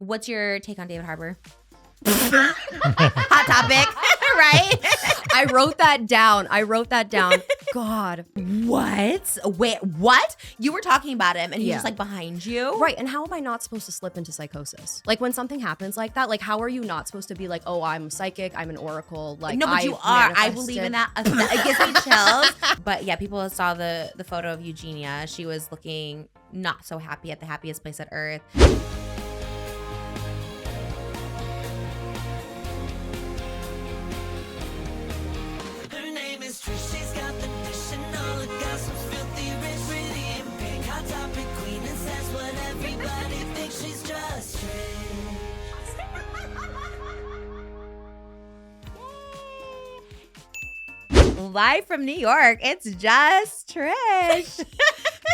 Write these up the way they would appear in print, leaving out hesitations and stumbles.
What's your take on David Harbour? Hot topic, right? I wrote that down. God. What? Wait, what? You were talking about him and he's just like behind you? Right, and how am I not supposed to slip into psychosis? Like when something happens like that, like how are you not supposed to be like, oh, I'm psychic, I'm an oracle. Like no, but you are. I believe in that. It gives me chills. But yeah, people saw the photo of Eugenia. She was looking not so happy at the happiest place on earth. Her name is Trish, she's got the dish and all the gossip's filthy rich, pretty and pink, hot topic queen, and says what everybody thinks, she's just Trish. Live from New York, it's Just Trish.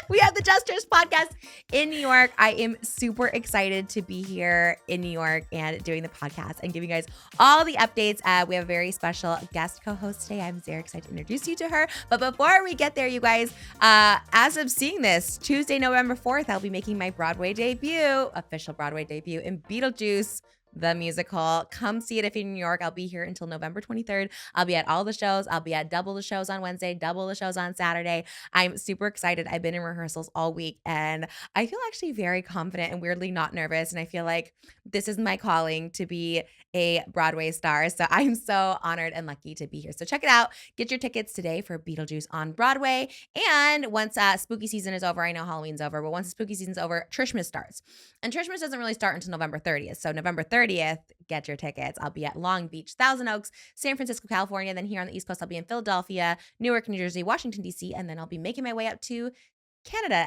We have the Just Trish podcast in New York. I am super excited to be here in New York and doing the podcast and giving you guys all the updates. We have a very special guest co-host today. I'm very excited to introduce you to her. But before we get there, you guys, as of seeing this, Tuesday, November 4th, I'll be making my Broadway debut, official Broadway debut in Beetlejuice, the musical. Come see it if you're in New York. I'll be here until November 23rd. I'll be at all the shows. I'll be at double the shows on Wednesday, double the shows on Saturday. I'm super excited. I've been in rehearsals all week and I feel actually very confident and weirdly not nervous. And I feel like this is my calling to be a Broadway star. So I'm so honored and lucky to be here. So check it out. Get your tickets today for Beetlejuice on Broadway. And once spooky season is over, I know Halloween's over, but once the spooky season's over, TRISHMAS starts. And TRISHMAS doesn't really start until November 30th. So November 30th, get your tickets. I'll be at Long Beach, Thousand Oaks, San Francisco, California. Then here on the East Coast, I'll be in Philadelphia, Newark, New Jersey, Washington, D.C. And then I'll be making my way up to Canada,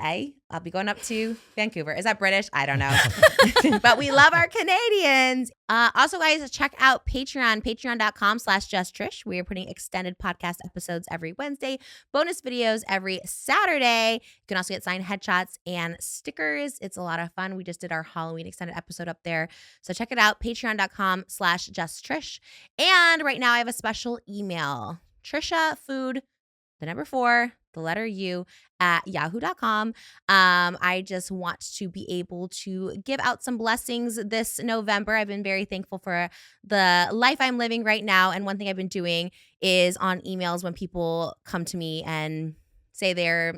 I'll be going up to Vancouver. Is that British? I don't know. But we love our Canadians. Also, guys, check out Patreon, patreon.com/justtrish. We are putting extended podcast episodes every Wednesday, bonus videos every Saturday. You can also get signed headshots and stickers. It's a lot of fun. We just did our Halloween extended episode up there. So check it out, patreon.com/justtrish. And right now I have a special email. Trisha Food, the number 4, the letter U, at yahoo.com. I just want to be able to give out some blessings this November. I've been very thankful for the life I'm living right now. And one thing I've been doing is on emails when people come to me and say they're,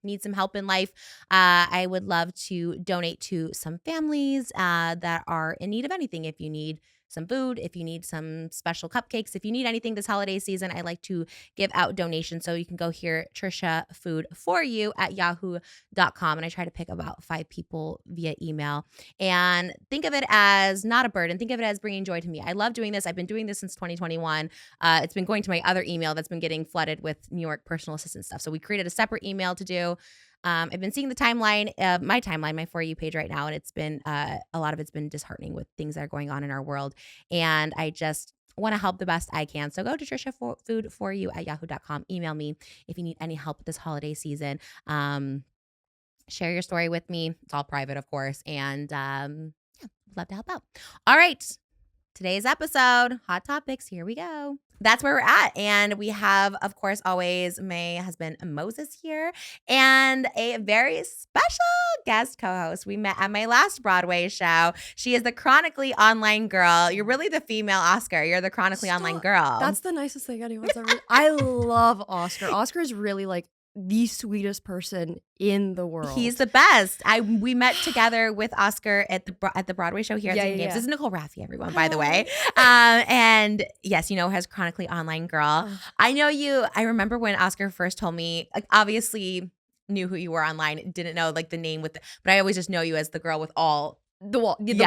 need some help in life. I would love to donate to some families that are in need of anything. If you need some food, if you need some special cupcakes, if you need anything this holiday season, I like to give out donations. So you can go here, Trisha Food for You at yahoo.com. And I try to pick about 5 people via email. And think of it as not a burden. Think of it as bringing joy to me. I love doing this. I've been doing this since 2021. It's been going to my other email that's been getting flooded with New York personal assistant stuff. So we created a separate email to do. I've been seeing the timeline, my For You page right now, and it's been a lot of it's been disheartening with things that are going on in our world. And I just want to help the best I can. So go to Trisha Food for You at yahoo.com. Email me if you need any help this holiday season. Share your story with me. It's all private, of course. And love to help out. All right. Today's episode, hot topics. Here we go. That's where we're at. And we have, of course, always my husband Moses here and a very special guest co-host. We met at my last Broadway show. She is the Chronically online girl. You're really the female Oscar. You're the Chronically online girl. That's the nicest thing anyone's ever. I love Oscar. Oscar is really like the sweetest person in the world. He's the best. We met together with Oscar at the Broadway show here at St. James. This is RAFIEE, everyone, by the way. And yes, has Chronically online girl. I know you. I remember when Oscar first told me, like, obviously knew who you were online, didn't know like the name but I always just know you as the girl with all the wall thing.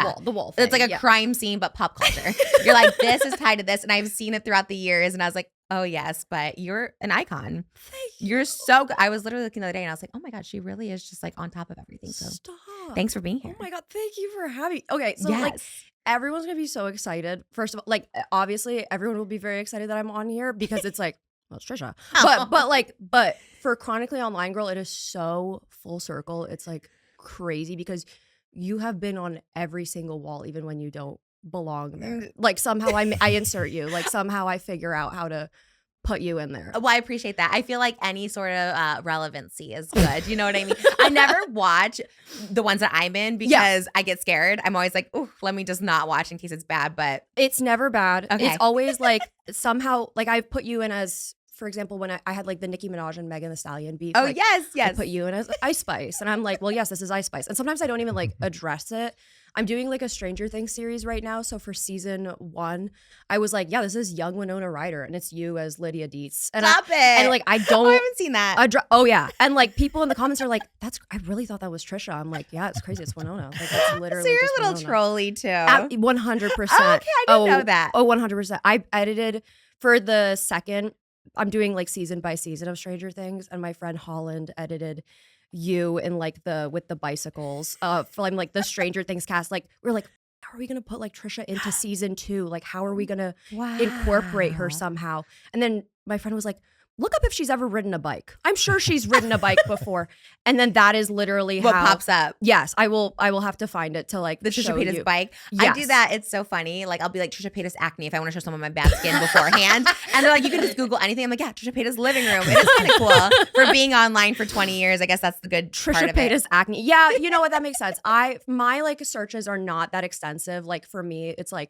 It's like a crime scene, but pop culture. You're like, this is tied to this. And I've seen it throughout the years. And I was like, oh yes, but you're an icon. You're so good. I was literally looking the other day and I was like, oh my God, she really is just like on top of everything. So thanks for being here. Oh my God, thank you for having me. Okay, so like everyone's gonna be so excited. First of all, like obviously everyone will be very excited that I'm on here because it's like, well, it's Trisha. But for Chronically Online Girl, it is so full circle. It's like crazy because you have been on every single wall, even when you don't belong there. Like somehow I insert you. Like somehow I figure out how to put you in there. Well, I appreciate that. I feel like any sort of relevancy is good. You know what I mean? I never watch the ones that I'm in because I get scared. I'm always like, ooh, let me just not watch in case it's bad. But it's never bad. Okay. It's always like somehow, like I've put you in as, for example, when I had like the Nicki Minaj and Megan Thee Stallion beef. Oh, like, yes. I put you in as Ice Spice. And I'm like, well, yes, this is Ice Spice. And sometimes I don't even like address it. I'm doing like a Stranger Things series right now. So for season 1, I was like, yeah, this is young Winona Ryder and it's you as Lydia Dietz. And Stop it. And like, I don't. I haven't seen that. Oh, yeah. And like people in the comments are like, I really thought that was Trisha. I'm like, yeah, it's crazy. It's Winona. Like, it's literally So you're just a little Winona. trolly too. 100%. Oh, okay, I didn't know that. Oh, 100%. I edited for the second. I'm doing like season by season of Stranger Things, and my friend Holland edited you in like with the bicycles from like the Stranger Things cast. Like we're like, how are we gonna put like Trisha into season 2? Like how are we gonna incorporate her somehow? And then my friend was like, look up if she's ever ridden a bike. I'm sure she's ridden a bike before. And then that is literally what how pops up. Yes, I will have to find it to like The show Trisha Paytas you. bike. Yes. I do that. It's so funny. Like I'll be like Trisha Paytas acne if I want to show someone my bad skin beforehand. And they're like, you can just Google anything. I'm like, yeah, Trisha Paytas living room. It is kind of cool for being online for 20 years. I guess that's the good part Trisha of it. Paytas acne. Yeah, you know what? That makes sense. My like searches are not that extensive. Like for me, it's like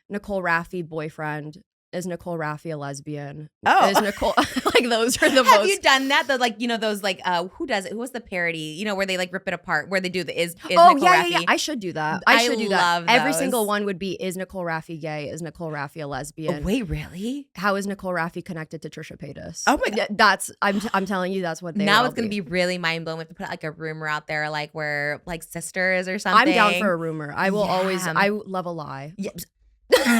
Nicole RAFIEE boyfriend. Is Nicole RAFIEE a lesbian? Oh. Is Nicole like those are the Have most. you done that? The like, you know, those like who does it? Who was the parody? You know, where they like rip it apart, where they do the is Oh Nicole yeah, RAFIEE? yeah, yeah. I should do that. I should do love that. Every those. single one would be: is Nicole RAFIEE gay? Is Nicole RAFIEE a lesbian? Oh, wait, really? How is Nicole RAFIEE connected to Trisha Paytas? Oh my God. That's I'm telling you, that's what they. Now will it's gonna be really mind blowing. We have to put like a rumor out there, like we're like sisters or something. I'm down for a rumor. I will always. Yeah. I love a lie. Yeah.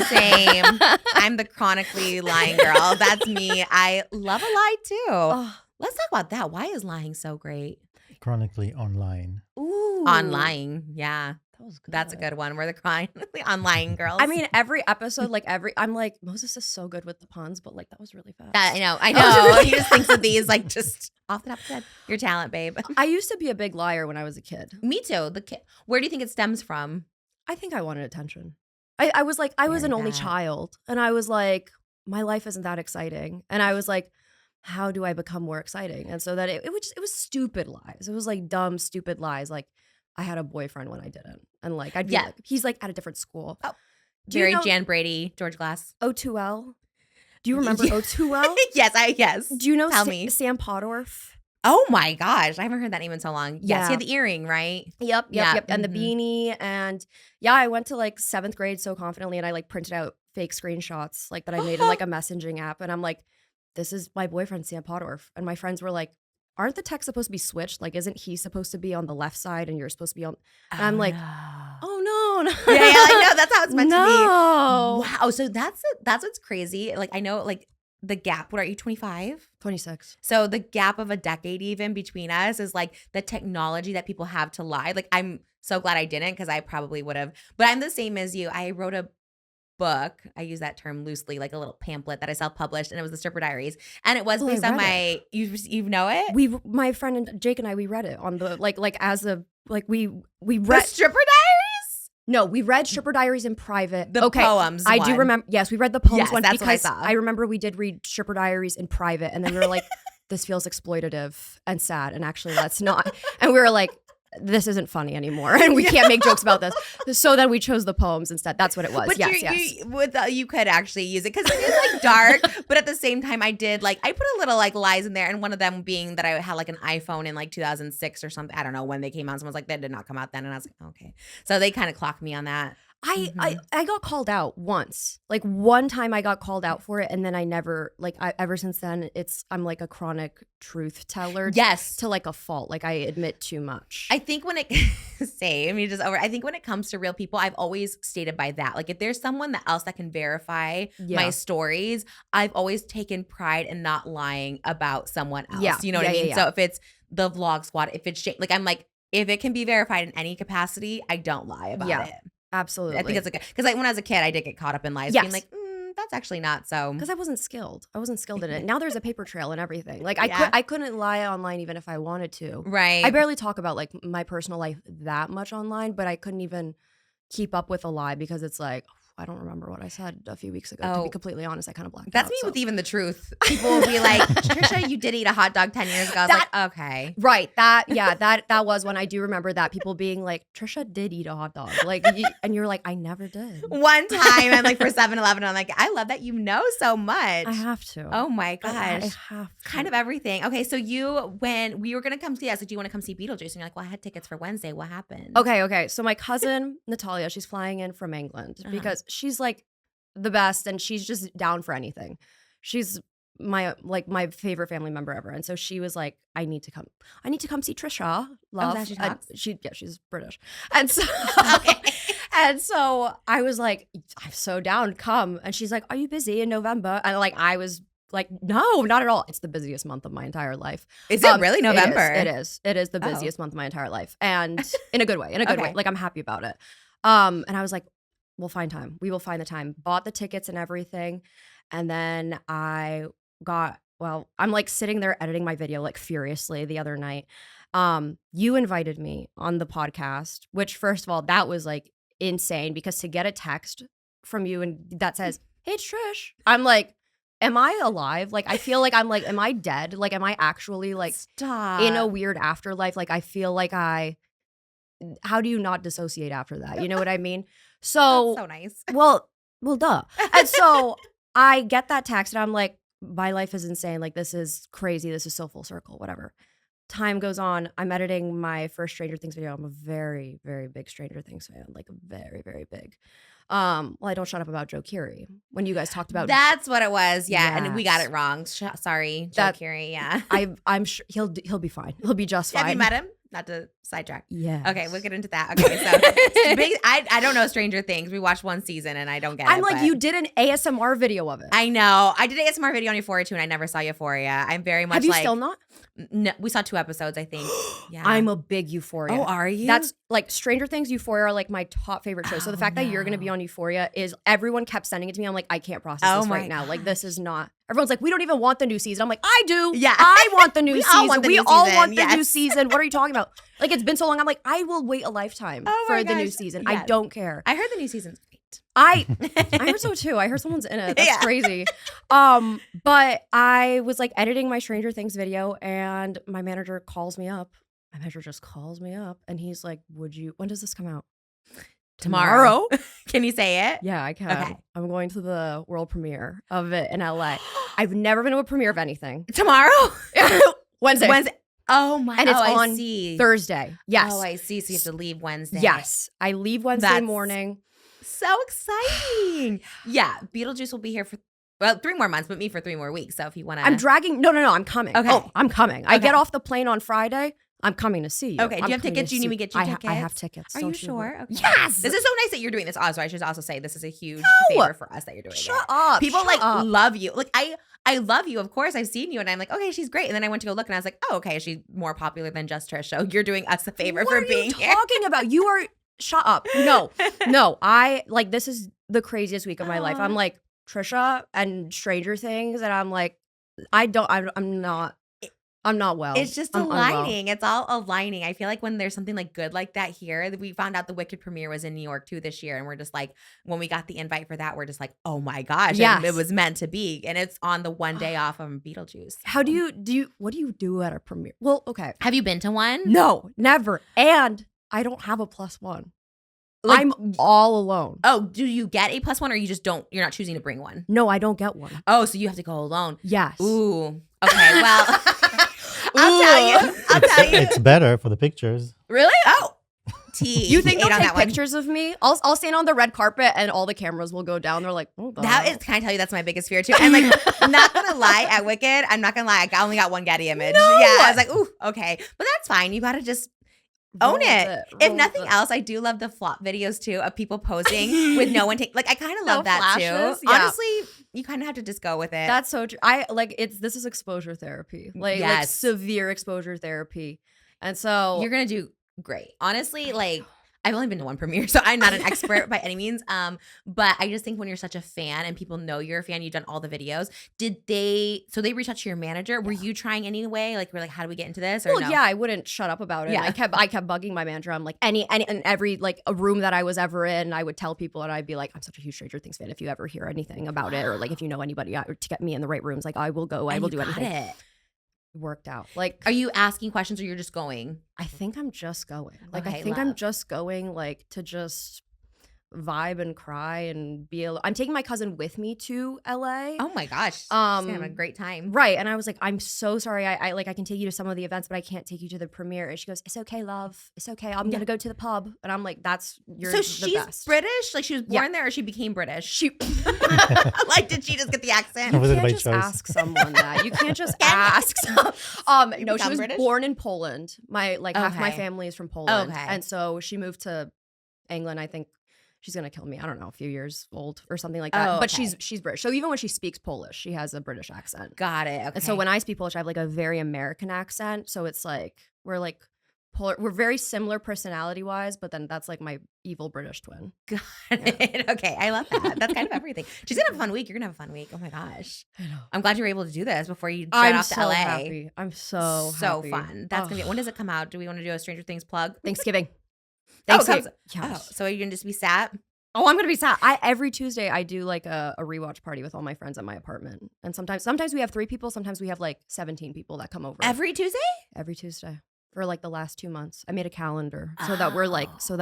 Same. I'm the chronically lying girl. That's me. I love a lie too. Oh. Let's talk about that. Why is lying so great? Chronically online. Ooh. On lying. Yeah. That was good. That's a good one. We're the chronically on lying girls. I mean, every episode, like I'm like, Moses is so good with the puns, but like that was really fast. I know. He just thinks of these like just off the top of his head. Your talent, babe. I used to be a big liar when I was a kid. Me too. The kid. Where do you think it stems from? I think I wanted attention. I was like, I was an only child, and I was like, my life isn't that exciting, and I was like, how do I become more exciting? And so that it was stupid lies. It was like dumb, stupid lies. Like I had a boyfriend when I didn't, and like I'd be like, he's like at a different school. Oh, Do you Jerry, know Jan Brady, George Glass. O2L? Do you remember Yeah. O2L? Yes. Do you know Tell me. Sam Podorf? Oh my gosh. I haven't heard that name in so long. Yes, Yeah. he had the earring, right? Yep. Yeah. And the beanie. And yeah, I went to like 7th grade so confidently, and I like printed out fake screenshots like that I made in like a messaging app. And I'm like, this is my boyfriend, Sam Podorf. And my friends were like, aren't the texts supposed to be switched? Like, isn't he supposed to be on the left side and you're supposed to be on? And I'm like, oh no. Yeah, I know. That's how it's meant to be. No. Wow. So that's what's crazy. Like I know like the gap. What are you, 25? 26. So the gap of a decade even between us is like the technology that people have to lie. Like I'm so glad I didn't, because I probably would have. But I'm the same as you. I wrote a book. I use that term loosely, like a little pamphlet that I self-published, and it was the Stripper Diaries. And it was based on my you know it? My friend and Jake and I, we read it on the like as a like we The read Stripper Diaries? No, we read Stripper Diaries in private. The poems I do one. remember. Yes, we read the poems Yes, one that's what I because saw. I remember we did read Stripper Diaries in private, and then we were like, this feels exploitative and sad, and actually let's not. And we were like, this isn't funny anymore, and we can't make jokes about this. So then we chose the poems instead. That's what it was. But Yes. you could actually use it because it is like dark, but at the same time, I put a little like lies in there, and one of them being that I had like an iPhone in like 2006 or something. I don't know when they came out. Someone was like, that did not come out then, and I was like, okay. So they kind of clocked me on that. I got called out once. Like one time I got called out for it, and then I never ever since then I'm like a chronic truth teller. Yes. To like a fault. Like I admit too much. I think when it I think when it comes to real people, I've always stated by that. Like if there's someone else that can verify my stories, I've always taken pride in not lying about someone else. Yeah. You know what I mean? Yeah. So if it's the vlog squad, if it's like I'm like, if it can be verified in any capacity, I don't lie about it. Absolutely. I think it's because like when I was a kid, I did get caught up in lies, being like, that's actually not so. Because I wasn't skilled. In it. Now there's a paper trail and everything. Like Yeah. I couldn't lie online even if I wanted to. Right. I barely talk about like my personal life that much online, but I couldn't even keep up with a lie because it's like I don't remember what I said a few weeks ago. To be completely honest, I kind of blacked out. That's me with even the truth. People will be like, Trisha, you did eat a hot dog 10 years ago. I was like, okay. Right. That was when I do remember that. People being like, Trisha did eat a hot dog. Like, and you're like, I never did. One time I'm like for 7-Eleven, I'm like, I love that you know so much. I have to. Oh my gosh. I have to. Kind of everything. Okay, so when we were going to come see us, like, do you want to come see Beetlejuice? And you're like, well, I had tickets for Wednesday. What happened? Okay. So my cousin, Natalia, she's flying in from England because she's like the best and she's just down for anything. She's my favorite family member ever. And so she was like, I need to come see Trisha. Love. That she talks? She's British. And so and so I was like, I'm so down, come. And she's like, are you busy in November? And like I was like, no, not at all. It's the busiest month of my entire life. Is it really November? It is the busiest month of my entire life. And in a good way, way. Like I'm happy about it. And I was like, we'll find time. We will find the time. Bought the tickets and everything. And then I'm like sitting there editing my video like furiously the other night. You invited me on the podcast, which first of all, that was like insane because to get a text from you and that says, hey, it's Trish. I'm like, am I alive? Like, I feel like I'm like, am I dead? Like, am I actually like in a weird afterlife? Like, I feel like how do you not dissociate after that? You know what I mean? So, that's so nice. Well, duh. And so I get that text and I'm like, my life is insane. Like, this is crazy. This is so full circle, whatever. Time goes on. I'm editing my first Stranger Things video. I'm a very, very big Stranger Things fan. Like, very, very big. Well, I don't shut up about Joe Keery. When you guys talked about that's what it was, yeah, yes. And we got it wrong. Sorry, Joe Keery, yeah. I'm sure he'll be fine. He'll be just fine. Have you met him? Not to sidetrack. Yeah. Okay, we'll get into that. Okay, so I don't know Stranger Things. We watched one season and I don't get it. I'm like, you did an ASMR video of it. I know. I did an ASMR video on Euphoria too, and I never saw Euphoria. I'm very much. Have you still not? No, we saw 2 episodes, I think. Yeah. I'm a big Euphoria. Oh, are you? That's like Stranger Things, Euphoria are like my top favorite shows. So the fact that you're going to be on Euphoria is everyone kept sending it to me. I'm like, I can't process this right now. Like, this is not. Everyone's like, we don't even want the new season. I'm like, I do. Yeah. I want the new season. We all want the yes. new season. What are you talking about? Like, it's been so long. I'm like, I will wait a lifetime for the new season. Yes. I don't care. I heard the new season's great. I heard so too. I heard someone's in it. That's crazy. But I was like editing my Stranger Things video and my manager calls me up. My manager just calls me up and he's like, when does this come out? Tomorrow. Can you say it? Yeah, I can. Okay. I'm going to the world premiere of it in LA. I've never been to a premiere of anything. Tomorrow? Wednesday. Oh my. And it's on see. Thursday. Yes. Oh, I see. So you have to leave Wednesday. Yes. I leave Wednesday morning. So exciting. Yeah. Beetlejuice will be here for 3 more months, but me for 3 more weeks. So if you want to. I'm dragging. No. I'm coming. Okay. Oh, I'm coming. Okay. I get off the plane on Friday. I'm coming to see you. Okay. Do you have tickets? Do you need me to get you tickets? I have tickets. Are you sure? Okay. Yes. This is so nice that you're doing this. Also, I should also say this is a huge favor for us that you're doing Shut up. People love you. Like I love you. Of course, I've seen you, and I'm like, okay, she's great. And then I went to go look, and I was like, oh, okay, she's more popular than just Trisha. You're doing us a favor for being here. What are you talking about? You are. Shut up. No. I like this is the craziest week of my life. I'm like Trisha and Stranger Things, and I'm like, I'm not well. It's just aligning. It's all aligning. I feel like when there's something like good like that here, we found out the Wicked premiere was in New York too this year. And we're just like, when we got the invite for that, we're just like, oh my gosh. Yes. It was meant to be. And it's on the one day off of Beetlejuice. How do you, what do you do at a premiere? Well, okay. Have you been to one? No, never. And I don't have a +1. Like, I'm all alone. Oh, do you get a +1 or you're not choosing to bring one? No, I don't get one. Oh, so you have to go alone. Yes. Ooh. Okay, well. I'll tell you. It's better for the pictures. Really? Oh. You think they'll take pictures of me? I'll stand on the red carpet and all the cameras will go down. They're like, oh, can I tell you that's my biggest fear too? And like, I'm not gonna lie, at Wicked, I'm not gonna lie, I only got one Getty image. No. Yeah, I was like, ooh, okay, but that's fine. You gotta just own it. If nothing else, I do love the flop videos too of people posing with no one take. Like, I kind of love that flashes. too. Yeah. Honestly, you kind of have to just go with it. That's so true. This is exposure therapy, like severe exposure therapy, and so you're gonna do great. Honestly, like I've only been to one premiere, so I'm not an expert by any means. But I just think when you're such a fan and people know you're a fan, you've done all the videos. So they reached out to your manager. Were you trying anyway? Like, we're like, how do we get into this? Or Well, no? yeah, I wouldn't shut up about it. Yeah. I kept bugging my manager. I'm like, any in every like a room that I was ever in, I would tell people, and I'd be like, I'm such a huge Stranger Things fan. If you ever hear anything about it, or like if you know anybody to get me in the right rooms, like I will go. I will do anything. It worked out. Like, are you asking questions or you're just going? I think I'm just going. Like, Okay, I think love. I'm just going, like, to just vibe and cry and be. I'm taking my cousin with me to LA. Oh my gosh, she's gonna have a great time. Right. And I was like, I'm so sorry. I can take you to some of the events, but I can't take you to the premiere. And she goes, it's okay, love. It's okay. I'm gonna go to the pub. And I'm like, you're So the she's best. British? Like she was born there, or she became British? She Like, did she just get the accent? Was it can't by just choice? ask someone that. You can't just ask. No, she was British? born in Poland. Half my Okay. family is from Poland. Okay. And so she moved to England. I think she's gonna kill me. I don't know, a few years old or something like that. Oh, But okay. she's British. So even when she speaks Polish, she has a British accent. Got it. Okay. And so when I speak Polish, I have like a very American accent. So it's like we're very similar personality wise, but then that's like my evil British twin. Got it. Okay, I love that. That's kind of everything. She's gonna have a fun week. You're gonna have a fun week. Oh my gosh. I know. I'm glad you were able to do this before you drive I'm off to so LA. happy. I'm so happy. fun. That's gonna be. When does it come out? Do we want to do a Stranger Things plug? Thanksgiving. Oh, Thanksgiving. Oh, so are you gonna just be sat? Oh, I'm gonna be sad. Every Tuesday I do like a rewatch party with all my friends at my apartment, and sometimes we have 3 people. Sometimes we have like 17 people that come over Every Tuesday? every Tuesday for like the last 2 months. I made a calendar so that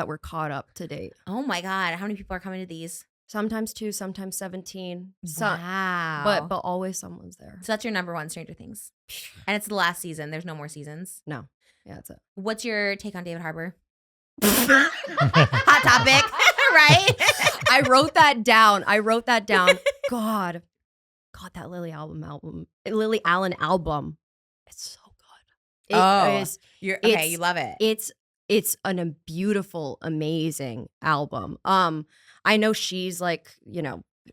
we're caught up to date. Oh my god! How many people are coming to these? Sometimes 2, sometimes 17. Wow. But always someone's there. So that's your number one Stranger Things, and it's the last season. There's no more seasons. No, yeah, that's it. What's your take on David Harbour? Hot topic, right? I wrote that down. God, that Lily Allen album. It's so good. It is. You love it. It's a beautiful, amazing album. I know she's like,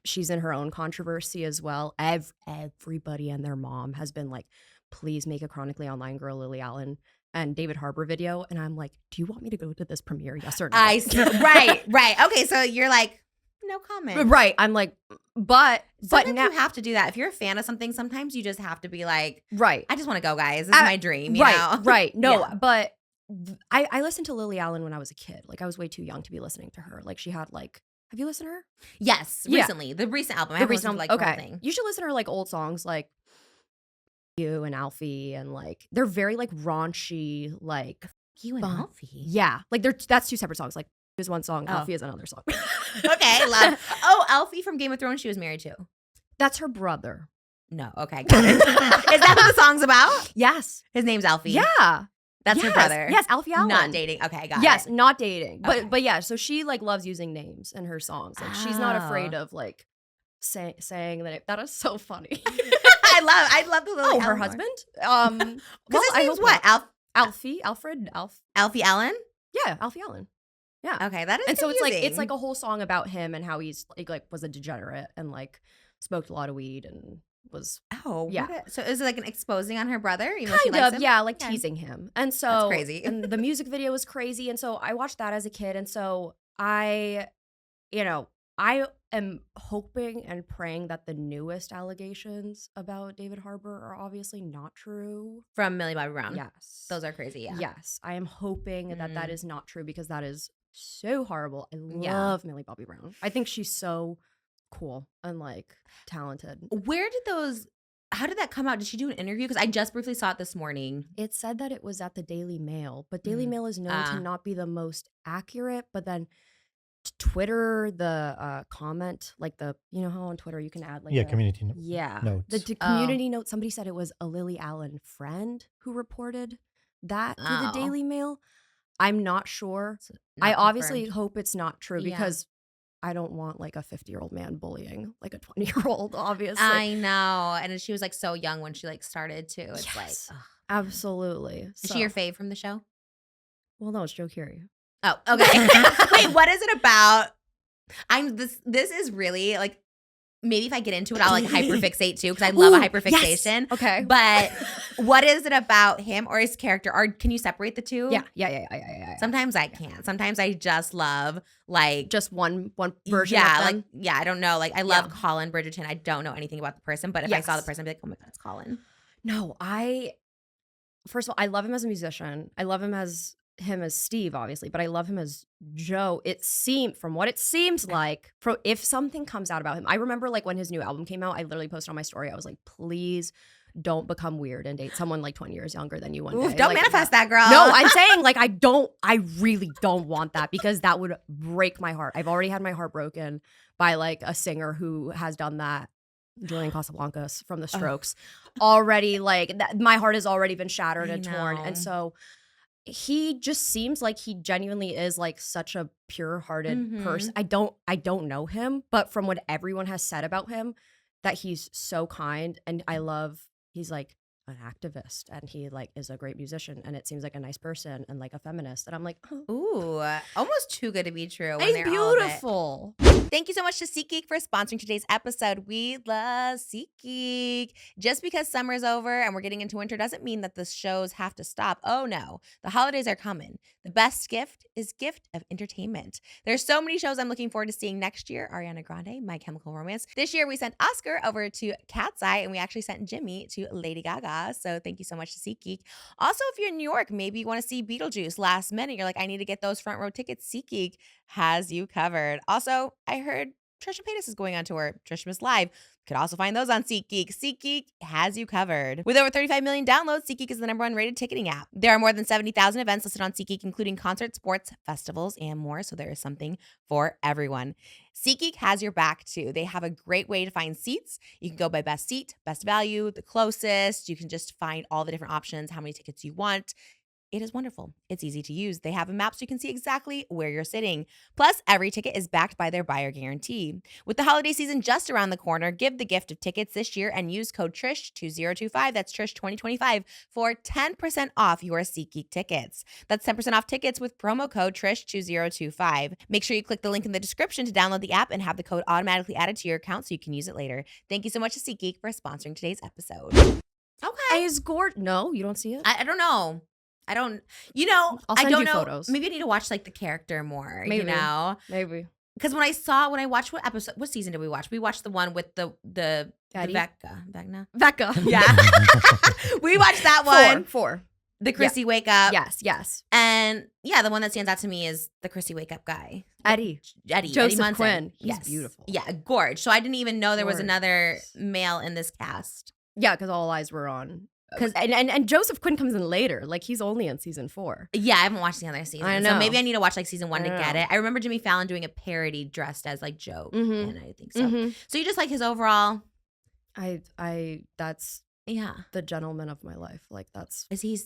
she's in her own controversy as well. Everybody and their mom has been like, please make a Chronically Online girl Lily Allen and David Harbour video. And I'm like, do you want me to go to this premiere? Yes or no? I see. Right. Okay, so you're like, no comment. Right. I'm like, but Sometimes now you have to do that. If you're a fan of something, sometimes you just have to be like, right. I just want to go, guys. This is my dream. You know? Right. No, Yeah. but I listened to Lily Allen when I was a kid. Like I was way too young to be listening to her. Like she had like, have you listened to her? Yes, Yeah. recently. The recent album. I haven't listened to like the whole thing. You should listen to her like old songs like You and Alfie, and like they're very like raunchy, like You and fun. Alfie. Yeah. Like that's 2 separate songs. Like is one song, Oh. Alfie is another song. Okay, love. Oh, Alfie from Game of Thrones, she was married to. That's her brother. No, okay, got it. Is that what the song's about? Yes. His name's Alfie. Yeah. That's her brother. Yes, Alfie Allen. Not dating. Okay, got it. Yes, not dating. Okay. But yeah, so she like loves using names in her songs. Like she's not afraid Oh. of like saying that is so funny. I love the little. Oh, her husband? Because his name's what? Alfie Allen? Yeah, Alfie Allen. Yeah. Okay, that is. And so it's confusing. like a whole song about him and how he's like was a degenerate and like smoked a lot of weed and was Oh, yeah. So is it like an exposing on her brother? Even though she kind likes of, him? yeah, like Yeah. teasing him. And so That's crazy. and the music video was crazy. And so I watched that as a kid. And so I am hoping and praying that the newest allegations about David Harbour are obviously not true. From Millie Bobby Brown. Yes. Those are crazy. Yeah. Yes. I am hoping that that Mm. is not true because that is so horrible. I Yeah. love Millie Bobby Brown. I think she's so cool and like talented. Where did those? How did that come out? Did she do an interview? Because I just briefly saw it this morning. It said that it was at the Daily Mail, but Daily Mm. Mail is known Ah. to not be the most accurate. But then Twitter, the comment, like you know how on Twitter you can add like Community yeah notes. the community note. Somebody said it was a Lily Allen friend who reported that to the Oh. Daily Mail. I'm not sure. It's I not obviously confirmed. hope it's not true Yeah. because I don't want like a 50-year-old man bullying like a 20-year-old. Obviously, I know, and she was like so young when she like started too. It's Yes. like, ugh. absolutely. Is she your fave from the show? Well, no, it's Joe Keery. Oh, okay. Wait, what is it about? This is really like maybe if I get into it, I'll like hyperfixate too, because I love a hyperfixation. Yes. Okay. But what is it about him or his character? Or can you separate the two? Yeah. Sometimes I can't. Sometimes I just love like just one version. Yeah, of them. like I don't know. Like I love Colin Bridgerton. I don't know anything about the person, but if I saw the person, I'd be like, oh my god, it's Colin. No, first of all, I love him as a musician. I love him as Steve, obviously, but I love him as Joe. From what it seems like, if something comes out about him, I remember like when his new album came out, I literally posted on my story, I was like, please don't become weird and date someone like 20 years younger than you one day. Don't like, manifest that, girl. No, I'm saying like I really don't want that, because that would break my heart. I've already had my heart broken by like a singer who has done that. Julian Casablancas from The Strokes. Already like my heart has already been shattered and torn. And so he just seems like he genuinely is like such a pure-hearted person. I don't know him, but from what everyone has said about him, that he's so kind, and he's like an activist, and he like is a great musician, and it seems like a nice person and like a feminist, and I'm like, oh. Ooh, almost too good to be true. When He's they're beautiful. Thank you so much to SeatGeek for sponsoring today's episode. We love SeatGeek. Just because summer's over and we're getting into winter doesn't mean that the shows have to stop. Oh no, the holidays are coming. The best gift is gift of entertainment. There's so many shows I'm looking forward to seeing next year. Ariana Grande, My Chemical Romance. This year we sent Oscar over to Cat's Eye, and we actually sent Jimmy to Lady Gaga. So thank you so much to SeatGeek. Also, if you're in New York, maybe you want to see Beetlejuice last minute. You're like, I need to get those front row tickets. SeatGeek has you covered. Also, I heard Trisha Paytas is going on tour. TRISHMAS Live. Could also find those on SeatGeek. SeatGeek has you covered. With over 35 million downloads, SeatGeek is the #1 rated ticketing app. There are more than 70,000 events listed on SeatGeek, including concerts, sports, festivals, and more. So there is something for everyone. SeatGeek has your back too. They have a great way to find seats. You can go by best seat, best value, the closest. You can just find all the different options, how many tickets you want. It is wonderful. It's easy to use. They have a map so you can see exactly where you're sitting. Plus, every ticket is backed by their buyer guarantee. With the holiday season just around the corner, give the gift of tickets this year and use code TRISH2025, that's TRISH2025, for 10% off your SeatGeek tickets. That's 10% off tickets with promo code TRISH2025. Make sure you click the link in the description to download the app and have the code automatically added to your account so you can use it later. Thank you so much to SeatGeek for sponsoring today's episode. Okay. Is Gord? No, you don't see it? I don't know. I don't, I'll send I don't you know. photos. Maybe I need to watch like the character more, Maybe. Maybe. Because when I watched what season did we watch? We watched the one with the Vecna. Yeah. We watched that one. Four. The Chrissy Wake Up. Yes. And yeah, the one that stands out to me is the Chrissy Wake Up guy. Eddie Joseph Munson. Quinn. He's beautiful. Yeah, gorge. So I didn't even know there was another male in this cast. Yeah, because all eyes were on. And Joseph Quinn comes in later. Like, he's only in season 4. Yeah, I haven't watched the other season. I know. So maybe I need to watch like season 1 to get it. I remember Jimmy Fallon doing a parody dressed as like Joe. And I think so. So you just like his overall? That's the gentleman of my life. Like, that's. Is he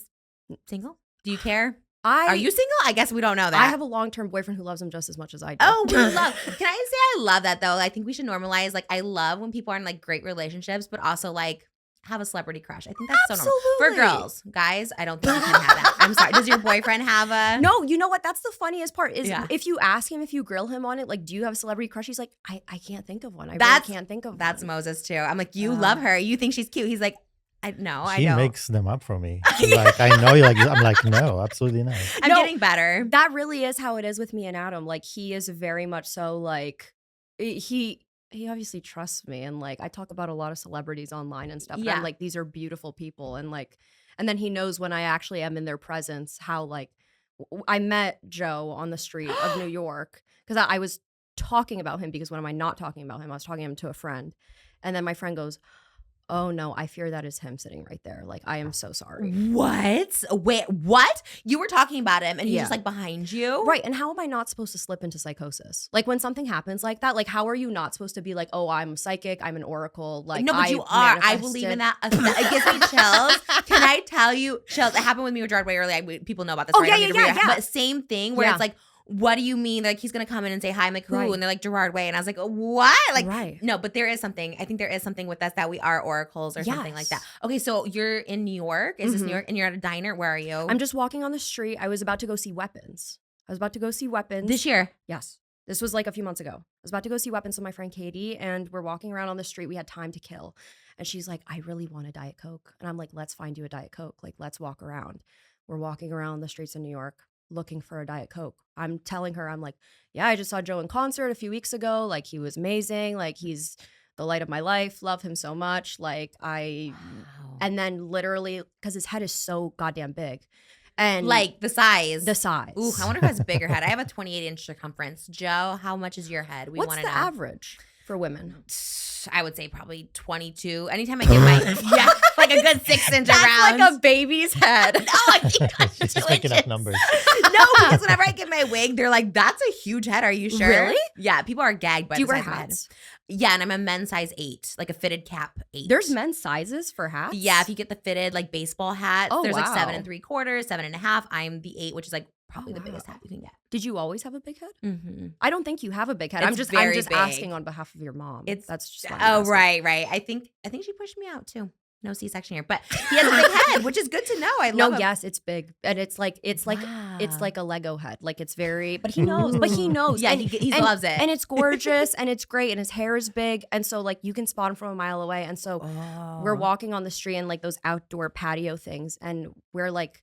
single? Do you care? Are you single? I guess we don't know that. I have a long-term boyfriend who loves him just as much as I do. Oh, we love. Can I say I love that though? I think we should normalize. Like, I love when people are in like great relationships, but also like have a celebrity crush. I think that's so normal. For girls. Guys, I don't think you can have that. I'm sorry. Does your boyfriend have a... No, you know what? That's the funniest part is if you ask him, if you grill him on it, like, do you have a celebrity crush? He's like, I can't think of one. I really can't think of one. That's Moses too. I'm like, you love her. You think she's cute. He's like, I don't. She makes them up for me. Like, I know you like, I'm like, no, absolutely not. I'm getting better. That really is how it is with me and Adam. Like, he is very much so like, he obviously trusts me, and like I talk about a lot of celebrities online and stuff. And I'm like, these are beautiful people, and like, and then he knows when I actually am in their presence how like I met Joe on the street of New York because I was talking about him, because when am I not talking about him? I was talking him to a friend, and then my friend goes, "Oh no, I fear that is him sitting right there. Like, I am so sorry." What? Wait, what? You were talking about him and he's just like behind you? Right. And how am I not supposed to slip into psychosis? Like, when something happens like that, like, how are you not supposed to be like, oh, I'm psychic, I'm an oracle? Like, no, but you are. I believe in that. It gives me chills. Can I tell you, chills? It happened with me with Broadway early. People know about this. Oh, right? yeah. But same thing where it's like, what do you mean? Like, he's going to come in and say, hi, I'm like, who? Right. And they're like, Gerard Way. And I was like, what? Like, no, but there is something. I think there is something with us that we are oracles or something like that. Okay, so you're in New York. Is this New York? And you're at a diner. Where are you? I'm just walking on the street. I was about to go see Weapons. This year? Yes. This was like a few months ago. I was about to go see Weapons with my friend Katie, and we're walking around on the street. We had time to kill. And she's like, I really want a Diet Coke. And I'm like, let's find you a Diet Coke. Like, let's walk around. We're walking around the streets of New York looking for a Diet Coke. I'm telling her, I'm like, yeah, I just saw Joe in concert a few weeks ago. Like, he was amazing. Like, he's the light of my life. Love him so much. Like, and then literally, because his head is so goddamn big. And like the size. Ooh, I wonder who has a bigger head. I have a 28-inch circumference. Joe, how much is your head? What's the average for women? I would say probably 22. Anytime I get my like a good 6 inch around. That's like a baby's head. No, I think that's She's just making up numbers. No, because whenever I get my wig, they're like, "That's a huge head. Are you sure?" Really? Yeah, people are gagged by Do you the wear size of my head. hats? Yeah, and I'm a men's size 8, like a fitted cap 8. There's men's sizes for hats? Yeah, if you get the fitted like baseball hats, there's like wow. 7 3/4, 7.5. I'm the 8, which is like probably the biggest hat you can get. Did you always have a big head? Mm-hmm. I don't think you have a big head. It's I'm just very big. asking on behalf of your mom. That's just why I'm oh asking. right. I think she pushed me out too. No C-section here, but he has a big head, which is good to know. I love him. Yes, it's big, and it's like Wow. it's like a Lego head. Like it's very, but he knows. Yeah, and, he and- loves it, and it's gorgeous, and it's great, and his hair is big, and so like you can spot him from a mile away. And so we're walking on the street and like those outdoor patio things, and we're like,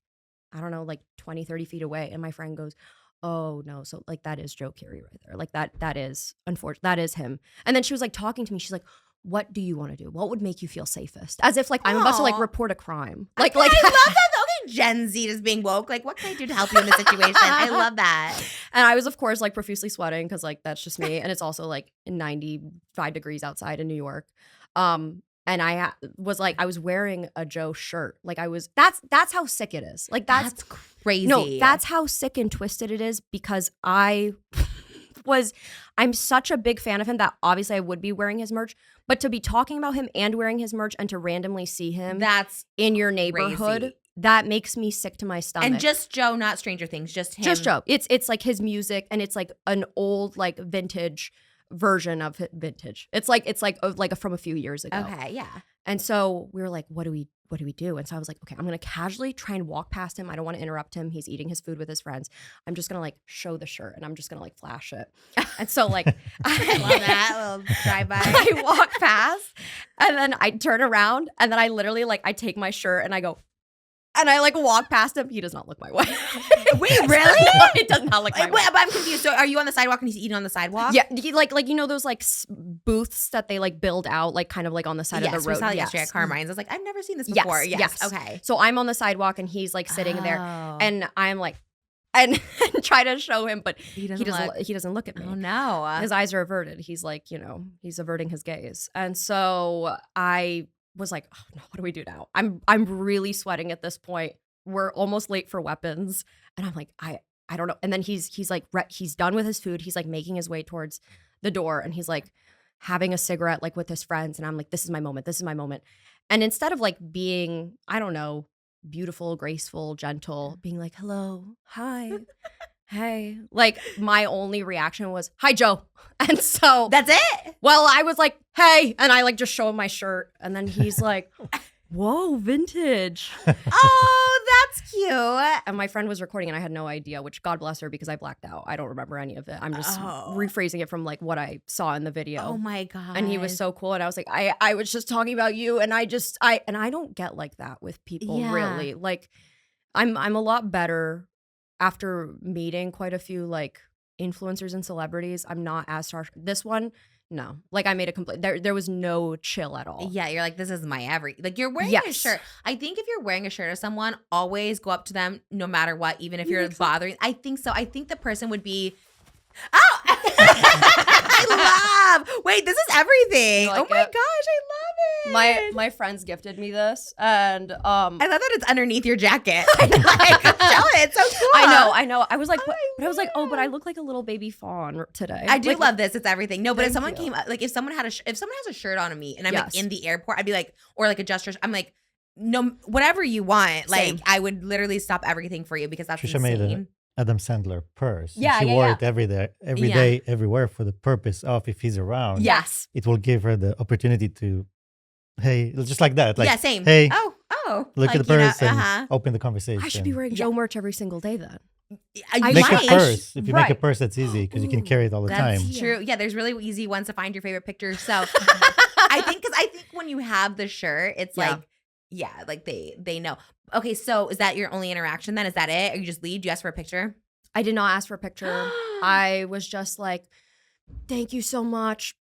I don't know, like 20, 30 feet away, and my friend goes, oh no, so like that is Joe KEERY right there. Like that is unfortunate. That is him. And then she was like talking to me. She's like, what do you want to do? What would make you feel safest? As if like I'm about to like report a crime. Like I love that. Okay, Gen Z is being woke. Like, what can I do to help you in this situation? I love that. And I was of course like profusely sweating because like that's just me. And it's also like 95 degrees outside in New York. And I was like, I was wearing a Joe shirt. Like that's how sick it is. Like that's crazy. No, that's how sick and twisted it is because I'm such a big fan of him that obviously I would be wearing his merch, but to be talking about him and wearing his merch and to randomly see him that's in your neighborhood, crazy. That makes me sick to my stomach. And just Joe, not Stranger Things, just him. Just Joe. It's like his music and it's like an old like vintage version of vintage. It's like from a few years ago. Okay, yeah. And so we were like, what do we do? And so I was like, okay, I'm going to casually try and walk past him. I don't want to interrupt him. He's eating his food with his friends. I'm just going to like show the shirt and I'm just going to like flash it. And so like, I love that little drive-by. I walk past and then I turn around and then I literally like, I take my shirt and I go, and I like walk past him. He does not look my way. Wait, really? It does not look my way. Wait, but I'm confused. So are you on the sidewalk and he's eating on the sidewalk? Yeah, he, like you know those like booths that they like build out like kind of like on the side of the road. We saw it yesterday at Carmine's. I was like, I've never seen this before. Yes. Okay. So I'm on the sidewalk and he's like sitting there, and I'm like, and try to show him, but he doesn't look at me. Oh no, his eyes are averted. He's like, you know, he's averting his gaze, and so I was like, oh no, what do we do now? I'm really sweating at this point. We're almost late for Weapons, and I'm like, I don't know. And then he's like he's done with his food. He's like making his way towards the door, and he's like having a cigarette like with his friends. And I'm like, this is my moment. This is my moment. And instead of like being, I don't know, beautiful, graceful, gentle, being like, hello, hi, hey, like my only reaction was, hi, Joe. And so that's it. Well, I was like, hey, and I like just show him my shirt, and then he's like, whoa, vintage. Oh, that's cute. And my friend was recording and I had no idea, which God bless her because I blacked out. I don't remember any of it. I'm just rephrasing it from like what I saw in the video. Oh my God. And he was so cool. And I was like, I was just talking about you. And I don't get like that with people really. Like I'm a lot better after meeting quite a few like influencers and celebrities. I'm not as harsh. This one, no. Like I made a complaint. There was no chill at all. Yeah, you're like, this is my like you're wearing a shirt. I think if you're wearing a shirt of someone, always go up to them no matter what, even if you're bothering. I think so. I think the person would be, oh, I love. Wait, this is everything. Like oh my gosh, I love it. My friends gifted me this, and I love that it's underneath your jacket. Like, it's so cool. I know. I was like, but I was like, oh, but I look like a little baby fawn today. I do like, love this. It's everything. No, but if someone you. came up, like if someone has a shirt on me and I'm like in the airport, I'd be like, or like a gesture, I'm like, no, whatever you want. Same. Like I would literally stop everything for you because that's Trisha insane. made a Adam Sandler purse. Yeah, she wore it every day, everywhere for the purpose of if he's around. Yes. It will give her the opportunity to, hey, just like that. Like, same. Hey, oh. look like, at the purse and open the conversation. I should be wearing Joe merch every single day then. I Make might. a purse. If you make a Right. purse, that's easy because you can carry it all the That's time. true. Yeah, there's really easy ones to find your favorite pictures. So I think when you have the shirt, it's Yeah. like, yeah, like they know. Okay, so is that your only interaction then? Is that it? Or you just leave? Do you ask for a picture? I did not ask for a picture. I was just like, thank you so much.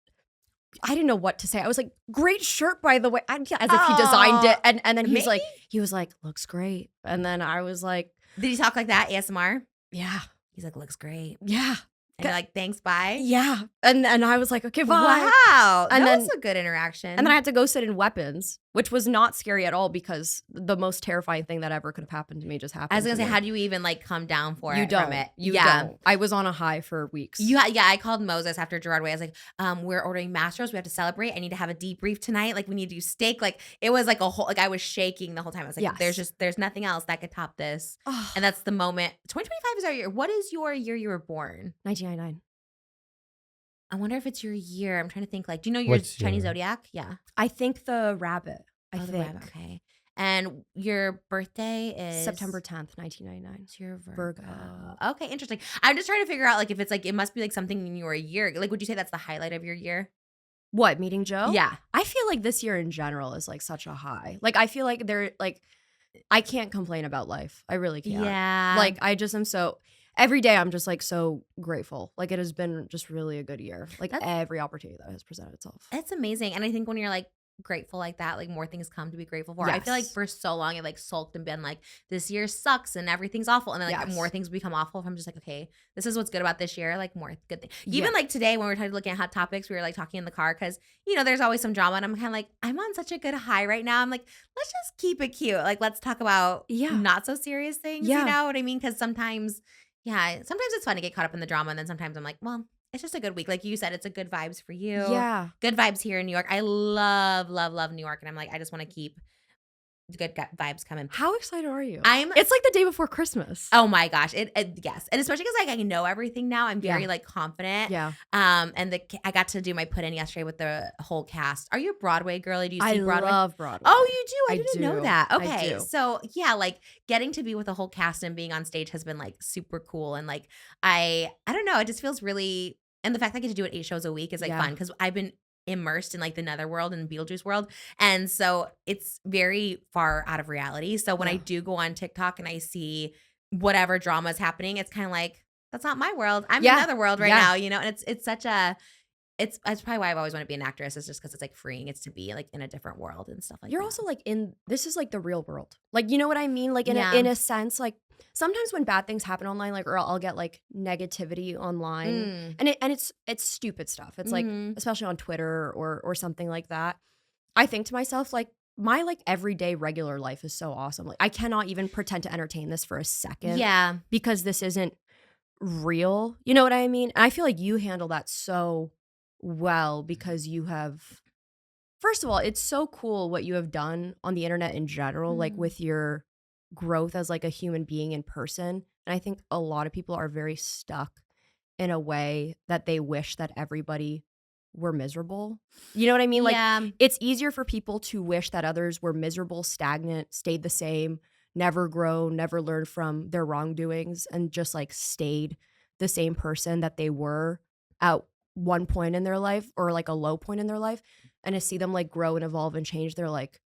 I didn't know what to say. I was like, great shirt, by the way. As if he designed it. And then he was like, looks great. And then I was like, Did he talk like that? ASMR? yeah, He's like, looks great. yeah, And you're like, thanks, bye. yeah. And I was like, okay, bye. Wow. And that then- was a good interaction. And then I had to go sit in weapons, which was not scary at all because the most terrifying thing that ever could have happened to me just happened. I was gonna say, me. how do you even like come down for you it don't. from it? You yeah. don't. I was on a high for weeks. Yeah, I called Moses after Broadway. I was like, we're ordering masters. We have to celebrate. I need to have a debrief tonight. Like, we need to do steak. Like, it was like a whole, like, I was shaking the whole time. I was like, Yes. there's nothing else that could top this. Oh, And that's the moment. 2025 is our year. What is your year you were born? 1999. I wonder if it's your year. I'm trying to think. Like, do you know your What's Chinese your- zodiac? Yeah. I think the rabbit. I The think rabbit, okay. And your birthday is September 10th, 1999. It's your Virgo. Okay, interesting. I'm just trying to figure out like if it's like it must be like something in your year. Like, would you say that's the highlight of your year? What, meeting Joe? Yeah. I feel like this year in general is like such a high. Like I feel like I can't complain about life. I really can't. Yeah. Like I just am so every day I'm just like so grateful. Like it has been just really a good year. Like every opportunity that has presented itself. it's amazing. And I think when you're like grateful like that, like more things come to be grateful for. I feel like Yes. for so long it like sulked and been like this year sucks and everything's awful. And then like Yes. more things become awful. If I'm just like, okay, this is what's good about this year. Like more good things. Even Yeah. like today when we were looking at hot topics, we were like talking in the car because you know there's always some drama and I'm kind of like I'm on such a good high right now. I'm like let's just keep it cute. Like let's talk about not so serious things. Yeah. You know what I mean? Because sometimes it's fun to get caught up in the drama and then sometimes I'm like, well, it's just a good week. Like you said, it's a good vibes for you. Yeah. Good vibes here in New York. I love, love, love New York. And I'm like, I just want to keep good vibes coming. How excited are you? It's like the day before Christmas. Oh my gosh. Yes. And especially because like I know everything now. I'm very like confident. Yeah. And I got to do my put in yesterday with the whole cast. Are you a Broadway girly? Do you see Broadway? I love Broadway. Oh, you do? I I didn't know do. that. I Okay. do. So yeah, like getting to be with the whole cast and being on stage has been like super cool. And like I don't know, it just feels really, and the fact that I get to do it 8 shows a week is like fun because I've been immersed in like the netherworld and Beetlejuice world. And so it's very far out of reality. So when I do go on TikTok and I see whatever drama is happening, it's kind of like, that's not my world. I'm in another world right now, you know? And it's such a, it's probably why I've always wanted to be an actress is just because it's like freeing. It's to be like in a different world and stuff like You're that. also like this is like the real world. Like, you know what I mean? Like in a sense, like sometimes when bad things happen online, like, or I'll get like negativity online and it's stupid stuff. It's like, especially on Twitter or something like that. I think to myself, like my like everyday regular life is so awesome. Like I cannot even pretend to entertain this for a second. Yeah. Because this isn't real. You know what I mean? And I feel like you handle that so well because you have, first of all, it's so cool what you have done on the internet in general, like with your growth as like a human being in person. And I think a lot of people are very stuck in a way that they wish that everybody were miserable. You know what I mean? Like it's easier for people to wish that others were miserable, stagnant, stayed the same, never grow, never learn from their wrongdoings, and just like stayed the same person that they were at one point in their life or like a low point in their life. And to see them like grow and evolve and change, they're like,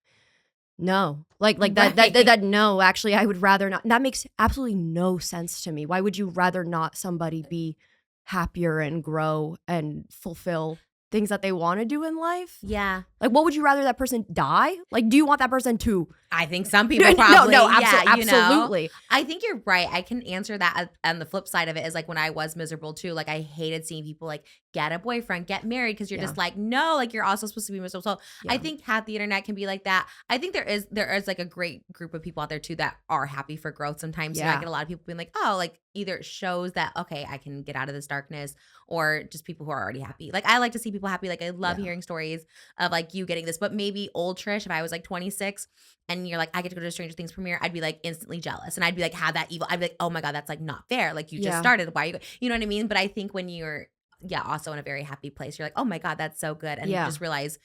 no, like that no, actually I would rather not. That makes absolutely no sense to me. Why would you rather not somebody be happier and grow and fulfill things that they want to do in life? Yeah. Like, what would you rather that person die? Like, do you want that person to? I think some people probably. Absolutely. You know? I think you're right. I can answer that. And the flip side of it is like when I was miserable too, like I hated seeing people like get a boyfriend, get married, because you're just like, no, like you're also supposed to be miserable. So I think half the internet can be like that. I think there is like a great group of people out there too that are happy for growth sometimes. You know, I get a lot of people being like, oh, like either it shows that, okay, I can get out of this darkness, or just people who are already happy. Like I like to see people happy. Like I love hearing stories of like you getting this, but maybe old Trish, if I was like 26 and you're like, I get to go to a Stranger Things premiere, I'd be like instantly jealous. And I'd be like, have that evil. I'd be like, oh my God, that's like not fair. Like you just started. Why are you you know what I mean? But I think when you're, also in a very happy place, you're like, oh my God, that's so good. And you just realize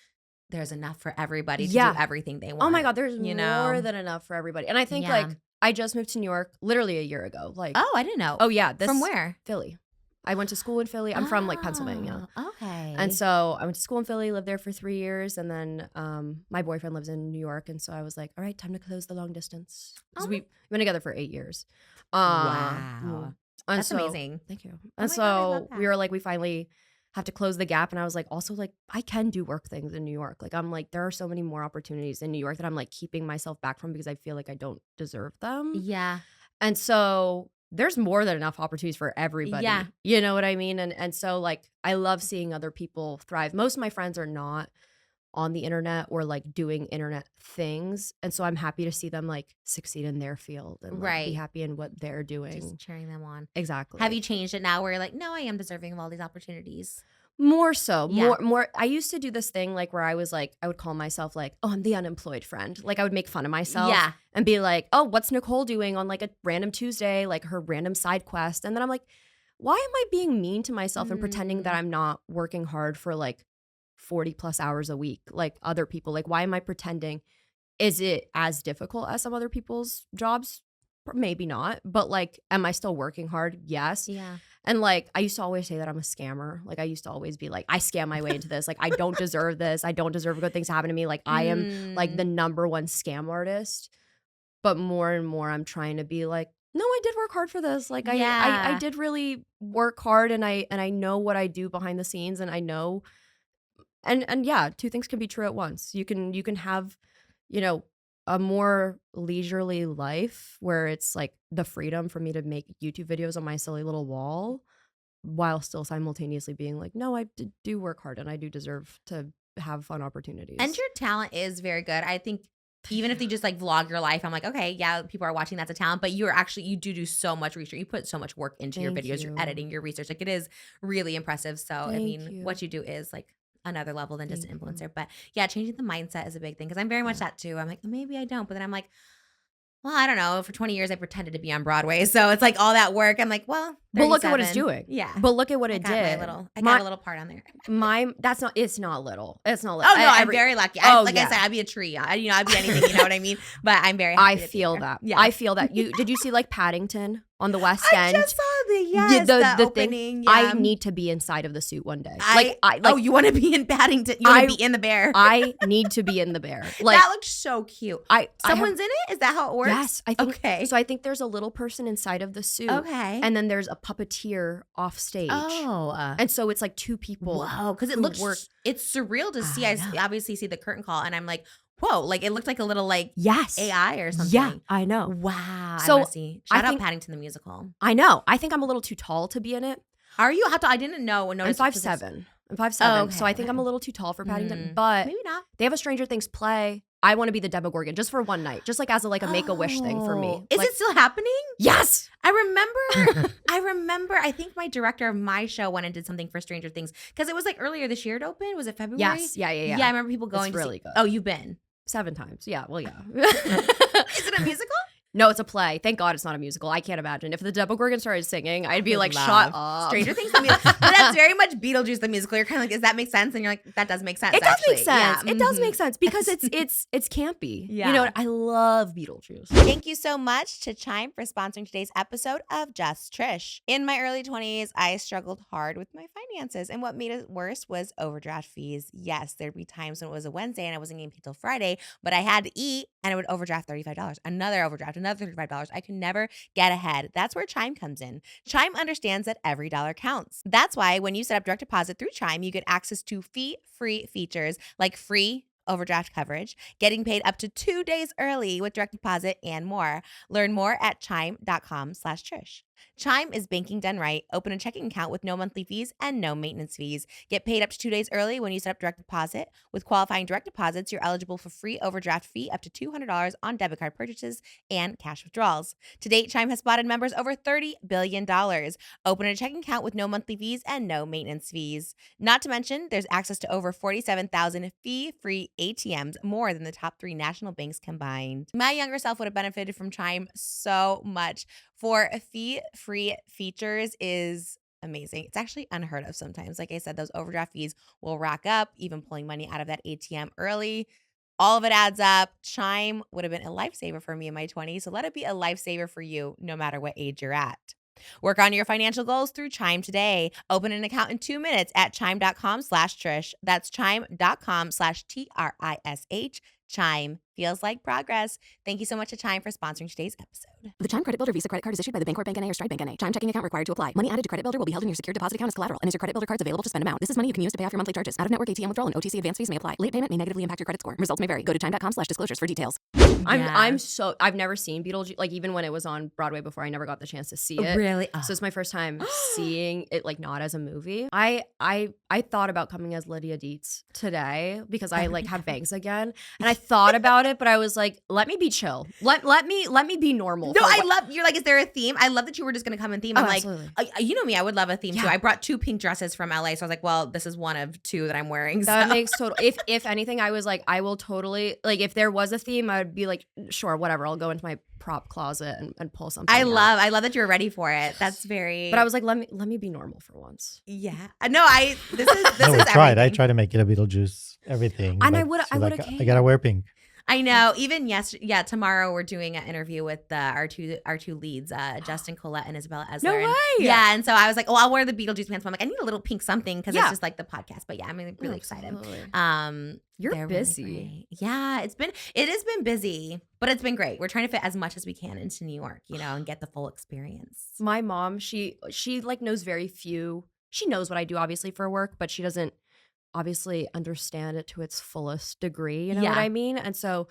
there's enough for everybody to do everything they want. Oh my God, there's you more than enough for everybody. And I think like, I just moved to New York literally a year ago. Like, Oh, I didn't know. oh yeah, From where? Philly. I went to school in Philly. I'm from like Pennsylvania. Okay. And so I went to school in Philly, lived there for 3 years, and then my boyfriend lives in New York, and so I was like, all right, time to close the long distance. 'Cause we've been together for 8 years. Wow. And That's amazing. Thank you. Oh And my so God, I love we were like, we finally have to close the gap. And I was like, also like, I can do work things in New York. Like, I'm like, there are so many more opportunities in New York that I'm like keeping myself back from because I feel like I don't deserve them. Yeah. And so there's more than enough opportunities for everybody. Yeah. You know what I mean? And so like, I love seeing other people thrive. Most of my friends are not on the internet or like doing internet things. And so I'm happy to see them like succeed in their field and like, be happy in what they're doing. Just cheering them on. Exactly. Have you changed it now where you're like, no, I am deserving of all these opportunities? More so, Yeah. more. I used to do this thing like where I was like, I would call myself like, oh, I'm the unemployed friend. Like I would make fun of myself. Yeah. And be like, oh, what's Nicole doing on like a random Tuesday, like her random side quest? And then I'm like, why am I being mean to myself and pretending that I'm not working hard for like 40 plus hours a week like other people? Like, why am I pretending? Is it as difficult as some other people's jobs? Maybe not. But like, am I still working hard? Yes. Yeah. And like, I used to always say that I'm a scammer. Like, I used to always be like, I scam my way into this. Like, I don't deserve this. I don't deserve good things to happen to me. Like, I am like the #1 scam artist. But more and more, I'm trying to be like, no, I did work hard for this. Like, I did really work hard, and I know what I do behind the scenes, and I know, and yeah, two things can be true at once. You can have, you know, a more leisurely life where it's like the freedom for me to make YouTube videos on my silly little wall while still simultaneously being like, no, I do work hard and I do deserve to have fun opportunities. And your talent is very good. I think even if you just like vlog your life, I'm like, okay, yeah, people are watching, that's a talent, but you do so much research. You put so much work into your videos, your editing, your research. Like it is really impressive. So I mean, what you do is like another level than just an influencer. But yeah, changing the mindset is a big thing because I'm very much that too. I'm like, maybe I don't, but then I'm like, well, I don't know. For 20 years, I pretended to be on Broadway. So it's like all that work. I'm like, well, but look at what it's doing. Yeah. But look at what it did. I got a little part on there. It's not little. It's not little. Oh, no, I'm very lucky. I said, I'd be a tree. I'd be anything, you know what I mean? But I'm very happy I feel that. Yeah. I feel that. Did you see like Paddington on the West End? I just saw the opening. Thing. Yeah. I need to be inside of the suit one day. You want to be in Paddington? You want to be in the bear? I need to be in the bear. Like that looks so cute. Someone's in it? Is that how it works? Yes, I think. Okay. So I think there's a little person inside of the suit. Okay. And then there's a puppeteer off stage. Oh. And so it's like two people. Wow. Because it looks. It's surreal to see. I obviously see the curtain call, and I'm like, whoa, like it looked like a little like AI or something. Yeah, I know. Wow. So I want to see. Shout out Paddington the musical. I know. I think I'm a little too tall to be in it. Are you? I didn't know. I'm 5'7". I'm 5'7". So I think I'm a little too tall for Paddington. But maybe not. They have a Stranger Things play. I want to be the Demogorgon just for one night, just like as a Make-A-Wish thing for me. Is it still happening? Yes. I remember. I think my director of my show went and did something for Stranger Things because it was like earlier this year it opened. Was it February? Yes. Yeah. Yeah, I remember people going. It's really good. Oh, you've been 7 times. Yeah. Well, yeah. Is it a musical? No, it's a play. Thank God it's not a musical. I can't imagine. If the Demogorgon started singing, I'd be like, shut up. Stranger Things the musical. But that's very much Beetlejuice the musical. You're kind of like, does that make sense? And you're like, that does make sense. It does actually. make sense. Yeah. It does make sense because it's campy. Yeah. You know, I love Beetlejuice. Thank you so much to Chime for sponsoring today's episode of Just Trish. In my early 20s, I struggled hard with my finances, and what made it worse was overdraft fees. Yes, there'd be times when it was a Wednesday and I wasn't getting paid till Friday, but I had to eat and I would overdraft $35, another overdraft, another $35. I could never get ahead. That's where Chime comes in. Chime understands that every dollar counts. That's why when you set up direct deposit through Chime, you get access to fee-free features like free overdraft coverage, getting paid up to 2 days early with direct deposit, and more. Learn more at chime.com/Trish. Chime is banking done right. Open a checking account with no monthly fees and no maintenance fees. Get paid up to 2 days early when you set up direct deposit. With qualifying direct deposits, you're eligible for free overdraft fee up to $200 on debit card purchases and cash withdrawals. To date, Chime has spotted members over $30 billion. Open a checking account with no monthly fees and no maintenance fees. Not to mention, there's access to over 47,000 fee-free ATMs, more than the top 3 national banks combined. My younger self would have benefited from Chime so much. For fee-free features is amazing. It's actually unheard of sometimes. Like I said, those overdraft fees will rack up, even pulling money out of that ATM early. All of it adds up. Chime would have been a lifesaver for me in my 20s, so let it be a lifesaver for you no matter what age you're at. Work on your financial goals through Chime today. Open an account in 2 minutes at chime.com/Trish. That's chime.com/TRISH. Chime feels like progress. Thank you so much to Chime for sponsoring today's episode. The Chime Credit Builder Visa credit card is issued by the Bancorp Bank N.A. or Stripe Bank N.A. Chime checking account required to apply. Money added to credit builder will be held in your secure deposit account as collateral and is your credit builder card's available to spend amount. This is money you can use to pay off your monthly charges. Out-of-network ATM withdrawal and OTC advance fees may apply. Late payment may negatively impact your credit score. Results may vary. Go to chime.com/disclosures for details. I've never seen Beetlejuice, like even when it was on Broadway before, I never got the chance to see it. Really? So it's my first time seeing it, like not as a movie. I thought about coming as Lydia Dietz today because I like have bangs again, and I thought about it, but I was like, let me be chill. Let me be normal. No, I love, you're like, is there a theme? I love that you were just going to come in theme. I'm like, you know me, I would love a theme too. I brought 2 pink dresses from LA, so I was like, well, this is one of 2 that I'm wearing. That makes total, if anything, I was like, I will totally, like if there was a theme, I would be like, sure, whatever, I'll go into my prop closet and pull something I love that you're ready for it. That's very. But I was like, let me be normal for once. Yeah. No, this is I tried. I everything. tried to make it a Beetlejuice everything. And but I would she's have like, came. I gotta wear pink. I know. Even yesterday, tomorrow we're doing an interview with our two leads, Justin Collette and Isabella Esler. No way. Yeah, and so I was like, oh, I'll wear the Beetlejuice pants. But I'm like, I need a little pink something because it's just like the podcast. But yeah, I'm really excited. You're busy. Really, yeah, it has been busy, but it's been great. We're trying to fit as much as we can into New York, and get the full experience. My mom, she like knows very few. She knows what I do obviously for work, but she doesn't obviously understand it to its fullest degree. You know what I mean? And so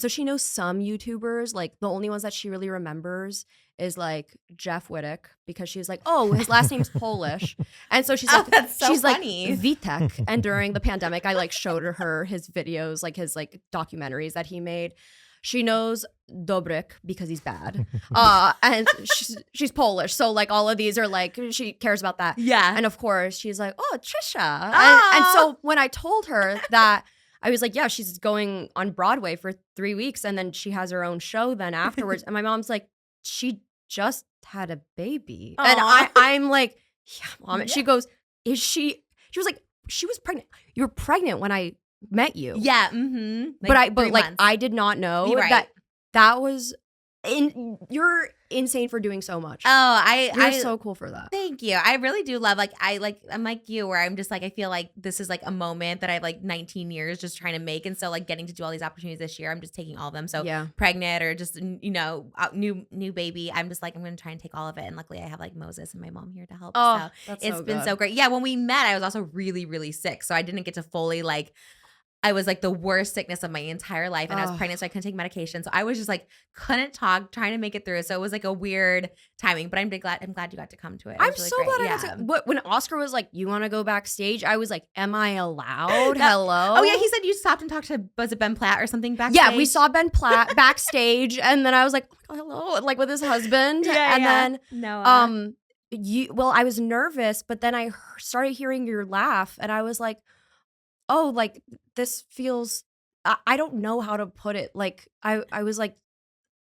she knows some YouTubers. Like the only ones that she really remembers is like Jeff Wittek, because she's like, oh, his last name's Polish. And so she's like, that's so she's funny. like Vitek. And during the pandemic, I like showed her his videos, like his like documentaries that he made. She knows Dobrik because he's bad. And she's Polish. So like all of these are like, she cares about that. Yeah. And of course she's like, oh, Trisha. And so when I told her that, I was like, yeah, she's going on Broadway for 3 weeks and then she has her own show then afterwards. And my mom's like, she just had a baby. Aww. And I'm like, yeah, Mom. And she goes, she was like, she was pregnant. You were pregnant when I met you. Yeah. Mm-hmm. But like I did not know that was you're insane for doing so much. Oh, you're so cool for that. Thank you. I really do love, I'm like you, where I'm just like, I feel like this is like a moment that I've like 19 years just trying to make. And so like getting to do all these opportunities this year, I'm just taking all of them. So pregnant or just, new baby, I'm just like, I'm going to try and take all of it. And luckily I have like Moses and my mom here to help. Oh, so it's been so great. Yeah. When we met, I was also really, really sick. So I didn't get to fully I was like the worst sickness of my entire life, and I was pregnant, so I couldn't take medication. So I was just like, couldn't talk, trying to make it through. So it was like a weird timing, but I'm glad you got to come to it. I'm really so glad I got to. But when Oscar was like, you want to go backstage? I was like, am I allowed? Hello? Oh yeah, he said you stopped and talked to, was it Ben Platt or something backstage? Yeah, we saw Ben Platt backstage, and then I was like, oh, hello, like with his husband. Then no, I was nervous, but then I started hearing your laugh, and I was like, oh, like this feels, I don't know how to put it. Like I was like,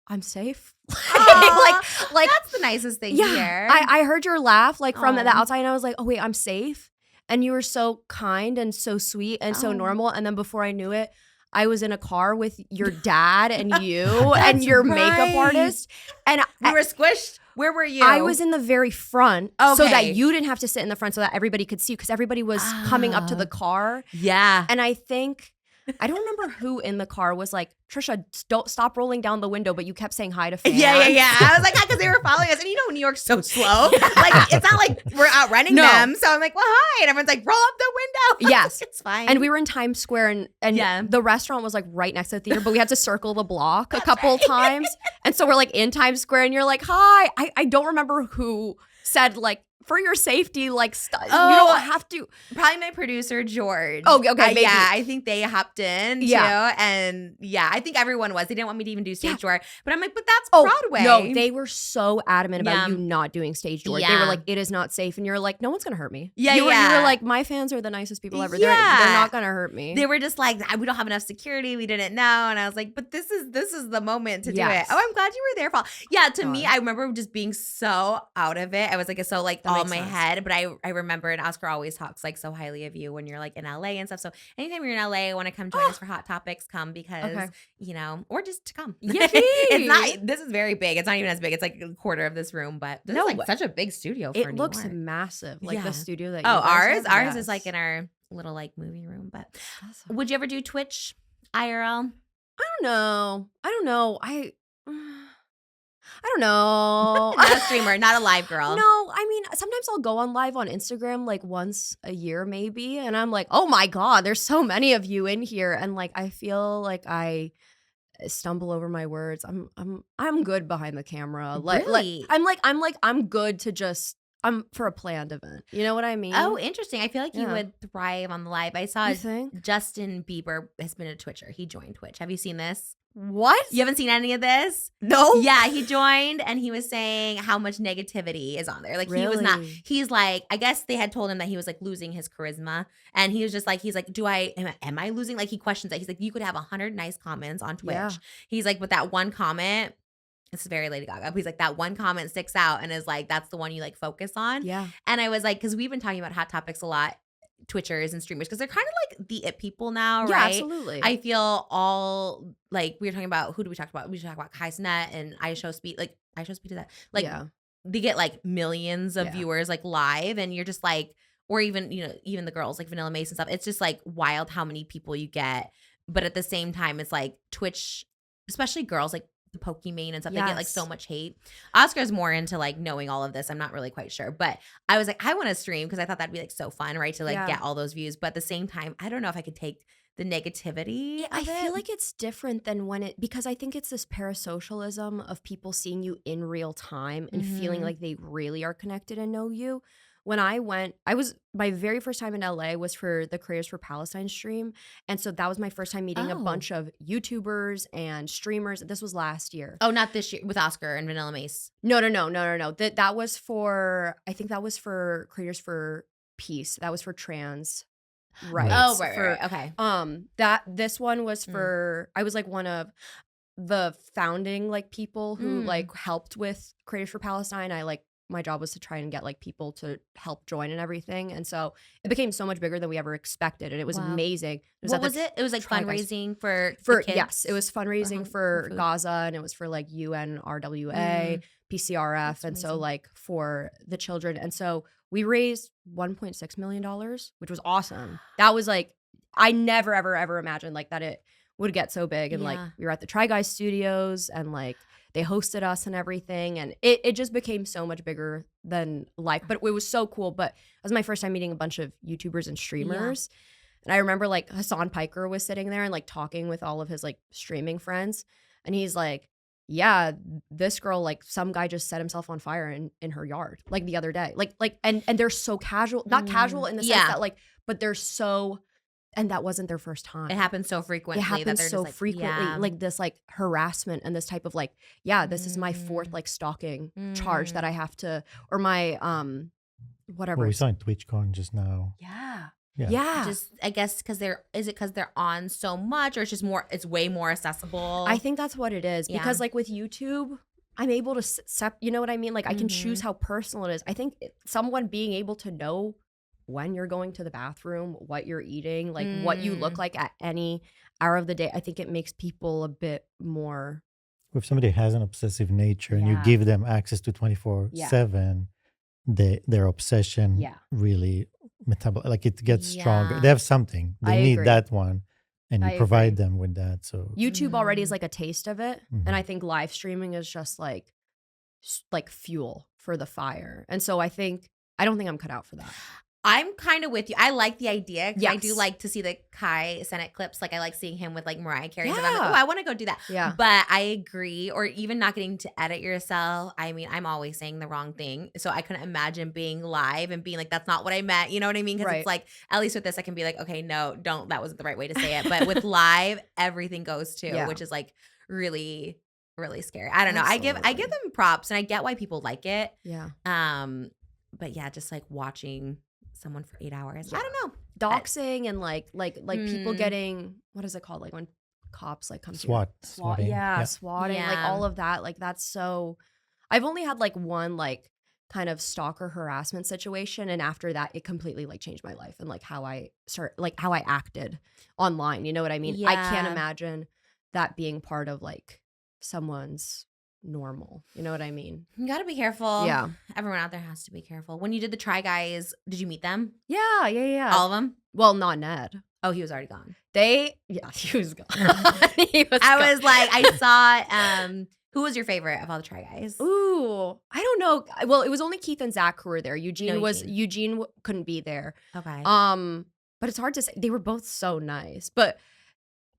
I'm safe. like that's the nicest thing here. I heard your laugh like from the outside, and I was like, oh wait, I'm safe. And you were so kind and so sweet and so normal. And then before I knew it, I was in a car with your dad and you and your makeup artist. And we were squished. Where were you? I was in the very front so that you didn't have to sit in the front so that everybody could see, because everybody was coming up to the car. Yeah. And I think, I don't remember who in the car was like, Trisha, don't stop rolling down the window, but you kept saying hi to fans. Yeah. I was like, because they were following us. And New York's so slow. Like, it's not like we're outrunning them. So I'm like, well, hi. And everyone's like, roll up the window. Yes. It's fine. And we were in Times Square, and the restaurant was like right next to the theater, but we had to circle the block a couple times. And so we're like in Times Square, and you're like, hi. I don't remember who said like, for your safety, like, you don't have to. Probably my producer, George. Oh, okay. Maybe. Yeah, I think they hopped in, too. And I think everyone was. They didn't want me to even do stage door. But I'm like, but that's Broadway. No, they were so adamant about you not doing stage door. They were like, it is not safe. And you're like, no one's going to hurt me. You were like, my fans are the nicest people ever. They're not going to hurt me. They were just like, we don't have enough security. We didn't know. And I was like, but this is the moment to do it. Oh, I'm glad you were there, Paul. Yeah, to me, I remember just being so out of it. I was like, so like, all in my head, but I remember, and Oscar always talks like so highly of you when you're like in LA and stuff. So anytime you're in LA, I want to come join us for Hot Topics, come because, you know, or just to come. It's not, this is very big. It's not even as big. It's like a quarter of this room, but this is like such a big studio for It New looks York. massive. Like the studio that you ours? guys have? Ours is like in our little like movie room, but would you ever do Twitch IRL? I don't know. I don't know. Not a streamer, not a live girl. No, I mean, sometimes I'll go on live on Instagram like once a year maybe, and I'm like, oh my God, there's so many of you in here. And like I feel like I stumble over my words. I'm good behind the camera. Really? I'm good to just for a planned event. You know what I mean? Oh, interesting. I feel like you would thrive on the live. I saw You Justin Bieber has been a Twitcher. He joined Twitch. Have you seen this? What? You haven't seen any of this? No. Yeah, he joined and he was saying how much negativity is on there. Like he was not, he's like, I guess they had told him that he was like losing his charisma. And he was just like, he's like, am I losing? Like he questions that. He's like, you could have 100 nice comments on Twitch. Yeah. He's like, but that one comment, this is very Lady Gaga. But he's like, that one comment sticks out and is like, that's the one you like focus on. Yeah. And I was like, because we've been talking about Hot Topics a lot, Twitchers and streamers, because they're kind of like the it people now, yeah, right? Absolutely. I feel all like we were talking about, who do we talk about? We talk about Kai Cenat and I Show Speed. Like I Show Speed to that. Like they get like millions of viewers like live, and you're just like, or even, you know, even the girls like Vanilla Mace and stuff. It's just like wild how many people you get. But at the same time, it's like Twitch, especially girls like the Pokimane and stuff, they get like so much hate. Oscar's more into like knowing all of this. I'm not really quite sure, but I was like, I want to stream because I thought that'd be like so fun, right? To like get all those views. But at the same time, I don't know if I could take the negativity. I feel like it's different than because I think it's this parasocialism of people seeing you in real time and feeling like they really are connected and know you. When I went, my very first time in LA was for the Creators for Palestine stream. And so that was my first time meeting a bunch of YouTubers and streamers. This was last year. Oh, not this year with Oscar and Vanilla Mace. No. That was for, I think that was for Creators for Peace. That was for trans rights. Oh, right. Okay. This one was for, I was like one of the founding like people who like helped with Creators for Palestine. My job was to try and get like people to help join and everything. And so it became so much bigger than we ever expected. And it was amazing. What was it? It was like fundraising for kids? Yes, it was fundraising for Gaza, and it was for like UNRWA, PCRF. And so like for the children. And so we raised $1.6 million, which was awesome. That was like, I never, ever imagined like that it would get so big. And like we were at the Try Guys studios and like, they hosted us and everything, and it just became so much bigger than life. But it was so cool. But it was my first time meeting a bunch of YouTubers and streamers. And I remember like Hassan Piker was sitting there and like talking with all of his like streaming friends. And he's like, yeah, this girl, like some guy just set himself on fire in her yard like the other day. And they're so casual, not casual in the sense that like, but they're so. And that wasn't their first time. It happens so frequently. It happens so frequently. Like this like harassment and this type of like, this is my fourth like stalking charge that I have to, or my whatever. Well, we saw in TwitchCon just now. Yeah. Just I guess because they're on so much, or it's way more accessible. I think that's what it is. Because like with YouTube, I'm able to you know what I mean? Like I can choose how personal it is. I think someone being able to know when you're going to the bathroom, what you're eating, like what you look like at any hour of the day, I think it makes people a bit more. If somebody has an obsessive nature and you give them access to 24/7, their obsession really like it gets stronger. They have something. They need that one. And you provide them with that. So YouTube already is like a taste of it. And I think live streaming is just like fuel for the fire. And so I don't think I'm cut out for that. I'm kind of with you. I like the idea because I do like to see the Kai Cenat clips. Like I like seeing him with like Mariah Carey. Yeah. So I'm like, I want to go do that. Yeah. But I agree. Or even not getting to edit yourself. I mean, I'm always saying the wrong thing. So I couldn't imagine being live and being like, that's not what I meant. You know what I mean? Because it's like, at least with this, I can be like, okay, no, don't. That wasn't the right way to say it. But with live, everything goes too, which is like really, really scary. I don't know. I give them props and I get why people like it. Yeah. But yeah, just like watching someone for 8 hours. Yeah. I don't know. Doxing and like people getting, what is it called? Like when cops like come swatting. Swatting. Like all of that. Like that's so, I've only had like one like kind of stalker harassment situation, and after that it completely like changed my life and like how I acted online, you know what I mean? I can't imagine that being part of like someone's normal, you know what I mean? You gotta be careful. Yeah, everyone out there has to be careful. When you did the Try Guys, did you meet them? Yeah. All of them? Well, not Ned. Oh, he was already gone. He was gone. I was like, I saw who was your favorite of all the Try Guys? Ooh, I don't know. Well, it was only Keith and Zach who were there. Eugene couldn't be there. Okay. But it's hard to say. They were both so nice. But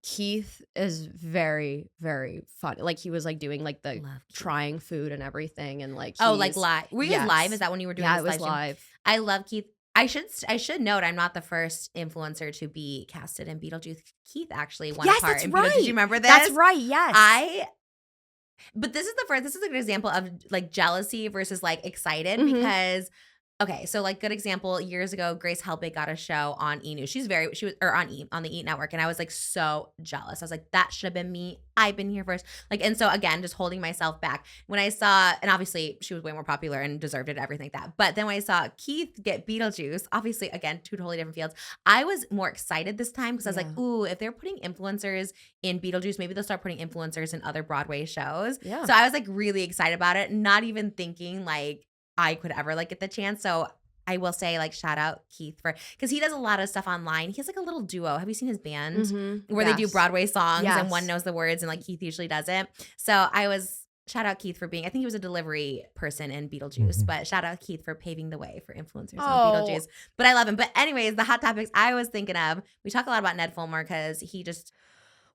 Keith is very, very fun. Like he was like doing like the trying food and everything, and like like live. Were you guys live? Is that when you were doing? Yeah, this it was live. I love Keith. I should note I'm not the first influencer to be casted in Beetlejuice. Keith actually won a part that's in right. Beetlejuice. Do you remember this? That's right. Yes. But this is a good example of like jealousy versus like excited because okay, so like good example, years ago, Grace Helbig got a show on E! News. She was on the E! Network, and I was like so jealous. I was like, that should have been me. I've been here first. Like, and so again, just holding myself back. When I saw, and obviously she was way more popular and deserved it, everything like that. But then when I saw Keith get Beetlejuice, obviously again, two totally different fields, I was more excited this time because I was like, ooh, if they're putting influencers in Beetlejuice, maybe they'll start putting influencers in other Broadway shows. Yeah. So I was like really excited about it, not even thinking like I could ever like get the chance. So I will say like shout out Keith because he does a lot of stuff online. He has like a little duo. Have you seen his band where they do Broadway songs and one knows the words and like Keith usually does it. So shout out Keith for being, I think he was a delivery person in Beetlejuice, but shout out Keith for paving the way for influencers on Beetlejuice. But I love him. But anyways, the hot topics I was thinking of, we talk a lot about Ned Fulmer because he just,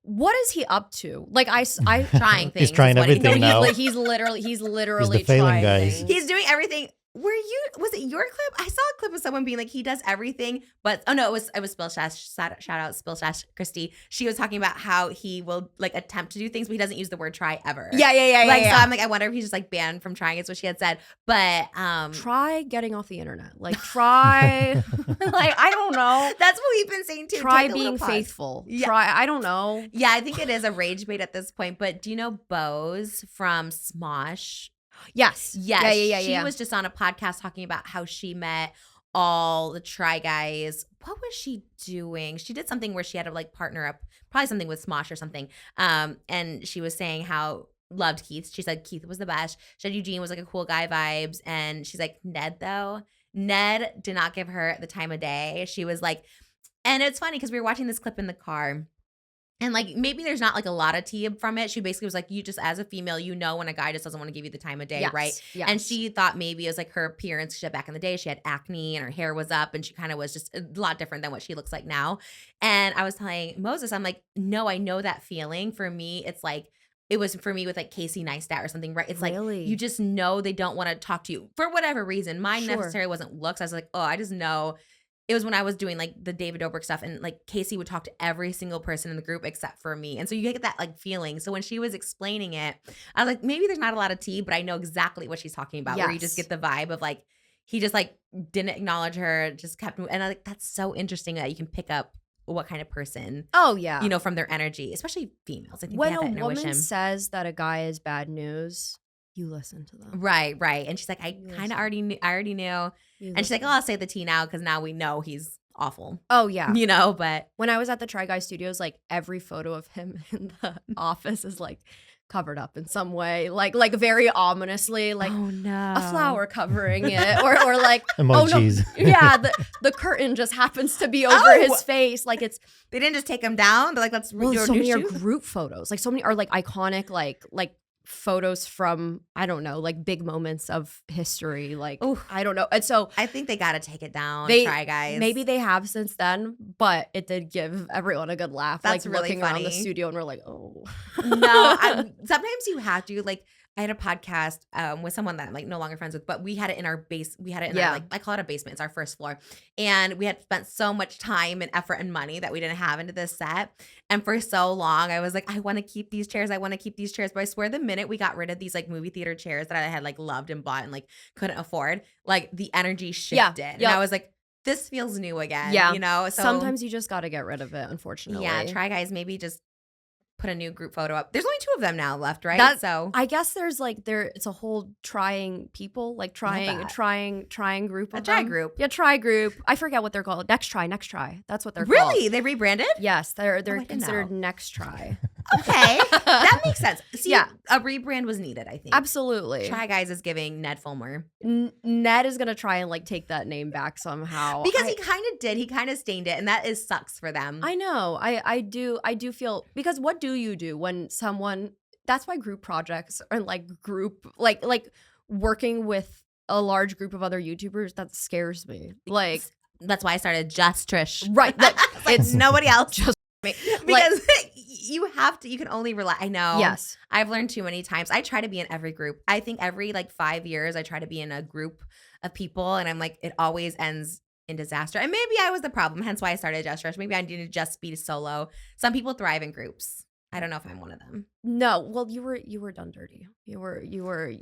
what is he up to? Like I trying things. He's trying everything now. He's literally He's the failing guy. He's doing everything. Was it your clip? I saw a clip of someone being like, he does everything, but it was Spillstash. Shout out Spillstash Christy. She was talking about how he will like attempt to do things, but he doesn't use the word try ever. Yeah. So I'm like, I wonder if he's just like banned from trying. It's what she had said. But try getting off the internet. Like try like I don't know. That's what we've been saying too. Try being faithful. Yeah. Try, I don't know. Yeah, I think it is a rage bait at this point. But do you know BOZE from Smosh? Yes. Yeah. She was just on a podcast talking about how she met all the Try Guys. What was she doing? She did something where she had to like partner up, probably something with Smosh or something. And she was saying how loved Keith. She said Keith was the best. She said Eugene was like a cool guy vibes. And she's like, Ned though, Ned did not give her the time of day. She was like, and it's funny because we were watching this clip in the car. And like maybe there's not like a lot of tea from it. She basically was like, you just as a female, you know when a guy just doesn't want to give you the time of day, right? Yes. And she thought maybe it was like her appearance. She said back in the day she had acne and her hair was up and she kind of was just a lot different than what she looks like now. And I was telling Moses, I'm like, no, I know that feeling. For me, it's like it was for me with like Casey Neistat or something, right? It's like you just know they don't want to talk to you for whatever reason. Mine necessarily wasn't looks. I was like, oh, I just know. It was when I was doing like the David Dobrik stuff and like Casey would talk to every single person in the group except for me. And so you get that like feeling. So when she was explaining it, I was like, maybe there's not a lot of tea, but I know exactly what she's talking about. Where you just get the vibe of like, he just like didn't acknowledge her, just kept, and I like, that's so interesting that you can pick up what kind of person, you know, from their energy, especially females. I think when they have that a woman intuition. says that a guy is bad news, you listen to them. Right. And she's like, I kind of already knew. And she's like, oh, I'll say the tea now because now we know he's awful. Oh, yeah. You know, but when I was at the Try Guy Studios, like every photo of him in the office is like covered up in some way, like very ominously, like a flower covering it, or like emojis. Oh, no. Yeah, the curtain just happens to be over his face. Like it's they didn't just take him down. They're like, let's redo so a new many are shoot. group photos. Like so many are like iconic, like photos from, I don't know, like big moments of history. Like, I don't know. And so I think they got to take it down, Try Guys. Maybe they have since then, but it did give everyone a good laugh. That's like really looking funny. around the studio and we're like, oh. No, sometimes you have to, like, I had a podcast with someone that I'm like no longer friends with, but we had it in our base. We had it in our, like, I call it a basement. It's our first floor. And we had spent so much time and effort and money that we didn't have into this set. And for so long, I was like, I want to keep these chairs. I want to keep these chairs. But I swear the minute we got rid of these like movie theater chairs that I had like loved and bought and like couldn't afford, like the energy shifted. And I was like, this feels new again. Yeah. You know? So sometimes you just got to get rid of it, unfortunately. Yeah. Try Guys, maybe just put a new group photo up. There's only 2 of them now left, right? So I guess there's like it's a whole trying people, like trying group of try them. group. Yeah, try group. I forget what they're called. Next try. That's what they're called. Really? They rebranded? Yes, they're I didn't considered know. Next Try. Okay. That makes sense. See, Yeah. a rebrand was needed, I think. Absolutely. Try Guys is giving Ned Fulmer. Ned is gonna try and like take that name back somehow. Because he kind of did. He kind of stained it, and that sucks for them. I know. I do feel, because what do you do when someone, that's why group projects are like like working with a large group of other YouTubers, that scares me. Like That's why I started Just Trish. Right. It's nobody else. Just me. Because you can only rely. I know. Yes. I've learned too many times. I try to be in every group. I think every like 5 years I try to be in a group of people, and I'm like, it always ends in disaster. And maybe I was the problem, hence why I started Just Trish. Maybe I need to just be solo. Some people thrive in groups. I don't know if I'm one of them. No, well, you were done dirty. You were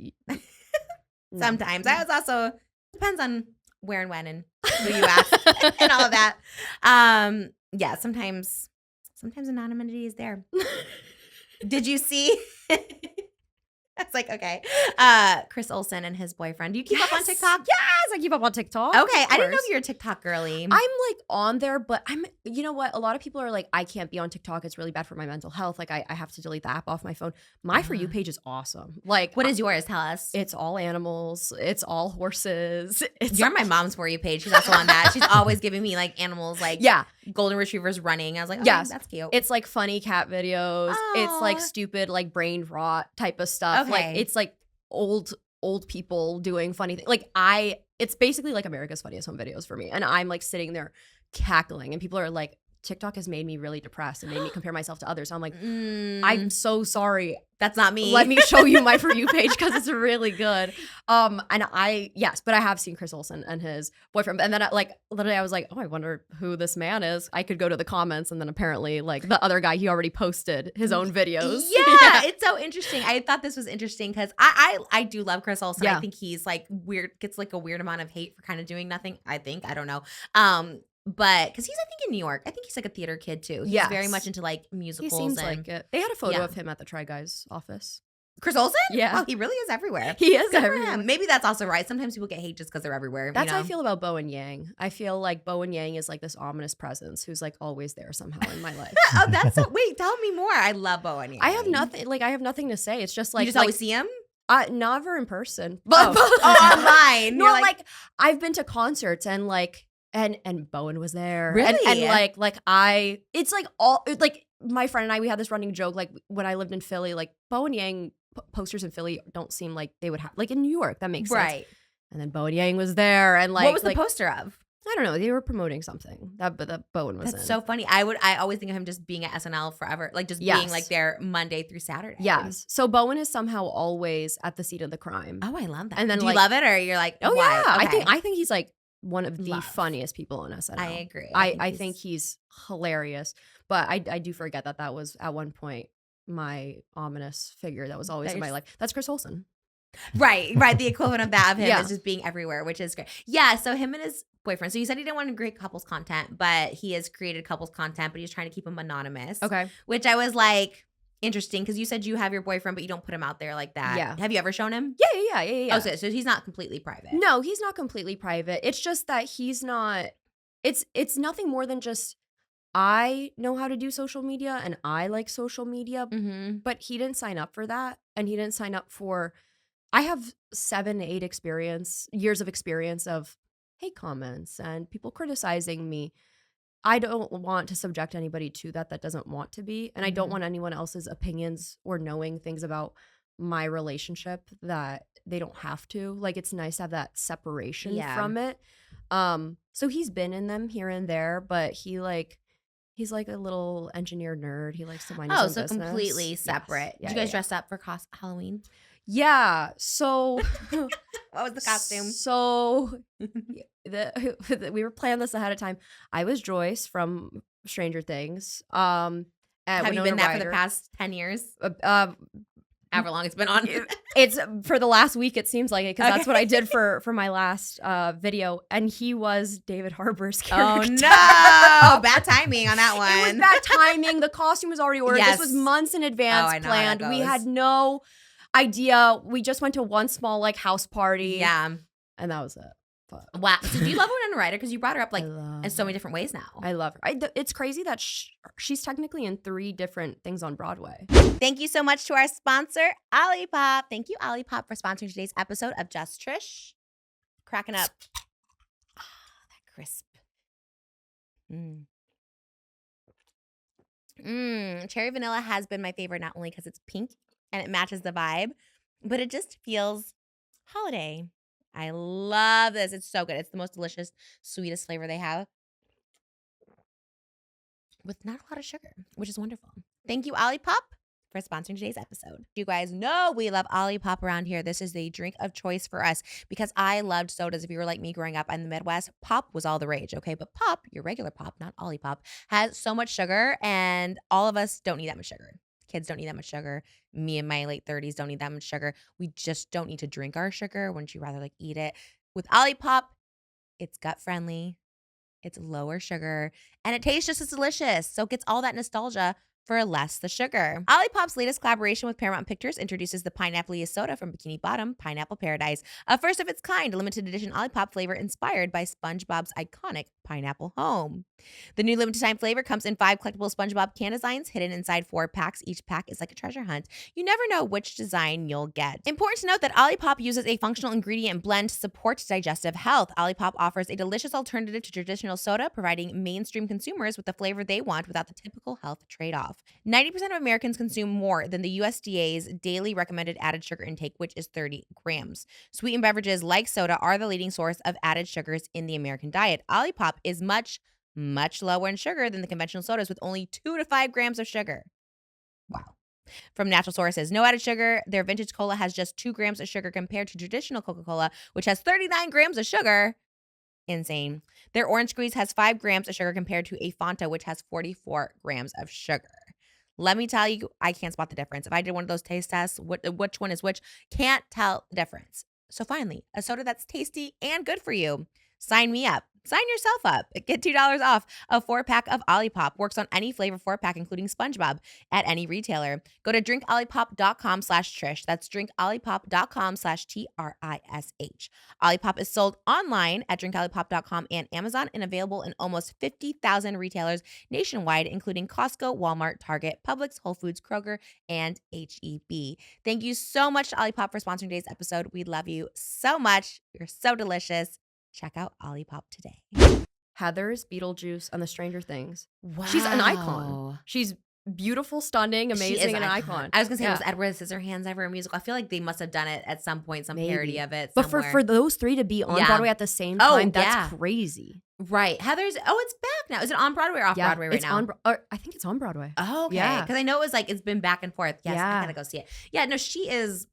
Sometimes. I was also, depends on where and when and who you ask and all of that. Yeah, sometimes anonymity is there. Did you see? It's like, okay. Chris Olsen and his boyfriend. Do you keep up on TikTok? Yes, I keep up on TikTok. Okay, I didn't know you're a TikTok girly. I'm like on there, but you know what? A lot of people are like, I can't be on TikTok. It's really bad for my mental health. Like I have to delete the app off my phone. My For You page is awesome. Like, what is yours? Tell us. It's all animals. It's all horses. You're my mom's For You page. She's also on that. She's always giving me like animals, like golden retrievers running. I was like, oh, yes, that's cute. It's like funny cat videos. Aww. It's like stupid, like brain rot type of stuff. Okay. Like it's like old people doing funny things. Like it's basically like America's Funniest Home Videos for me. And I'm like sitting there cackling, and people are like, TikTok has made me really depressed and made me compare myself to others. So I'm like, I'm so sorry. That's not me. Let me show you my For You page because it's really good. And but I have seen Chris Olsen and his boyfriend. And then literally I was like, oh, I wonder who this man is. I could go to the comments, and then apparently like the other guy, he already posted his own videos. Yeah, it's so interesting. I thought this was interesting because I do love Chris Olsen. Yeah. I think he's like weird, gets like a weird amount of hate for kind of doing nothing. I don't know. But because he's, I think, in New York. I think he's like a theater kid too. He's very much into like musicals. He seems and like it. They had a photo of him at the Try Guys office. Chris Olsen? Yeah. Oh, he really is everywhere. He is Good for everywhere. him. Maybe that's also right. Sometimes people get hate just because they're everywhere. That's how I feel about Bowen Yang. I feel like Bowen Yang is like this ominous presence who's like always there somehow in my life. Oh, that's so. Wait, tell me more. I love Bowen Yang. I have nothing to say. It's just like, you just always see him. Never in person, but online. No, like I've been to concerts and like. And Bowen was there. Really? And it's like all like my friend and I, we had this running joke, like when I lived in Philly, like Bowen Yang posters in Philly don't seem like they would have, like in New York, that makes sense. Right. And then Bowen Yang was there, and like, what was the poster of? I don't know. They were promoting something that Bowen was in. That's so funny. I always think of him just being at SNL forever, like just being like there Monday through Saturday. Yes. So Bowen is somehow always at the seat of the crime. Oh, I love that. And then do you love it, or you're like, oh why? yeah, Okay. I think he's like one of the funniest people on SNL. I agree. I think he's hilarious. But I do forget that was at one point my ominous figure that was always in my life. That's Chris Olsen. Right. The equivalent of that of him is just being everywhere, which is great. Yeah, so him and his boyfriend. So you said he didn't want to create couples content, but he has created couples content, but he's trying to keep him anonymous. Okay. Which I was like, interesting, because you said you have your boyfriend, but you don't put him out there like that. Yeah. Have you ever shown him? Yeah. Oh, so he's not completely private. No, he's not completely private. It's just that he's not, it's nothing more than just, I know how to do social media and I like social media, but he didn't sign up for that. And he didn't sign up for, I have 7-8 years of experience of hate comments and people criticizing me. I don't want to subject anybody to that doesn't want to be. And I don't want anyone else's opinions or knowing things about my relationship that they don't have to. Like, it's nice to have that separation from it. So he's been in them here and there, but he's like a little engineer nerd. He likes to mind his own business. So completely separate. Yes. Did you guys dress up for Halloween? Yeah. So what was the costume? So we were planning this ahead of time. I was Joyce from Stranger Things. Have you been that for the past 10 years? however long it's been on. It's for the last week, it seems like it, because that's what I did for my last video, and he was David Harbour's character. Oh no! Bad timing on that one. It was bad timing. The costume was already ordered. Yes. This was months in advance I know planned. how that We goes. had no idea. We just went to one small like house party. Yeah. And that was it. But Wow. So do you love Winona Ryder? Because you brought her up like love in so many different ways now. I love her. It's crazy that she's technically in 3 different things on Broadway. Thank you so much to our sponsor, Olipop. Thank you, Olipop, for sponsoring today's episode of Just Trish. Cracking up. Ah, that crisp. Cherry vanilla has been my favorite, not only because it's pink and it matches the vibe, but it just feels holiday. I love this. It's so good. It's the most delicious, sweetest flavor they have with not a lot of sugar, which is wonderful. Thank you, Olipop, for sponsoring today's episode. You guys know we love Olipop around here. This is the drink of choice for us because I loved sodas. If you were like me growing up in the Midwest, pop was all the rage, okay? But pop, your regular pop, not Olipop, has so much sugar, and all of us don't need that much sugar. Kids don't need that much sugar. Me in my late 30s don't need that much sugar. We just don't need to drink our sugar. Wouldn't you rather like eat it? With Olipop, it's gut friendly, it's lower sugar, and it tastes just as delicious. So it gets all that nostalgia for less the sugar. Olipop's latest collaboration with Paramount Pictures introduces the Pineapple soda from Bikini Bottom, Pineapple Paradise, a first of its kind limited edition Olipop flavor inspired by SpongeBob's iconic pineapple home. The new limited time flavor comes in 5 collectible SpongeBob can designs hidden inside 4 packs. Each pack is like a treasure hunt. You never know which design you'll get. Important to note that Olipop uses a functional ingredient blend to support digestive health. Olipop offers a delicious alternative to traditional soda, providing mainstream consumers with the flavor they want without the typical health trade-off. 90% of Americans consume more than the USDA's daily recommended added sugar intake, which is 30 grams. Sweetened beverages like soda are the leading source of added sugars in the American diet. Olipop is much lower in sugar than the conventional sodas with only 2 to 5 grams of sugar. Wow. From natural sources, no added sugar. Their vintage cola has just 2 grams of sugar compared to traditional Coca-Cola, which has 39 grams of sugar. Insane. Their orange squeeze has 5 grams of sugar compared to a Fanta, which has 44 grams of sugar. Let me tell you, I can't spot the difference. If I did one of those taste tests, which one is which, can't tell the difference. So finally, a soda that's tasty and good for you. Sign me up. Sign yourself up. Get $2 off a 4-pack of Olipop. Works on any flavor 4-pack, including SpongeBob, at any retailer. Go to drinkolipop.com/Trish. That's drinkolipop.com/TRISH. Olipop is sold online at drinkolipop.com and Amazon and available in almost 50,000 retailers nationwide, including Costco, Walmart, Target, Publix, Whole Foods, Kroger, and HEB. Thank you so much to Olipop for sponsoring today's episode. We love you so much. You're so delicious. Check out Olipop today. Heather's Beetlejuice on the Stranger Things. Wow. She's an icon. She's beautiful, stunning, amazing, and an icon. I was going to say, was Edward Scissorhands ever a musical? I feel like they must have done it at some point, some parody of it somewhere. But for those 3 to be on Broadway at the same time, that's crazy. Right. Heather's, it's back now. Is it on Broadway or off Broadway right now? I think it's on Broadway. Oh, okay. Yeah. Because I know it was like, it's been back and forth. Yes, I got to go see it. Yeah, no, she is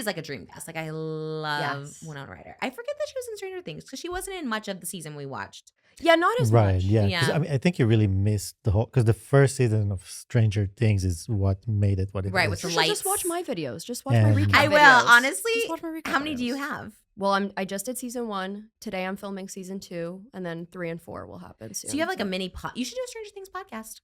like a dream cast. Like, I love Winona Ryder. I forget that she was in Stranger Things because she wasn't in much of the season we watched. Yeah, not as much. Yeah. I mean, I think you really missed the whole, because the first season of Stranger Things is what made it what it is. Right, with the lights. Just watch my videos. Just watch my recap I will, videos. honestly. Just watch my recap how many videos. do you have? Well, I just did season 1. Today I'm filming season 2, and then 3 and 4 will happen soon. So you have like a mini pod. You should do a Stranger Things podcast.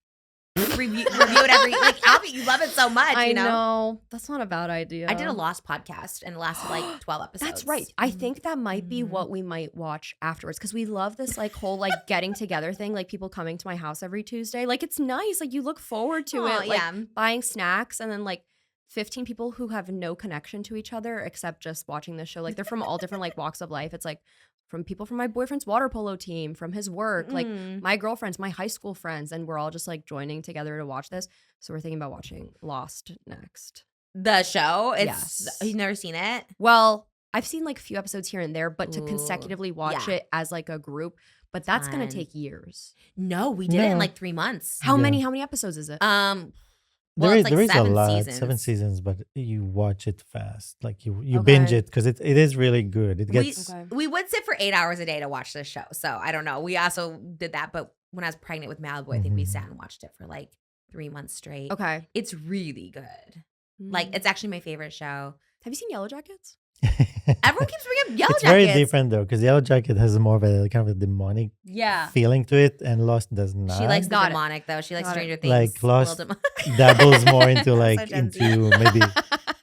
review it every Albie, you love it so much. I you know that's not a bad idea. I did a Lost podcast and it lasted like 12 episodes. That's right. I think that might be what we might watch afterwards because we love this like whole like getting together thing. Like people coming to my house every Tuesday. Like it's nice. Like you look forward to it. Like buying snacks and then like 15 people who have no connection to each other except just watching the show. Like they're from all different like walks of life. It's like from people from my boyfriend's water polo team, from his work, like my girlfriends, my high school friends, and we're all just like joining together to watch this. So we're thinking about watching Lost next. The show? Yes. You've never seen it? Well, I've seen like a few episodes here and there, but to consecutively watch it as like a group, but that's going to take years. No, we did it in like 3 months. How many episodes is it? Well, there is a lot, seasons. 7 seasons, but you watch it fast. Like you binge it because it is really good. It gets. We would sit for 8 hours a day to watch this show. So I don't know. We also did that, but when I was pregnant with Malibu, I think we sat and watched it for like 3 months straight. Okay. It's really good. Like, it's actually my favorite show. Have you seen Yellow Jackets? Everyone keeps bringing up Yellow It's Jackets. very different though, because Yellow Jacket has more of a kind of a demonic feeling to it, and Lost does not. She likes the demonic though. She likes Stranger Things. Like Lost dabbles more into like into maybe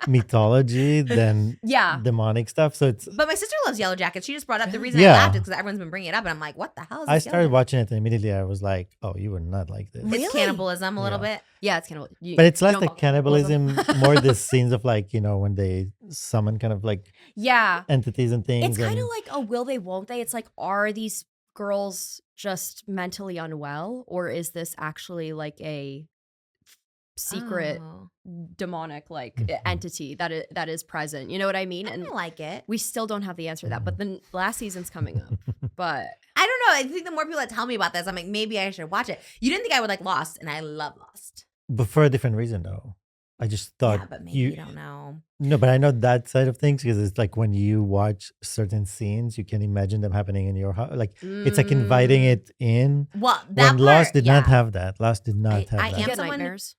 mythology than demonic stuff. So it's. But my sister loves Yellow Jackets. She just brought up the reason I laughed is because everyone's been bringing it up, and I'm like, what the hell is this? I started watching it and immediately I was like, oh, you would not like this. It's cannibalism a little bit. Yeah, it's cannibalism. But it's less like cannibalism, more the scenes of like, you know, when they summon kind of like entities and things. It's kind of like a will they, won't they? It's like, are these girls just mentally unwell, or is this actually like a secret demonic like entity that is present? You know what I mean? And I like it. We still don't have the answer to that, but the last season's coming up. But I don't know. I think the more people that tell me about this, I'm like, maybe I should watch it. You didn't think I would like Lost, and I love Lost. But for a different reason though. I just thought but maybe you don't know. No, but I know that side of things because it's like when you watch certain scenes, you can imagine them happening in your house. Like it's like inviting it in. Well, that when Lost did not have that. Lost did not have that. I am someone. Nightmares.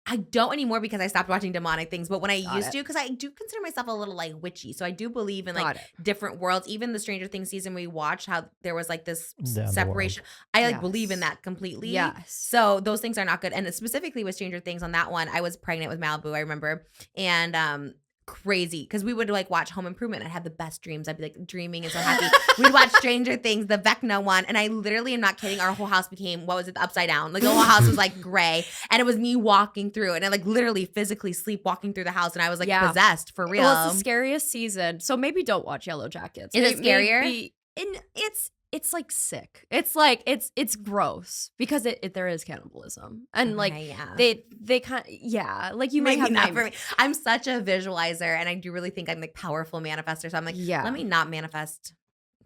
I don't anymore because I stopped watching demonic things. But when I used to, because I do consider myself a little like witchy. So I do believe in like different worlds. Even the Stranger Things season we watched, how there was like this separation. I like believe in that completely. Yes. So those things are not good. And specifically with Stranger Things on that one, I was pregnant with Malibu, I remember. And crazy because we would like watch Home Improvement. I'd have the best dreams. I'd be like dreaming and so happy. We'd watch Stranger Things, the Vecna one, and I literally am not kidding. Our whole house became the upside down. Like the whole house was like gray, and it was me walking through, and I like literally physically sleepwalking through the house, and I was like possessed for real. Well, it's the scariest season, so maybe don't watch Yellow Jackets. Is it scarier? It's like sick. It's like it's gross because there is cannibalism and like they kind of like you might have not for me. I'm such a visualizer and I do really think I'm like powerful manifester. So I'm like, let me not manifest.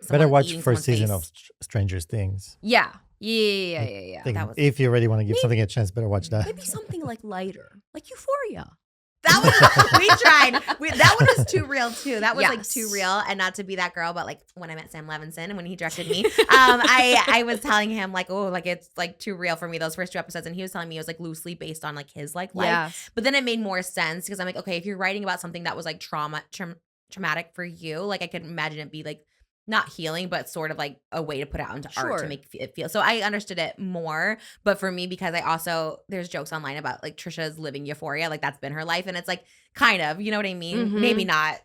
Better watch first season of Stranger Things. Yeah. If you really want to give something a chance, better watch that. Maybe something like lighter, like Euphoria. That was we tried. That one was too real too. That was like too real, and not to be that girl, but like when I met Sam Levinson and when he directed me, I was telling him like, oh, like it's like too real for me those first 2 episodes, and he was telling me it was like loosely based on like his like life. Yes. But then it made more sense because I'm like, okay, if you're writing about something that was like traumatic for you, like I could imagine it be like not healing, but sort of like a way to put it out into art to make it feel. So I understood it more. But for me, because I also, there's jokes online about like Trisha's living euphoria. Like that's been her life. And it's like kind of, you know what I mean? Mm-hmm. Maybe not.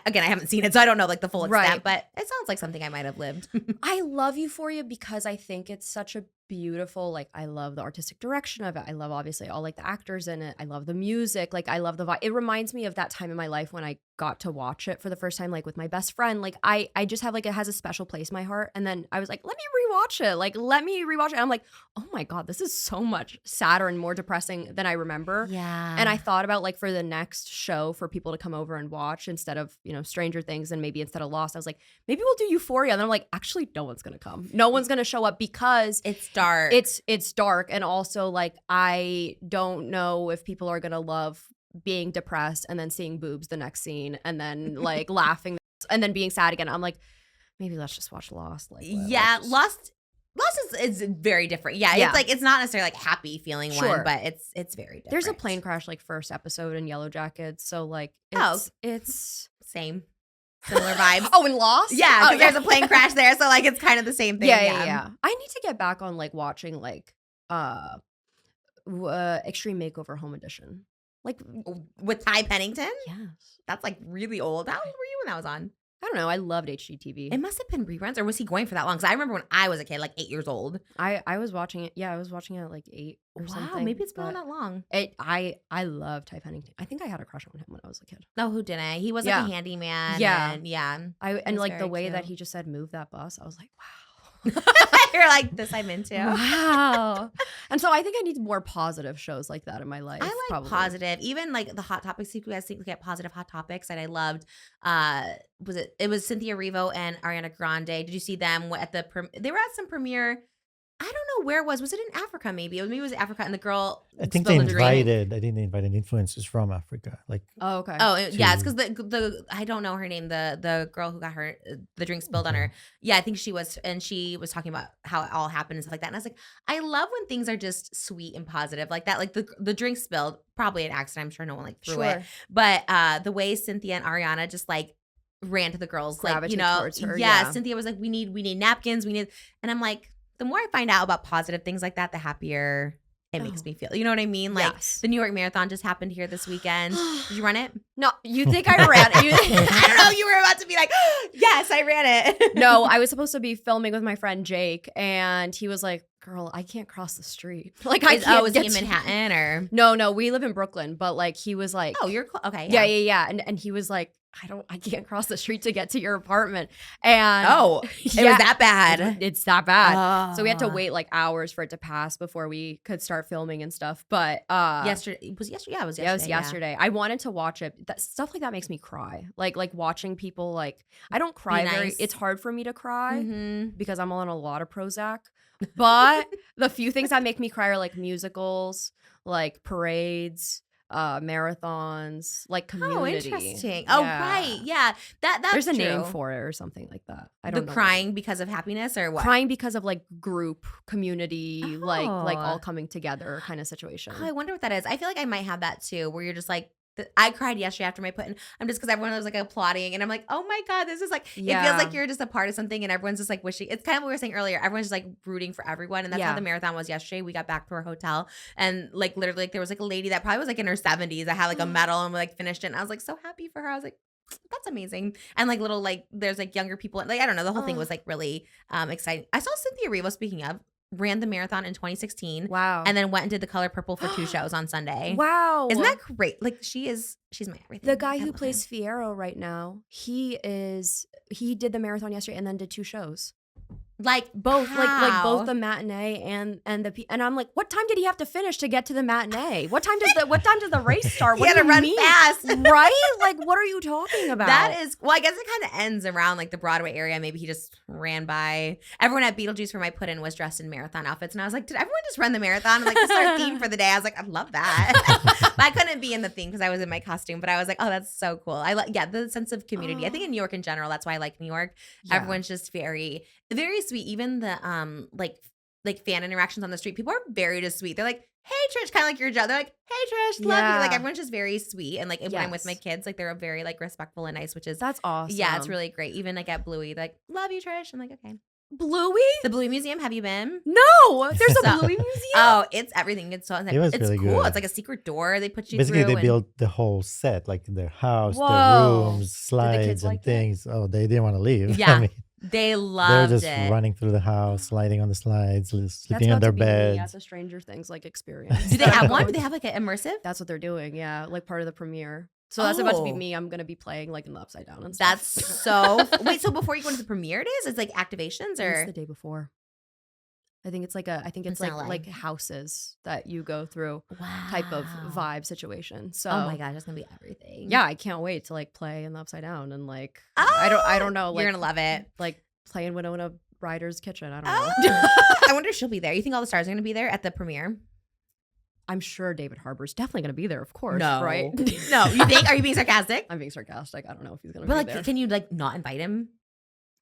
Again, I haven't seen it, so I don't know like the full extent, but it sounds like something I might have lived. I love Euphoria because I think it's such a beautiful, like I love the artistic direction of it. I love obviously all like the actors in it. I love the music. Like I love the vibe. It reminds me of that time in my life when I got to watch it for the first time, like with my best friend. Like I just have like, it has a special place in my heart. And then I was like, let me rewatch it. Like, let me rewatch it. And I'm like, oh my God, this is so much sadder and more depressing than I remember. Yeah. And I thought about like for the next show for people to come over and watch instead of, you know, Stranger Things and maybe instead of Lost, I was like, maybe we'll do Euphoria. And then I'm like, actually, no one's going to come. No one's going to show up because it's dark. It's dark. And also like, I don't know if people are going to love being depressed and then seeing boobs the next scene and then like laughing and then being sad again. I'm like, maybe let's just watch Lost. Like, yeah, Lost is very different. Yeah, it's like it's not necessarily like happy feeling one, but it's very different. There's a plane crash like first episode in Yellow Jackets, so like it's same. Similar vibes. Oh, in Lost? Yeah, because there's a plane crash there, so like it's kind of the same thing. Yeah. I need to get back on like watching like Extreme Makeover Home Edition. Like with Ty Pennington? Yes. That's like really old. How old were you when that was on? I don't know. I loved HGTV. It must have been reruns, or was he going for that long? Because I remember when I was a kid, like 8 years old. I was watching it. Yeah, I was watching it at like 8 or something. Wow, maybe it's been on that long. I love Ty Pennington. I think I had a crush on him when I was a kid. No, who didn't? He was like a handyman. Yeah. And like the way that he just said, move that bus. I was like, wow. You're like, this I'm into. Wow. And so I think I need more positive shows like that in my life. I like positive. Even like the Hot Topics sequence, look at positive Hot Topics that I loved. It was Cynthia Erivo and Ariana Grande. Did you see them at they were at some premiere I don't know where it was. Was it in Africa? Maybe it was Africa, and the girl. I think they invited. I think they invited influencers from Africa. Like, oh, okay. Oh, yeah, it's because the I don't know her name. The girl who got her the drink spilled on her. Yeah, I think she was, and she was talking about how it all happened and stuff like that. And I was like, I love when things are just sweet and positive like that. Like the drink spilled, probably an accident. I'm sure no one like threw it, but the way Cynthia and Ariana just like ran to the girls, gravitate towards her. Yeah, Cynthia was like, we need napkins, and I'm like. The more I find out about positive things like that, the happier it makes me feel. You know what I mean? Like the New York Marathon just happened here this weekend. Did you run it? No, you think I ran it? I don't know. You were about to be like, yes, I ran it. No, I was supposed to be filming with my friend Jake, and he was like, girl, I can't cross the street. Like, I can't. Was he in Manhattan or? No, we live in Brooklyn, but like he was like, oh, you're okay. Yeah. And he was like, I can't cross the street to get to your apartment. And it was that bad. It's that bad. So we had to wait like hours for it to pass before we could start filming and stuff. But yesterday. Yeah, it was yesterday. Yeah, it was yesterday. I wanted to watch it. Stuff like that makes me cry. Like watching people like I don't cry very. It's hard for me to cry because I'm on a lot of Prozac. But the few things that make me cry are like musicals, like parades. Marathons, like community. Oh, interesting. Oh, right. Yeah. That's There's a true. name for it or something like that. I don't know. Crying because of happiness or what? Crying because of like group, community, like all coming together kind of situation. Oh, I wonder what that is. I feel like I might have that too, where you're just like, I cried yesterday after my put-in. I'm just because everyone was like applauding and I'm like, oh my God, this is like, it feels like you're just a part of something and everyone's just like wishing. It's kind of what we were saying earlier. Everyone's just like rooting for everyone. And that's how the marathon was yesterday. We got back to our hotel and like literally like there was like a lady that probably was like in her 70s that had like a medal and like finished it. And I was like so happy for her. I was like, that's amazing. And like little like there's like younger people. Like I don't know. The whole thing was like really exciting. I saw Cynthia Erivo, speaking of, ran the marathon in 2016. Wow. And then went and did the Color Purple for 2 shows on Sunday. Wow. Isn't that great? Like she's my everything. The guy who plays Fierro right now, he did the marathon yesterday and then did 2 shows. Like both, like both the matinee and I'm like, what time did he have to finish to get to the matinee? What time does the race start? He had to run fast, right? Like, what are you talking about? That is, well, I guess it kind of ends around like the Broadway area. Maybe he just ran by. Everyone at Beetlejuice for my put-in was dressed in marathon outfits, and I was like, did everyone just run the marathon? And like, this is our theme for the day. I was like, I love that. But I couldn't be in the theme because I was in my costume. But I was like, oh, that's so cool. I like, the sense of community. I think in New York in general, that's why I like New York. Yeah. Everyone's just very, very sweet. Even the like fan interactions on the street, people are very just sweet. They're like, hey Trish, kind of like your job. They're like, hey Trish, love you. Like everyone's just very sweet. And like when I'm with my kids, like they're very like respectful and nice, which is that's awesome. Yeah, it's really great. Even like at Bluey, they're like, love you Trish. I'm like, okay. Bluey? The Bluey Museum. Have you been? No, there's a Bluey Museum. Oh, it's everything. It's so it was it's really cool. good. It's like a secret door they put you Basically, through. they built the whole set, like their house, Whoa. the rooms, slides, kids and like things. Oh, they didn't want to leave. Yeah. I mean, they loved they're just it. running through the house, sliding on the slides, sleeping That's on their about to be beds. me at the Stranger Things like experience. Do they have one? Do they have like an immersive? That's what they're doing. Yeah, like part of the premiere. So that's about to be me. I'm gonna be playing like in the Upside Down and stuff. That's so. Wait, so before you go into the premiere, it's like activations or it's the day before. I think it's like houses that you go through type of vibe situation. So oh my gosh, that's gonna be everything. Yeah, I can't wait to like play in the Upside Down and like I don't know. Like, you're gonna love it. Like playing Winona Ryder's kitchen. I don't know. I wonder if she'll be there. You think all the stars are gonna be there at the premiere? I'm sure David Harbour's definitely gonna be there, of course. No, right? No, you think? Are you being sarcastic? I'm being sarcastic. I don't know if he's gonna but be like, there. can you like not invite him?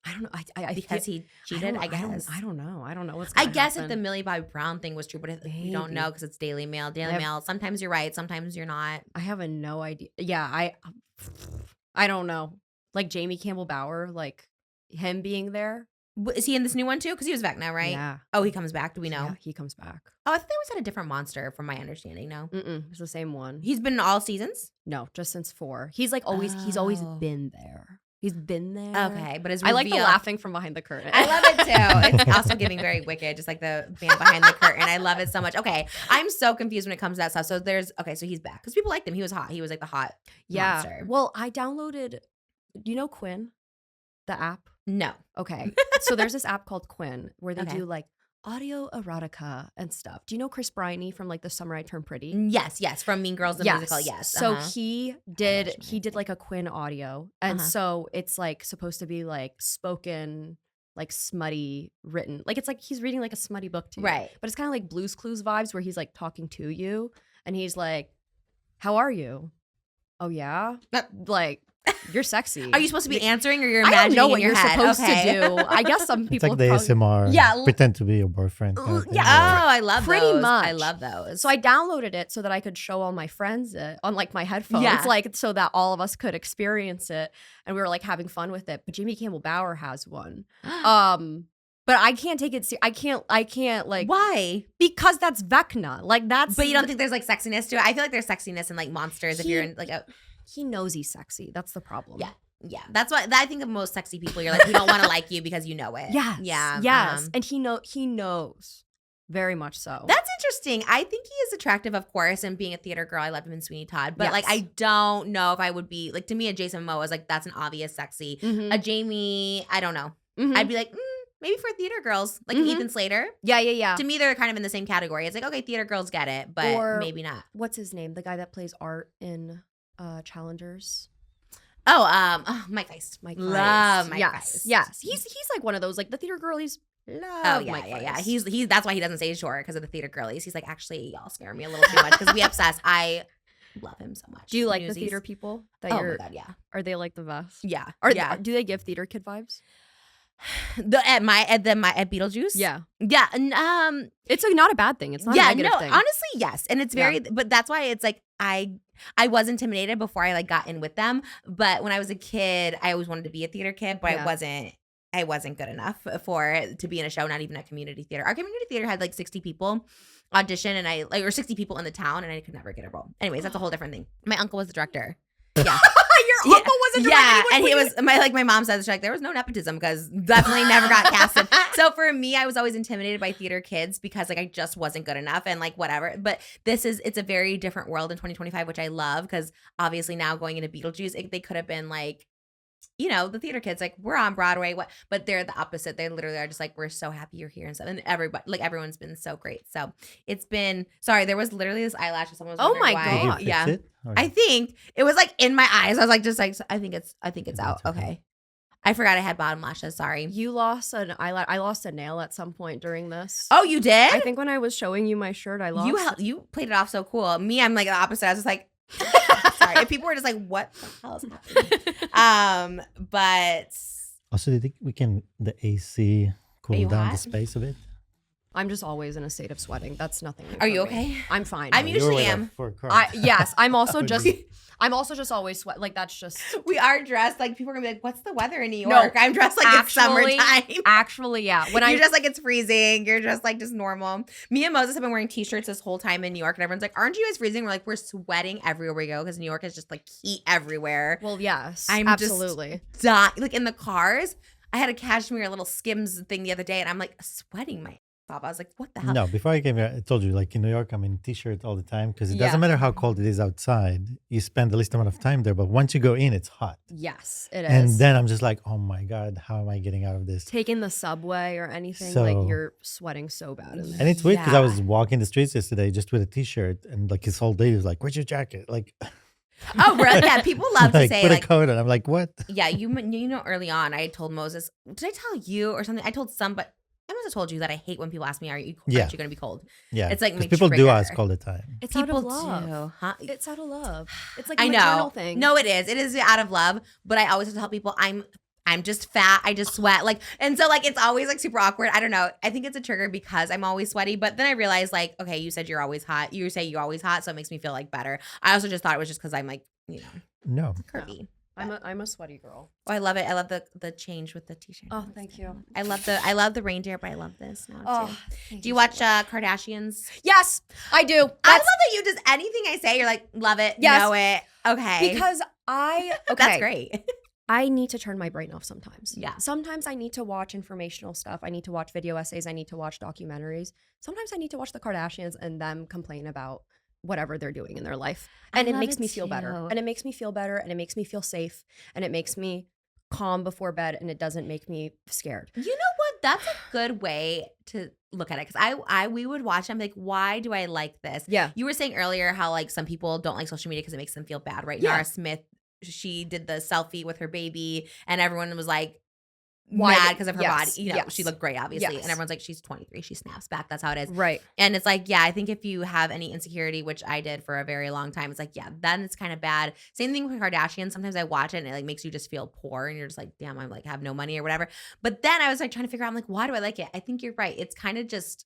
I don't know. I because he cheated. I guess. I don't know. I don't know what's. I Gonna guess happen. if the Millie Bobby Brown thing was true, but if you don't know because it's Daily Mail. Mail. Sometimes you're right. Sometimes you're not. I have no idea. Yeah, I don't know. Like Jamie Campbell Bower, like him being there. Is he in this new one too? Because he was back now, right? Yeah. Oh, he comes back. Do we know? Yeah, he comes back. Oh, I thought they was at a different monster, from my understanding. No, It's the same one. he's been in all seasons. No, just since 4. He's like always. He's always been there. He's been there. Okay, but his I like the reveal- laughing from behind the curtain. I love it too. It's also giving very Wicked, just like the band behind the curtain. I love it so much. Okay, I'm so confused when it comes to that stuff. So so he's back because people liked him. He was hot. He was like the hot monster. Well, I downloaded. Do you know Quinn, the app? No. Okay. So there's this app called Quinn where they Okay. do like audio erotica and stuff. Do you know Chris Briney from like The Summer I Turned Pretty? Yes, from Mean Girls the musical. Yes. So he did like a Quinn audio, and Uh-huh. so it's like supposed to be like spoken like smutty written. Like it's like he's reading like a smutty book to you. Right. But it's kind of like Blue's Clues vibes where he's like talking to you and he's like, how are you? Oh yeah? Like, you're sexy. Are you supposed to be answering or you're I imagining don't know what in your you're head? supposed Okay. to do. I guess some It's people like the probably, ASMR. Yeah, Pretend to be your boyfriend. Kind of thing. Oh, I love pretty those. much. I love those. So I downloaded it so that I could show all my friends it on like my headphones, Yeah. like so that all of us could experience it, and we were like having fun with it. But Jimmy Campbell Bower has one, but I can't take it. I can't like Why? because that's Vecna. Like that's. But you don't think there's like sexiness to it? I feel like there's sexiness in like monsters if you're in like a. He knows he's sexy. That's the problem. Yeah. Yeah, that's what I think of most sexy people. You're like, we don't want to like you because you know it. Yes. Yeah. Yes. And he knows very much so. That's interesting. I think he is attractive, of course, and being a theater girl, I loved him in Sweeney Todd. But like, Yes. I don't know if I would be like, to me, a Jason Momoa is like, that's an obvious sexy. Mhm. A Jamie, I don't know. Mhm. I'd be like, maybe for theater girls, like Mhm. Ethan Slater. Yeah. To me, they're kind of in the same category. It's like, okay, theater girls get it, but Or- maybe not. What's his name? The guy that plays Art in Challengers. Mike Feist. Mike Love Feist. Mike Yes. Feist. Yes. He's like one of those like the theater girlies. Love Oh yeah, Mike yeah. Feist. He's that's why he doesn't say short because of the theater girlies. He's like, actually, y'all scare me a little too much because we obsess. I love him so much. Do you like Newsies. the theater people? That Oh my you're, god, yeah, Are they like the best? yeah, Are do they give theater kid vibes? At Beetlejuice. Yeah. Yeah, and It's not a bad thing. It's not a yeah, negative no, thing. honestly, yes, and it's Yeah. very, but that's why it's like I was intimidated before I like got in with them, but when I was a kid, I always wanted to be a theater kid, but Yeah. I wasn't good enough to be in a show, not even at community theater. Our community theater had like 60 people audition or 60 people in the town, and I could never get a role. Anyways, that's a whole different thing. My uncle was the director. Yeah. Your uncle was a director. Yeah, and he was my mom said, she's like, there was no nepotism because definitely never got casted. So for me, I was always intimidated by theater kids because like I just wasn't good enough and like whatever. But it's a very different world in 2025, which I love because obviously now going into Beetlejuice, they could have been like, you know, the theater kids, like we're on Broadway, but they're the opposite. They literally are just like, we're so happy you're here and stuff. And everyone's been so great. So it's been, sorry, there was literally this eyelash. Someone was Oh wondering my why. God. Did you fix Yeah. it? Or- I think it was like in my eyes. I was like, I think it's out. okay. Okay. I forgot I had bottom lashes. Sorry. You lost an eyelash. I lost a nail at some point during this. Oh, you did? I think when I was showing you my shirt, I lost. You played it off so cool. Me, I'm like the opposite. I was just like, sorry. And people were just like, what the hell is happening? But Also, do you think the AC cool you down hot? the space a bit? I'm just always in a state of sweating. That's nothing. new Are you for me. okay? I'm fine. I'm Oh, usually you're way am. off for a car. Yes, I'm also just Agreed. always sweat. Like that's just We are dressed like people are gonna be like, what's the weather in New No, York? I'm dressed like it's actually- summertime. actually, yeah. When You're I just like it's freezing. You're just like just normal. Me and Moses have been wearing t-shirts this whole time in New York, and everyone's like, "Aren't you guys freezing?" We're like, "We're sweating everywhere we go because New York is just like heat everywhere." well, yes, I'm just- absolutely. Like in the cars, I had a cashmere little Skims thing the other day, and I'm like sweating my ass off. I was like, "What the hell?" No, before I came here, I told you, like in New York, I'm in t-shirt all the time because it Yeah. doesn't matter how cold it is outside. You spend the least amount of time there, but once you go in, it's hot. Yes, it is. And then I'm just like, oh my God, how am I getting out of this? taking the subway or anything, So- like you're sweating so bad in there. And it's weird because I Yeah. was walking the streets yesterday just with a t-shirt, and like his whole day was like, "Where's your jacket?" Like, Oh, really? Yeah, people love to like say put like, a coat on. I'm like, what? yeah, you know, early on, I told Moses, did I tell you or something? I told somebody. I must have told you that I hate when people ask me, aren't you going to be cold? Yeah, It's like 'cause my people do trigger. ask all the time. It's out People of love. do, huh? It's out of love. It's like a I maternal know. thing. No, it is. It is out of love. But I always have to tell people I'm just fat. I just sweat. Like, and so like it's always like super awkward. I don't know. I think it's a trigger because I'm always sweaty. But then I realized like, okay, you said you're always hot. You say you're always hot, so it makes me feel like better. I also just thought it was just because I'm like, you know, No, curvy. I'm a sweaty girl. Oh, I love it. I love the change with the t-shirt. Oh, thank you. I love the reindeer, but I love this now too. thank Do you so watch much. Kardashians? Yes, I do. I love that you just anything I say, you're like, love it, Yes. know it. Okay. Because okay, that's great. I need to turn my brain off sometimes. Yeah. Sometimes I need to watch informational stuff. I need to watch video essays. I need to watch documentaries. Sometimes I need to watch the Kardashians and them complain about whatever they're doing in their life. And it love makes it me feel better. too. And it makes me feel better. And it makes me feel safe. And it makes me calm before bed. And it doesn't make me scared. You know what? That's a good way to look at it. Because we would watch them like, why do I like this? Yeah. You were saying earlier how like some people don't like social media because it makes them feel bad, right? Yeah. Nara Smith, she did the selfie with her baby and everyone was like, mad because of her body. You know, yes. she looked great, obviously. Yes. And everyone's like, she's 23. She snaps back. That's how it is. Right. And it's like, yeah, I think if you have any insecurity, which I did for a very long time, it's like, yeah, then it's kind of bad. Same thing with Kardashians. Sometimes I watch it and it like makes you just feel poor and you're just like, damn, I'm like have no money or whatever. But then I was like trying to figure out, I'm like, why do I like it? I think you're right. It's kind of just,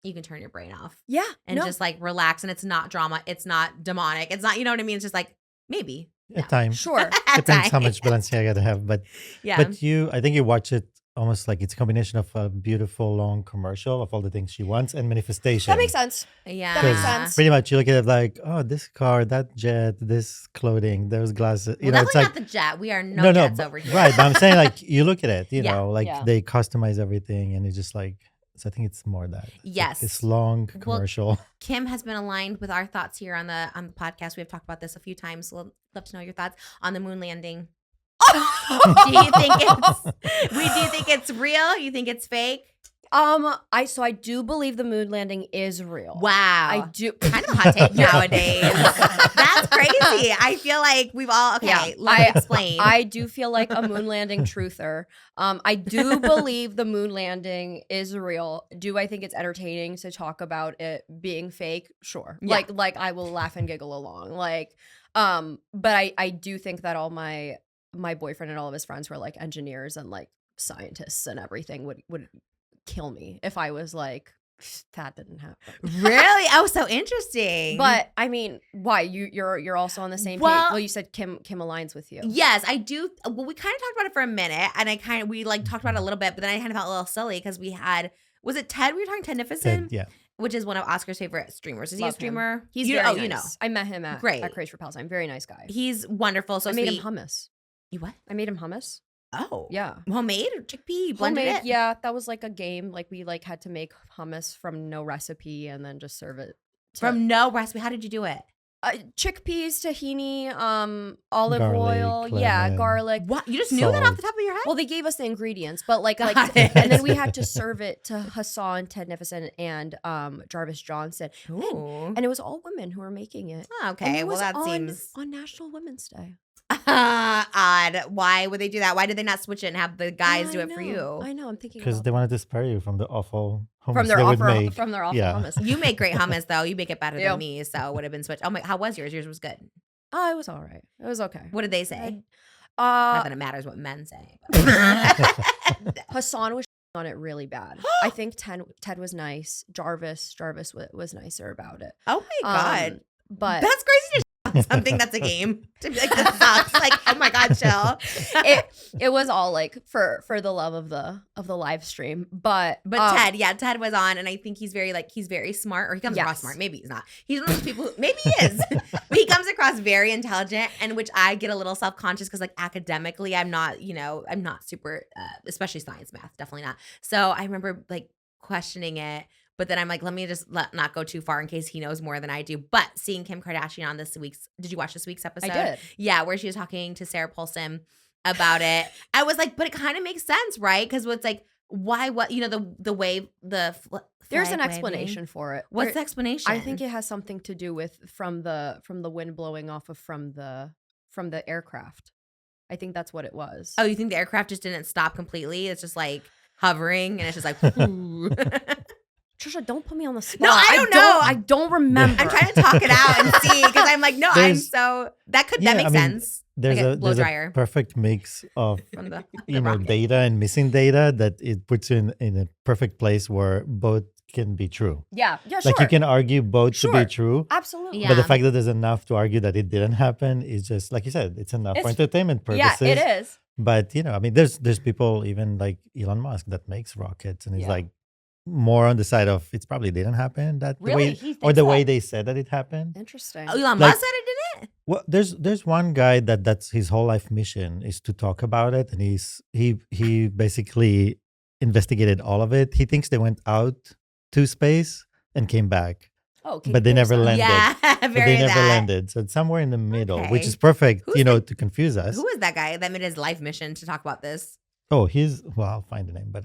you can turn your brain off. Yeah. And just like relax. And it's not drama. It's not demonic. It's not, you know what I mean? It's just like, maybe. At times. Sure. Depends how much Balenciaga they have. But Yeah. but I think you watch it almost like it's a combination of a beautiful long commercial of all the things she wants and manifestation. That makes sense. Yeah. That makes 'Cause sense. Pretty much you look at it like, oh, this car, that jet, this clothing, those glasses. You Well, know, it's definitely like not the jet. We are no jets over here. Right. But I'm saying like you look at it, you Yeah. know, like Yeah. they customize everything and it's just like, so I think it's more that. It's like Yes. this long Well, commercial. Kim has been aligned with our thoughts here on the podcast. We have talked about this a few times. So love to know your thoughts on the moon landing. Do you think it's real? You think it's fake? I do believe the moon landing is real. Wow. I do. Kind of a hot take nowadays. That's crazy. I feel like we've all, let me explain. I do feel like a moon landing truther. I do believe the moon landing is real. Do I think it's entertaining to talk about it being fake? Sure. Yeah. Like I will laugh and giggle along. But I do think that all my boyfriend and all of his friends who are like engineers and like scientists and everything would kill me if I was like, that didn't happen. Really? Oh, so interesting. But I mean, why you're also on the same page? Well, you said Kim aligns with you. Yes, I do. Well, we kind of talked about it for a minute, and we like talked about it a little bit, but then I kind of felt a little silly because we had, was it Ted? We were talking Tennificent? Yeah. Which is one of Oscar's favorite streamers. Is he a Love him. streamer? He's very nice. You know. I met him at Great. Craze for Palestine. Very nice guy. He's wonderful. So I made sweet. him hummus. You what? I made him hummus. Oh. Yeah. Homemade or chickpea? Blended Homemade, it? yeah. That was like a game. Like we like had to make hummus from no recipe and then just serve it. From no recipe. How did you do it? Chickpeas, tahini, olive Garlic, oil, lemon. garlic. What? You just knew that off the top of your head? Well, they gave us the ingredients, but like, Got it. and then we had to serve it to Hassan, Ted Nifison, and Jarvis Johnson, Ooh. and it was all women who were making it. Oh, And okay. it Well, was that on, seems on National Women's Day. odd. Why would they do that? Why did they not switch it and have the guys do I it for know, you? I know. I'm thinking Because about they wanted to spare you from the awful hummus from their they would awful make. Yeah. hummus. You make great hummus, though. You make it better Yeah. than me, so it would have been switched. Oh my! How was yours? Yours was good. Oh, it was all right. It was okay. What did they say? Not Uh, that it matters what men say. Hassan was on it really bad. I think Ted was nice. Jarvis was nicer about it. Oh my god! But That's crazy to on something that's a game. To be like, this sucks. Like, oh my god, chill. it was all like for the love of the live stream. But Ted was on, and I think he's very smart, or he comes across Yes. smart. Maybe he's not. He's one of those people who, maybe he is. But he comes across very intelligent, and which I get a little self-conscious because like academically, I'm not super, especially science, math, definitely not. So I remember like questioning it. But then I'm like, let me just not go too far in case he knows more than I do. But seeing Kim Kardashian on did you watch this week's episode? I did. Yeah, where she was talking to Sarah Paulson about it. I was like, but it kind of makes sense, right? Because it's like, why, the wave, there's an flag explanation waving. for it. What's the explanation? I think it has something to do with from the wind blowing off of from the aircraft. I think that's what it was. Oh, you think the aircraft just didn't stop completely? It's just like hovering and it's just like, ooh. Trisha, don't put me on the spot. No, I don't know. I don't remember. I'm trying to talk it out and see because I'm like, no, that makes sense. There's Like blow there's dryer a perfect mix of from the rocket. Data and missing data that it puts you in a perfect place where both can be true. Yeah, sure. Like you can argue both to be Sure. true. Absolutely. Yeah. But the fact that there's enough to argue that it didn't happen is just, like you said, it's enough for entertainment purposes. Yeah, it is. But, there's people even like Elon Musk that makes rockets and he's like more on the side of it's probably didn't happen that Really? way, He thinks or the way that? they said that it happened. Interesting. Oh, Elon Like- Musk said it didn't? Well, there's one guy that's his whole life mission is to talk about it, and he basically investigated all of it. He thinks they went out to space and came back, Oh, but they never landed. Yeah, But very they never that. landed. So it's somewhere in the middle, which Okay. is perfect, Who's to confuse us. Who is that guy that made his life mission to talk about this? Oh, I'll find the name, but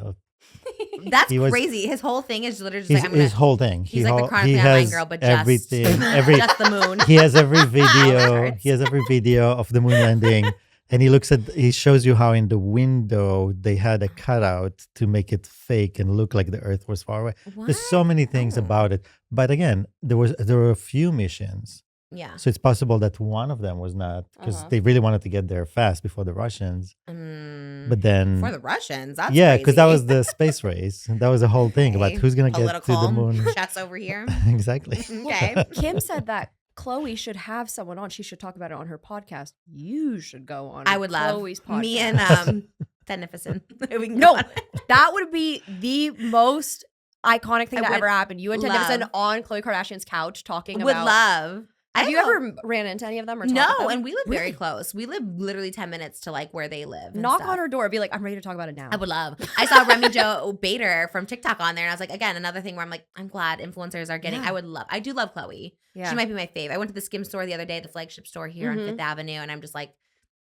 That's He was- crazy. His whole thing is literally just his whole thing. He's like the he Chronically Online has girl, but just everything. just the moon. He has every video. Words. He has every video of the moon landing. And he shows you how in the window they had a cutout to make it fake and look like the Earth was far away. What? There's so many things about it. But again, there were a few missions. Yeah. So it's possible that one of them was not, because they really wanted to get there fast before the Russians. But then For the Russians, that's because that crazy. was the space race. That was the whole thing about who's going to get to the moon. Chess over here. Exactly. Okay. Kim said that Chloe should have someone on. She should talk about it on her podcast. You should go on. I would love Chloe's podcast. me and Tennificent. We can No, go on. that would be the most iconic thing I that would ever happened. You and love. Tennificent on Khloe Kardashian's couch talking Would about. love. Have you ever ran into any of them or talked No, to them? and we live very Really? close. We live literally 10 minutes to like where they live. and Knock stuff. on her door. Be like, I'm ready to talk about it now. I would love. I saw Remy Jo Bader from TikTok on there, and I was like, again, another thing where I'm like, I'm glad influencers are getting. Yeah. I do love Chloe. Yeah. She might be my fave. I went to the Skim store the other day, the flagship store here on Fifth Avenue, and I'm just like,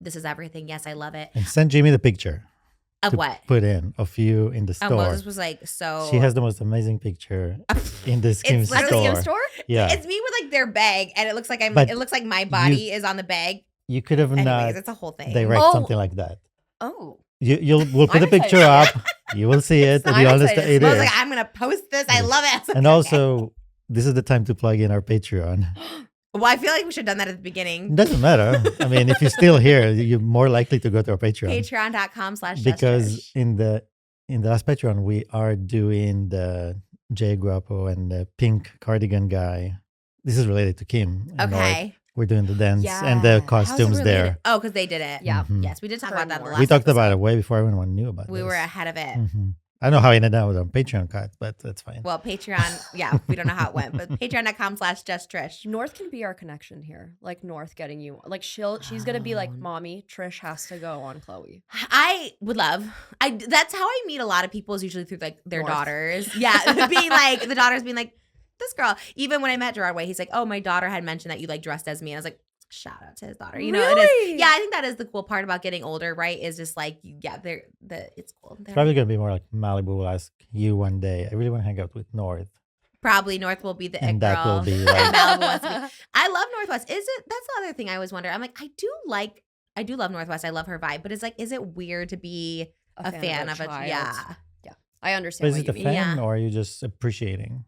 this is everything. Yes, I love it. And send Jimmy the picture. Of to what? Put in of you in the store. Oh, Moses was like, so. She has the most amazing picture in the Skim It's At the store. Skim store? Yeah. It's me with like their bag, and it looks like But it looks like my body is on the bag. You could have Anyways, not it's a whole thing. direct Oh. something like that. Oh. We'll put I'm the picture excited. up. You will see it, and I'm you excited. understand it I was is. like, I'm gonna post this. I love it. I was like, And okay. also, this is the time to plug in our Patreon. Well, I feel like we should have done that at the beginning. It doesn't matter. I mean, if you're still here, you're more likely to go to our Patreon. Patreon.com/JustTrish. Because in the last Patreon, we are doing the Jay Guapo and the pink cardigan guy. This is related to Kim. and Nord. Okay. We're doing the dance Yeah. and the How's it costumes there. related? Oh, because they did it. Yeah. Mhm. Yes, we did talk Heard about that in the more. last We talked about episode. it way before everyone knew about We this. were ahead of it. Mhm. I don't know how I ended up with a Patreon cut, but that's fine. Well, Patreon, yeah, we don't know how it went, but patreon.com/JustTrish. North can be our connection here. Like North getting you. Like she's gonna be like, mommy, Trish has to go on Chloe. I would love. That's how I meet a lot of people is usually through like their North. daughters. Yeah, being like the daughters being like, this girl. Even when I met Broadway, he's like, oh, my daughter had mentioned that you like dressed as me, and I was like, shout out to his daughter. You know, it Really? is. Yeah, I think that is the cool part about getting older, right? Is just like, yeah, it's cool. It's probably going to be more like Malibu will ask you one day. I really want to hang out with North. Probably North will be the it And that girl. will be And like, Malibu wants to be. I love Northwest. Is it? That's the other thing I always wonder. I'm like, I do love Northwest. I love her vibe, but it's like, is it weird to be a fan of a child. yeah? I but understand is what it a you mean. fan Yeah. or are you just appreciating?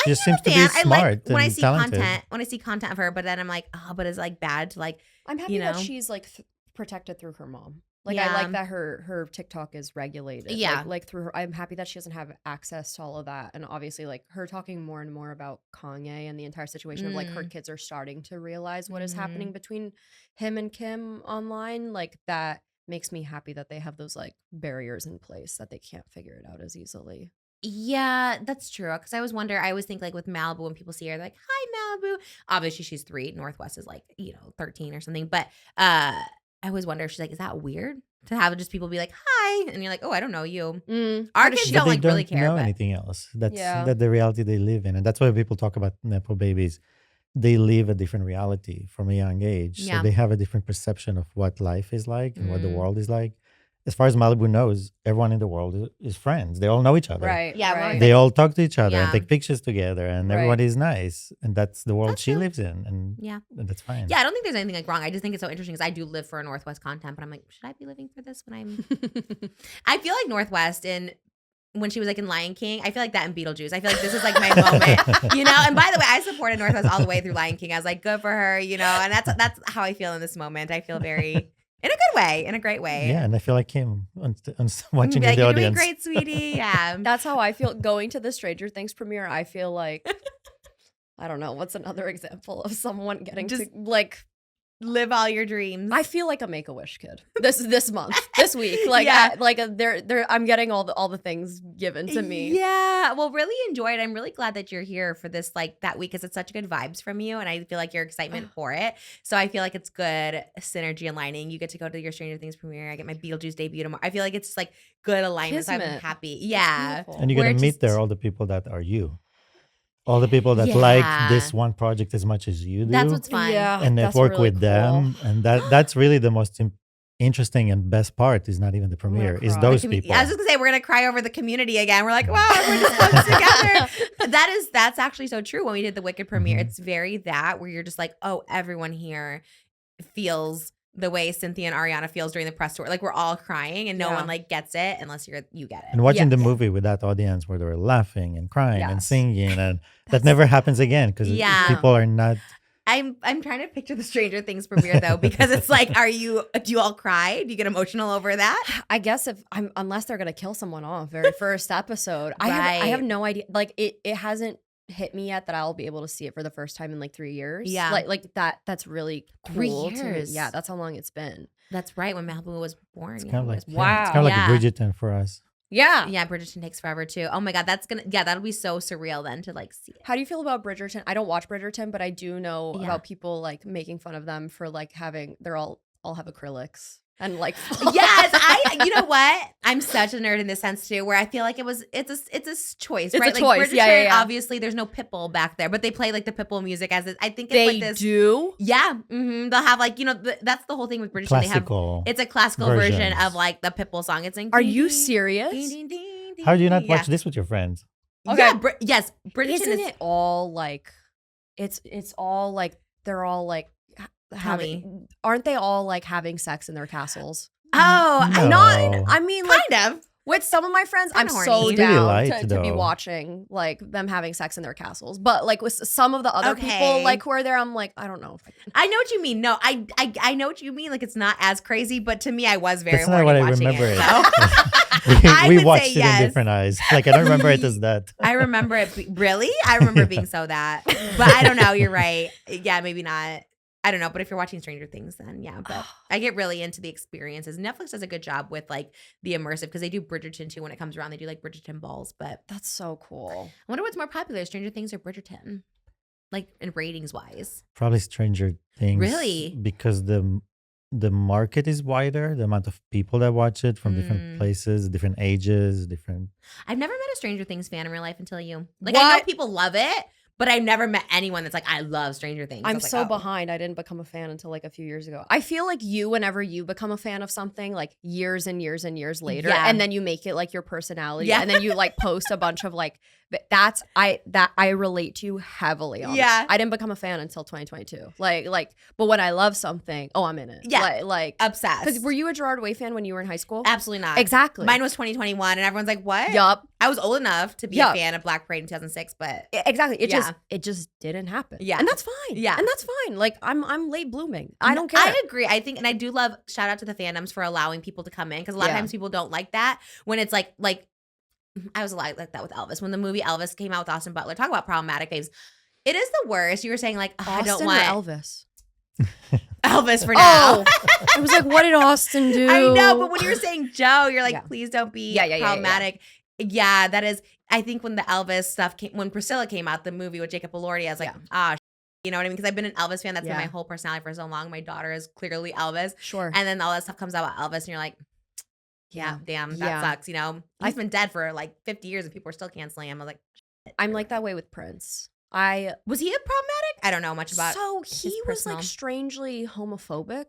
I She just am seems a to be fan. I smart like when I and see talented. content. When I see content of her, but then I'm like, oh, but it's like bad to like. I'm happy You that know? she's like protected through her mom. Like Yeah. I like that her TikTok is regulated. Yeah. Like through her. I'm happy that she doesn't have access to all of that. And obviously like her talking more and more about Kanye and the entire situation of like her kids are starting to realize what is happening between him and Kim online. Like that makes me happy that they have those like barriers in place that they can't figure it out as easily. Yeah, that's true. Because I always think like with Malibu, when people see her, they're like, hi, Malibu. Obviously, she's 3. Northwest is like, 13 or something. But I always wonder if she's like, is that weird to have just people be like, hi? And you're like, oh, I don't know you. Our kids But don't they like really care. know But anything else. That's Yeah. the reality they live in. And that's why people talk about Nepo babies. They live a different reality from a young age. Yeah. So they have a different perception of what life is like and what the Mm. world is like. As far as Malibu knows, everyone in the world is friends. They all know each other. Right. Yeah, Right. They all talk to each other and Yeah. take pictures together, and Right. everybody is nice. And that's the world That's she true. lives in. And, Yeah. and that's fine. yeah, I don't think there's anything like wrong. I just think it's so interesting because I do live for Northwest content, but I'm like, should I be living for this when I'm. I feel like Northwest when she was like in Lion King, I feel like that in Beetlejuice. I feel like this is like my moment, you know? And by the way, I supported Northwest all the way through Lion King. I was like, good for her, you know? And that's how I feel in this moment. I feel very, in a good way, in a great way. Yeah, and I feel like him on Be watching like, the you're doing audience. great, sweetie. Yeah. That's how I feel going to the Stranger Things premiere. I feel like I don't know what's another example of someone getting Just- to like. Live all your dreams. I feel like a Make-A-Wish kid this month, this week. Like, Yeah. I'm getting all the things given to me. Yeah. Well, really enjoy it. I'm really glad that you're here for this, like that week, because it's such good vibes from you. And I feel like your excitement for it. So I feel like it's good synergy and lining. You get to go to your Stranger Things premiere. I get my Beetlejuice debut tomorrow. I feel like it's like good alignment. So I'm Kismet. happy. It's Yeah. beautiful. And you're We're going to meet just- there all the people that are you. All the people that Yeah. like this one project as much as you do. That's what's fun. Yeah. and that's network really with cool. them. And that's really the most interesting and best part is not even the premiere, is cry. those I people. was just gonna say we're gonna cry over the community again. We're like, wow, we're just close together. That's actually so true. When we did the Wicked premiere, Mhm. it's very that where you're just like, oh, everyone here feels the way CYNTHIA and ARIANA feels during the press tour. Like we're all crying and no one like gets it unless you get it. And watching the movie with that audience where they were laughing and crying and singing, and that never happens again because people are not. I'm trying to picture the Stranger Things premiere though, because it's like, do you all cry? Do you get emotional over that? I guess unless they're gonna kill someone off very first episode. I have no idea. Like it hasn't hit me yet that I'll be able to see it for the first time in like 3 years. Yeah. Like that's really cool 3 to me. years. Yeah, that's how long it's been. That's right, when Malibu was born. It's kind of like It's it's kind of like a Bridgerton for us. Yeah. Yeah, Bridgerton takes forever too. Oh my God, that'll be so surreal then to like see it. How do you feel about Bridgerton? I don't watch Bridgerton, but I do know about people like making fun of them for like they're all have acrylics. And like yes, you know what? I'm such a nerd in this sense too, where I feel like it's a choice, right? It's a choice. Bridgerton, obviously, there's no Pitbull back there, but they play like the Pitbull music as I think it's they like this. do. Yeah, they'll have like that's the whole thing with Bridgerton. Classical. It's a classical version of like the Pitbull song. It's like, are you serious? How do you not watch this with your friends? Okay. Yeah, yes, Bridgerton Isn't it all like it's all like they're all like. Aren't they all like having sex in their castles? Oh, no. I mean, like, kind of. With some of my friends, I'm horny. so Really down light, to be watching like them having sex in their castles. But like with some of the other people like who are there, I'm like, I don't know. I know what you mean. No, I know what you mean. Like it's not as crazy, but to me, I was very That's horny not what I watching remember it. it. So. we watched it in different eyes. Like I don't remember it as that. I remember it. Really? I remember being so that. But I don't know. You're right. Yeah, maybe not. I don't know, but if you're watching Stranger Things, then yeah. But I get really into the experiences. Netflix does a good job with like the immersive because they do Bridgerton too when it comes around. They do like Bridgerton balls, but that's so cool. I wonder what's more popular, Stranger Things or Bridgerton, like in ratings wise. Probably Stranger Things. Really? Because the market is wider. The amount of people that watch it from different places, different ages, different. I've never met a Stranger Things fan in real life until you. Like I know people love it. But I've never met anyone that's like, I love Stranger Things. I'm so behind. I didn't become a fan until like a few years ago. I feel like whenever you become a fan of something, like years and years and years later, and then you make it like your personality, and then you like post a bunch of like, I relate to heavily on. Yeah. I didn't become a fan until 2022. But when I love something, I'm in it. Yeah. Like obsessed. Because were you a Gerard Way fan when you were in high school? Absolutely not. Exactly. Mine was 2021 and everyone's like, what? Yup. I was old enough to be a fan of Black Parade in 2006, but exactly. It just didn't happen. Yeah. And that's fine. Yeah. And that's fine. Like I'm late blooming. I don't care. I agree. I think, and I do love, shout out to the fandoms for allowing people to come in because a lot of times people don't like that when it's like I was like that with Elvis. When the movie Elvis came out with Austin Butler, talk about problematic faves. It is the worst. You were saying like, Austin I don't want Elvis. Elvis for now. I was like, what did Austin do? I know, but when you were saying Joe, you're like, please don't be problematic. Yeah, that is. I think when the Elvis stuff came, when Priscilla came out, the movie with Jacob Elordi, I was like, you know what I mean? Because I've been an Elvis fan. That's been my whole personality for so long. My daughter is clearly Elvis. Sure. And then all that stuff comes out about Elvis, and you're like, damn, that sucks. You know, he's been dead for like 50 years, and people are still canceling him. I was like, shit. I'm like that way with Prince. Was he a problematic? I don't know much about. So he was like strangely homophobic.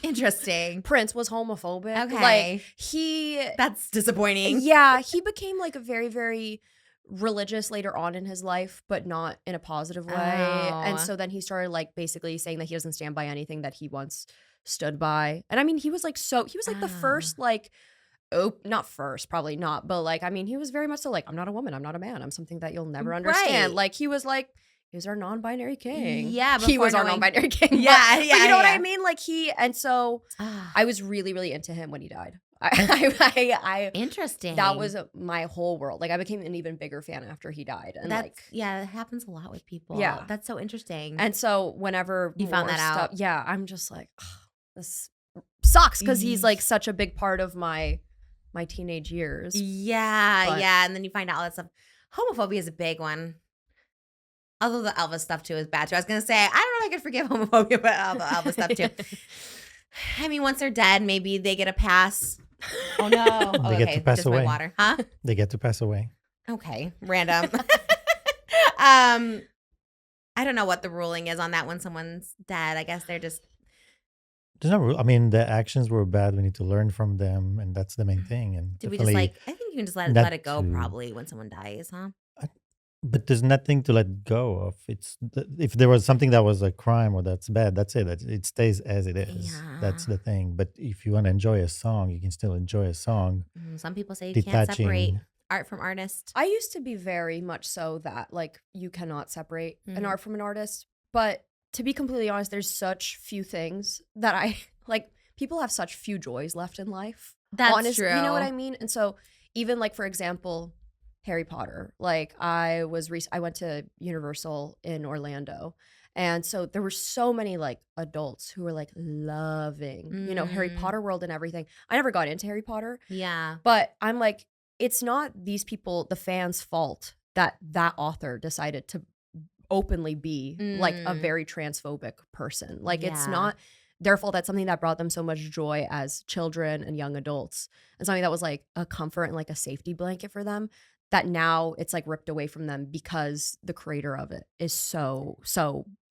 Interesting. Prince was homophobic. Okay. Like that's disappointing. Yeah, he became like a very, very religious later on in his life, but not in a positive way. And so then he started like basically saying that he doesn't stand by anything that he once stood by. And I mean, he was like the first like, not first, probably not, but like, I mean, he was very much so like, I'm not a woman, I'm not a man, I'm something that you'll never understand. Like he was like, he's our non-binary king. Yeah, he was our non-binary king. Yeah, but you know what I mean? Like and so I was really, really into him when he died. I Interesting. That was my whole world. Like I became an even bigger fan after he died. And it happens a lot with people. Yeah, that's so interesting. And so whenever you found that out, I'm just like, this sucks because he's like such a big part of my teenage years. Yeah, and then you find out all that stuff. Homophobia is a big one. Although the Elvis stuff too is bad too. I was gonna say I don't know if I could forgive homophobia, but all the Elvis stuff too. I mean, once they're dead, maybe they get a pass. Oh no! They get to pass just away. My water, huh? They get to pass away. Okay, random. I don't know what the ruling is on that when someone's dead. I guess they're just. There's no rule. I mean, the actions were bad. We need to learn from them, and that's the main thing. And do we just like? I think you can just let it go. Probably when someone dies, huh? But there's nothing to let go of. If there was something that was a crime or that's bad, that's it. It stays as it is. That's the thing. But if you want to enjoy a song, you can still enjoy a song. Some people say you can't separate art from artist. I used to be very much so that like you cannot separate an art from an artist. But to be completely honest, there's such few things that I like. People have such few joys left in life. That's true. You know what I mean? And so even like, for example, Harry Potter, like I went to Universal in Orlando. And so there were so many like adults who were like loving, you know, Harry Potter world and everything. I never got into Harry Potter. Yeah. But I'm like, it's not these people, the fans' fault that author decided to openly be like a very transphobic person. Like it's not their fault. That's something that brought them so much joy as children and young adults, and something that was like a comfort and like a safety blanket for them, that now it's like ripped away from them because the creator of it is so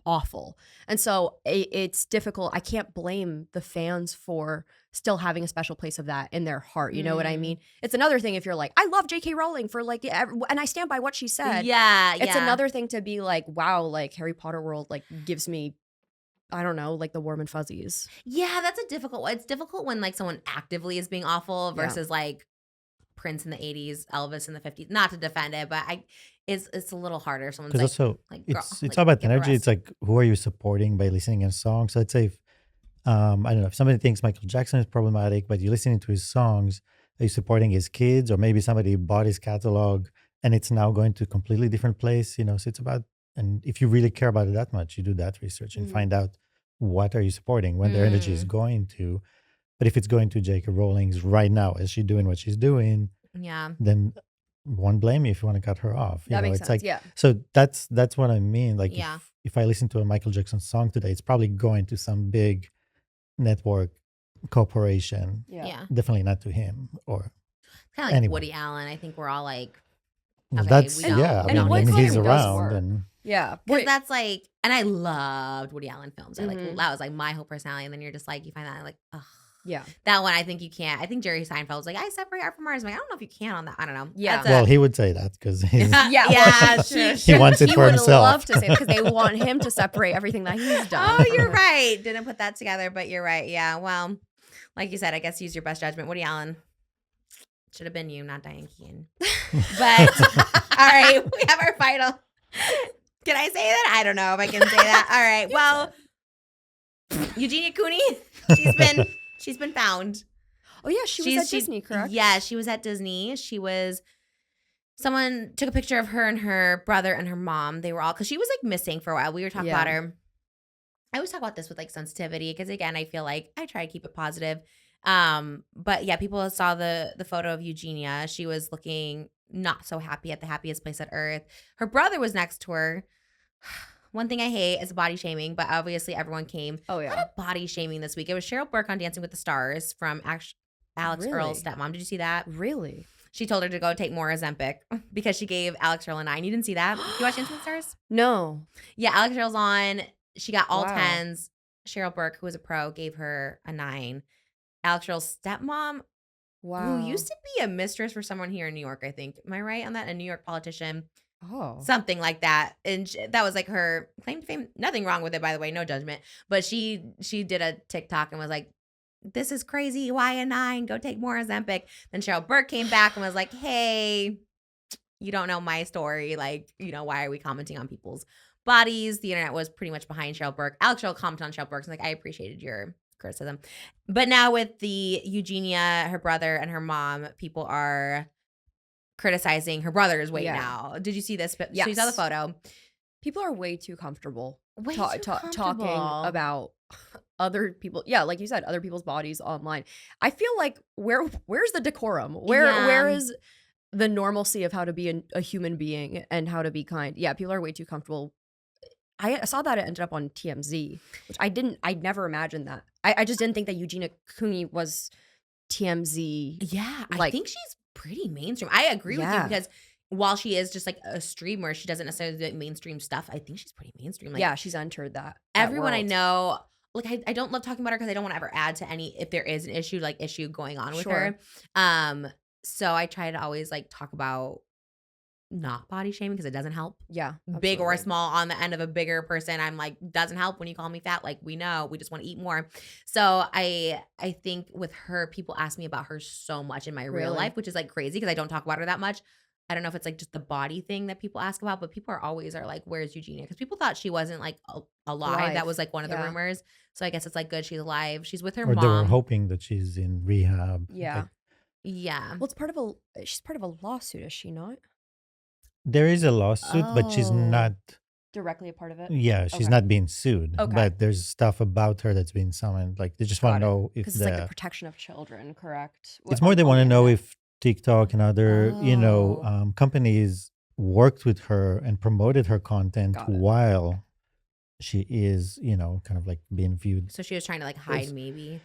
awful. And so it's difficult. I can't blame the fans for still having a special place of that in their heart. You know what I mean? It's another thing if you're like, I love J.K. Rowling for like, and I stand by what she said. Yeah. It's another thing to be like, wow, like Harry Potter world like gives me, I don't know, like the warm and fuzzies. Yeah, that's a difficult one. It's difficult when like someone actively is being awful versus like Prince in the 80s, Elvis in the 50s. Not to defend it, but it's a little harder if someone's like, also, like it's all about energy. It's like, who are you supporting by listening to a song? So let's say if, I don't know, if somebody thinks Michael Jackson is problematic, but you're listening to his songs, are you supporting his kids? Or maybe somebody bought his catalog and it's now going to a completely different place, you know? So it's about, and if you really care about it that much, you do that research and find out what are you supporting, when their energy is going to. But if it's going to J.K. Rowling's right now, is she doing what she's doing? Yeah. Then won't blame you if you want to cut her off. That makes it's sense. Like, so that's what I mean. Like if I listen to a Michael Jackson song today, it's probably going to some big network corporation. Yeah. Definitely not to him or kind of like anyone. Woody Allen. I think we're all like, okay, that's we don't, I mean he's around and because that's like, and I loved Woody Allen films. I like that was like my whole personality. And then you're just like, you find that like, ugh. Yeah. That one I think you can't. I think Jerry Seinfeld was like, I separate art from art. I'm like, I don't know if you can on that. I don't know. Yeah. Well, he would say that because he's he wants it for himself. He would love to say it because they want him to separate everything that he's done. Oh, you're right. Didn't put that together, but you're right. Yeah. Well, like you said, I guess use your best judgment. Woody Allen. Should have been you, not Diane Keaton. But all right, we have our final. Can I say that? I don't know if I can say that. All right. Well, Eugenia Cooney, she's been found. Oh yeah, she was at Disney, correct? Yeah, she was at Disney. Someone took a picture of her and her brother and her mom. They were all, because she was like missing for a while. We were talking about her. I always talk about this with like sensitivity because again, I feel like I try to keep it positive. But yeah, people saw the photo of Eugenia. She was looking not so happy at the happiest place on earth. Her brother was next to her. One thing I hate is body shaming, but obviously everyone came. Oh yeah, a lot of body shaming this week. It was Cheryl Burke on Dancing with the Stars from Alex Earl's stepmom. Did you see that? Really? She told her to go take more Ozempic because she gave Alex Earl a 9. You didn't see that? You watch Dancing with the Stars? No. Yeah, Alex Earl's on. She got all 10s. Cheryl Burke, who was a pro, gave her a 9. Alex Earl's stepmom, who used to be a mistress for someone here in New York, I think. Am I right on that? A New York politician. Oh. Something like that. And that was like her claim to fame. Nothing wrong with it, by the way. No judgment. But she did a TikTok and was like, this is crazy. Why a 9? Go take more Ozempic. Then Cheryl Burke came back and was like, hey, you don't know my story. Like, you know, why are we commenting on people's bodies? The internet was pretty much behind Cheryl Burke. Alex Earl commented on Cheryl Burke. And like, I appreciated your criticism. But now with the Eugenia, her brother, and her mom, people are criticizing her brother's weight now. Did you see this? Yes. So you saw the photo. People are way too comfortable. Talking about other people. Yeah, like you said, other people's bodies online. I feel like where's the decorum? Where is the normalcy of how to be a human being and how to be kind? Yeah, people are way too comfortable. I saw that it ended up on TMZ, which I'd never imagined that. I just didn't think that Eugenia Cooney was TMZ. Yeah, I think she's pretty mainstream. I agree with you because while she is just like a streamer, she doesn't necessarily do mainstream stuff. I think she's pretty mainstream. Like, yeah, she's entered that. Everyone world. I know, like I don't love talking about her because I don't want to ever add to any, if there is an issue going on with her. So I try to always like talk about not body shaming because it doesn't help. Yeah. Big or small on the end of a bigger person. I'm like, doesn't help when you call me fat. Like, we know, we just want to eat more. So I think with her, people ask me about her so much in my real life, which is like crazy because I don't talk about her that much. I don't know if it's like just the body thing that people ask about, but people are always like, where's Eugenia? Because people thought she wasn't like alive. That was like one of the rumors. So I guess it's like good she's alive. She's with her mom. Or they were hoping that she's in rehab. Yeah. Like, yeah. Well, she's part of a lawsuit, is she not? there is a lawsuit, but she's not directly a part of it. Yeah, she's not being sued. Okay. But there's stuff about her that's being summoned. Like they just want to know if it's like the protection of children, correct? It's more they want to know if TikTok and other companies worked with her and promoted her content while she is, kind of like being viewed. So she was trying to like hide maybe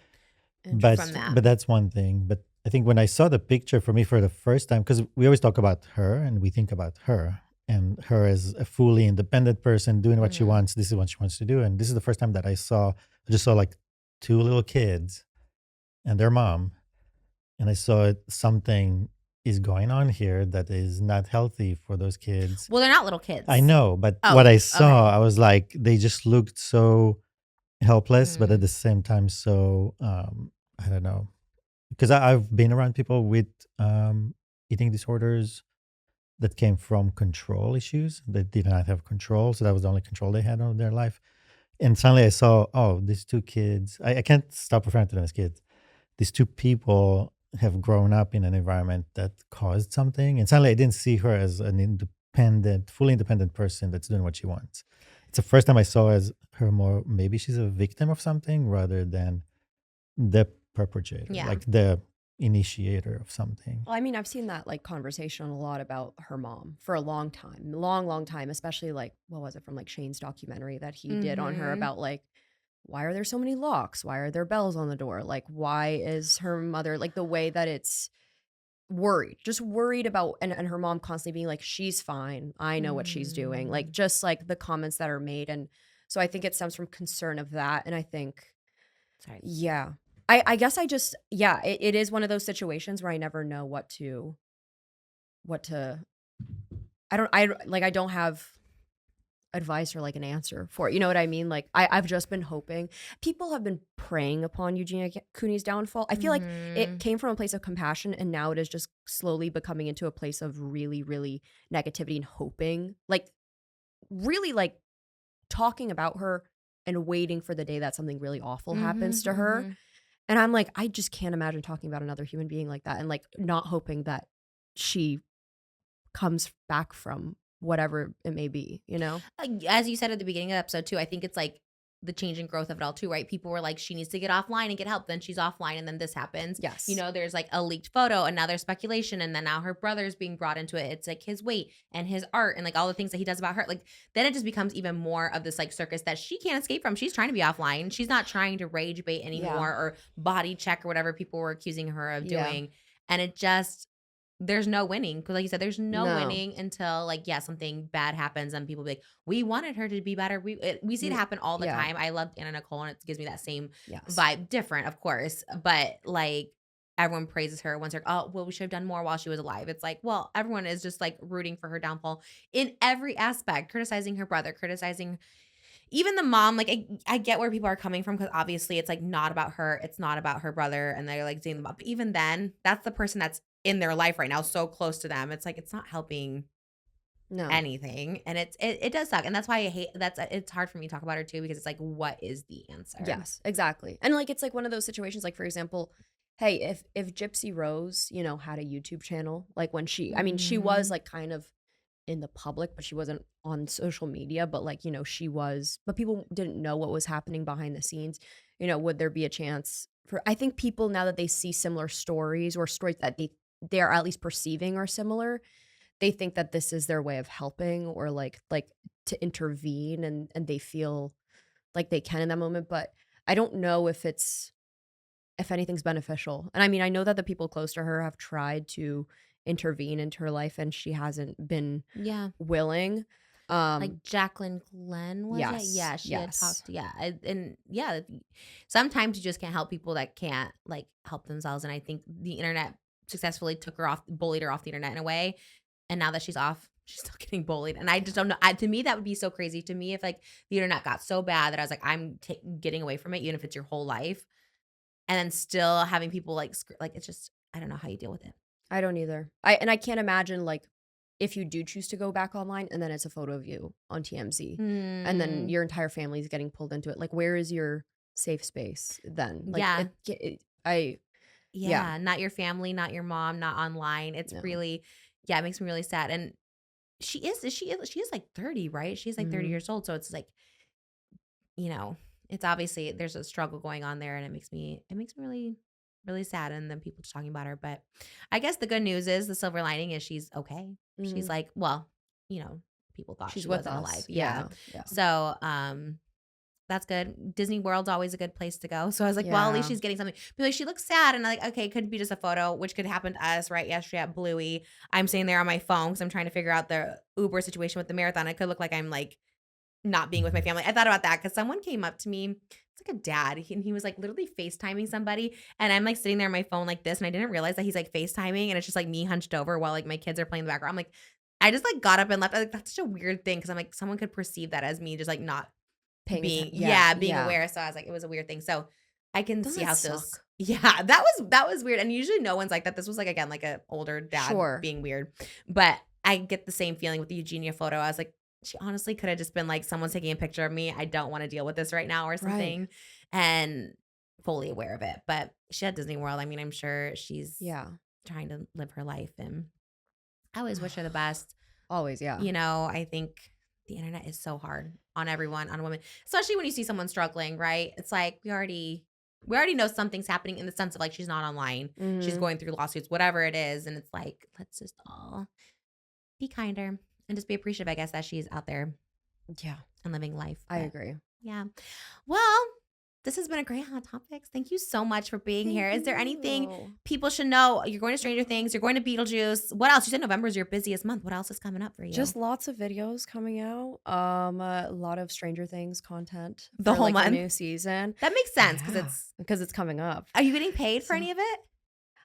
but, from that. But that's one thing. But I think when I saw the picture for me for the first time, because we always talk about her and we think about her and her as a fully independent person doing what she wants. This is what she wants to do. And this is the first time that I just saw like two little kids and their mom. And I saw something is going on here that is not healthy for those kids. Well, they're not little kids. I know, but what I saw, I was like, they just looked so helpless, but at the same time, so, I don't know. Because I've been around people with eating disorders that came from control issues. They did not have control. So that was the only control they had over their life. And suddenly I saw, these two kids, I can't stop referring to them as kids. These two people have grown up in an environment that caused something. And suddenly I didn't see her as an fully independent person that's doing what she wants. It's the first time I saw as her more, maybe she's a victim of something rather than the perpetrator, like the initiator of something. Well, I mean, I've seen that like conversation a lot about her mom for a long time, especially like, what was it from like Shane's documentary that he did on her about like, why are there so many locks? Why are there bells on the door? Like, why is her mother like the way that it's just worried about, and her mom constantly being like, she's fine. I know what she's doing. Like, just like the comments that are made. And so I think it stems from concern of that. And I think, I guess I just, it is one of those situations where I never know what to, I don't have advice or like an answer for it. You know what I mean? Like I've just been hoping. People have been preying upon Eugenia Cooney's downfall. I feel like it came from a place of compassion and now it is just slowly becoming into a place of really, really negativity and hoping, like really like talking about her and waiting for the day that something really awful happens to her. And I'm like, I just can't imagine talking about another human being like that and like not hoping that she comes back from whatever it may be, you know? As you said at the beginning of the episode too, I think it's like the change and growth of it all too, right? People were like, she needs to get offline and get help. Then she's offline and then this happens. Yes. You know, there's like a leaked photo and now there's speculation and then now her brother's being brought into it. It's like his weight and his art and like all the things that he does about her. Like then it just becomes even more of this like circus that she can't escape from. She's trying to be offline. She's not trying to rage bait anymore or body check or whatever people were accusing her of doing. And it just, there's no winning. Because like you said, there's no winning until like, something bad happens and people be like, we wanted her to be better. We see it happen all the time. I loved Anna Nicole and it gives me that same vibe. Different, of course. But like everyone praises her. Once they're like, oh, well, we should have done more while she was alive. It's like, well, everyone is just like rooting for her downfall in every aspect, criticizing her brother, criticizing even the mom. Like I get where people are coming from because obviously it's like not about her. It's not about her brother. And they're like seeing them up. But even then, that's the person that's in their life right now, so close to them. It's like, it's not helping anything. And it does suck. And that's why I hate, it's hard for me to talk about her too, because it's like, what is the answer? Yes, exactly. And like, it's like one of those situations, like for example, hey, if Gypsy Rose, you know, had a YouTube channel, like when she was like kind of in the public, but she wasn't on social media, but like, you know, she was, but people didn't know what was happening behind the scenes. You know, would there be a chance for, I think people now that they see similar stories or stories that they're at least perceiving are similar, they think that this is their way of helping or like to intervene and they feel like they can in that moment. But I don't know if anything's beneficial. And I mean, I know that the people close to her have tried to intervene into her life and she hasn't been willing. Like Jacqueline Glenn was it? Yeah, she had talked. Sometimes you just can't help people that can't like help themselves. And I think the internet successfully bullied her off the internet in a way. And now that she's off, she's still getting bullied. And I just don't know. To me, that would be so crazy. To me, if like the internet got so bad that I was like, I'm getting away from it, even if it's your whole life. And then still having people like it's just, I don't know how you deal with it. I don't either. I can't imagine like if you do choose to go back online and then it's a photo of you on TMZ and then your entire family is getting pulled into it. Like, where is your safe space then? Like, yeah, not your family, not your mom, not online. It's really, it makes me really sad. And she is like 30, right? She's like 30 years old. So it's like, you know, it's obviously there's a struggle going on there, and it makes me really, really sad. And then people just talking about her. But I guess the good news is, the silver lining is she's okay. She's like, well, you know, people thought she wasn't alive. Yeah. So, that's good. Disney World's always a good place to go. So I was like, well, at least she's getting something. But like, she looks sad, and I'm like, okay, it could be just a photo, which could happen to us, right? Yesterday at Bluey, I'm sitting there on my phone because I'm trying to figure out the Uber situation with the marathon. It could look like I'm like not being with my family. I thought about that because someone came up to me. It's like a dad, and he was like literally FaceTiming somebody, and I'm like sitting there on my phone like this, and I didn't realize that he's like FaceTiming, and it's just like me hunched over while like my kids are playing in the background. I'm like, I just like got up and left. I was like, that's such a weird thing, because I'm like, someone could perceive that as me just like not being aware. So I was like, it was a weird thing. So I can see how those. Yeah, that was weird. And usually no one's like that. This was like, again, like an older dad being weird. But I get the same feeling with the Eugenia photo. I was like, she honestly could have just been like, someone's taking a picture of me. I don't want to deal with this right now or something. Right. And fully aware of it. But she at Disney World, I mean, I'm sure she's trying to live her life. And I always wish her the best. Always, yeah. You know, I think the internet is so hard on everyone, on women, especially when you see someone struggling, right? It's like we already know something's happening, in the sense of like, she's not online, she's going through lawsuits, whatever it is, and it's like, let's just all be kinder and just be appreciative, I guess, that she's out there, and living life. I agree. Yeah. Well, this has been a great Hot Topics. Thank you so much for being here. Is there anything people should know? You're going to Stranger Things. You're going to Beetlejuice. What else? You said November is your busiest month. What else is coming up for you? Just lots of videos coming out. A lot of Stranger Things content. The whole month? The new season. That makes sense because it's coming up. Are you getting paid for any of it?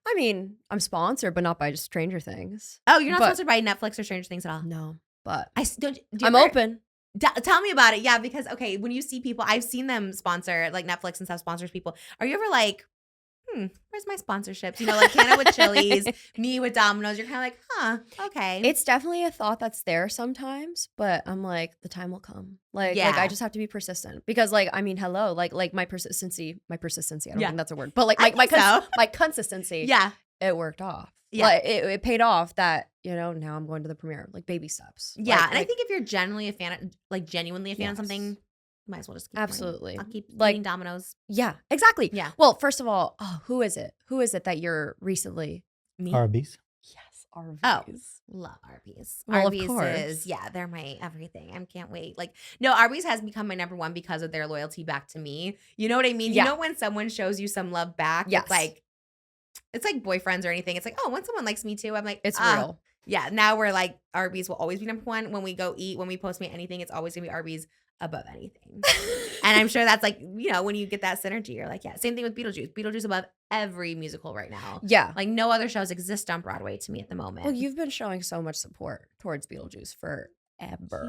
I mean, I'm sponsored, but not by just Stranger Things. Oh, you're not sponsored by Netflix or Stranger Things at all? No, but I'm open. Tell me about it. Yeah, because, okay, when you see people, I've seen them sponsor, like Netflix and stuff sponsors people. Are you ever like, where's my sponsorships? You know, like Hannah with Chili's, me with Domino's. You're kind of like, huh, okay. It's definitely a thought that's there sometimes, but I'm like, the time will come. Like I just have to be persistent, because like, I mean, hello, like my persistency. I don't think that's a word, but like my consistency. Yeah, it worked off. Yeah, like, it paid off. That, you know, now I'm going to the premiere, like baby steps. Yeah, and I think if you're genuinely a fan of something, you might as well just keep absolutely. I'll keep eating Domino's. Yeah, exactly. Yeah. Well, first of all, who is it? Who is it that you're recently? Me? Arby's. Yes, Arby's. Oh, love Arby's. Well, Arby's of course. is, they're my everything. I can't wait. Like, no, Arby's has become my number one because of their loyalty back to me. You know what I mean? Yeah. You know when someone shows you some love back? Yes. It's like boyfriends or anything. It's like, oh, when someone likes me too, I'm like, it's real. Yeah, now we're like, Arby's will always be number one. When we go eat, when we Postmate anything, it's always gonna be Arby's above anything. And I'm sure that's like, you know, when you get that synergy, you're like, yeah. Same thing with Beetlejuice. Beetlejuice above every musical right now. Yeah. Like no other shows exist on Broadway to me at the moment. Well, you've been showing so much support towards Beetlejuice forever.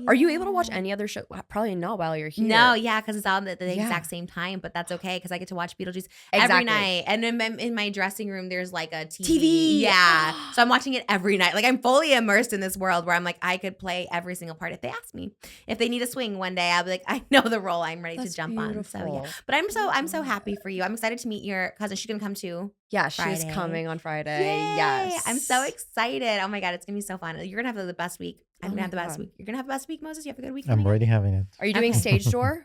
Are you able to watch any other show? Probably not while you're here. No, because it's all at the exact same time, but that's okay because I get to watch Beetlejuice every night. And in my dressing room, there's like a TV. Yeah. So I'm watching it every night. Like I'm fully immersed in this world where I'm like, I could play every single part if they ask me. If they need a swing one day, I'll be like, I know the role. I'm ready to jump on. So yeah. But I'm so happy for you. I'm excited to meet your cousin. She's gonna come too. Yeah, she's coming on Friday. Yay. Yes. I'm so excited. Oh my God, it's gonna be so fun. You're gonna have the best week. I'm gonna have the best week. You're gonna have the best week, Moses. You have a good week. I'm already having it. Are you doing stage door?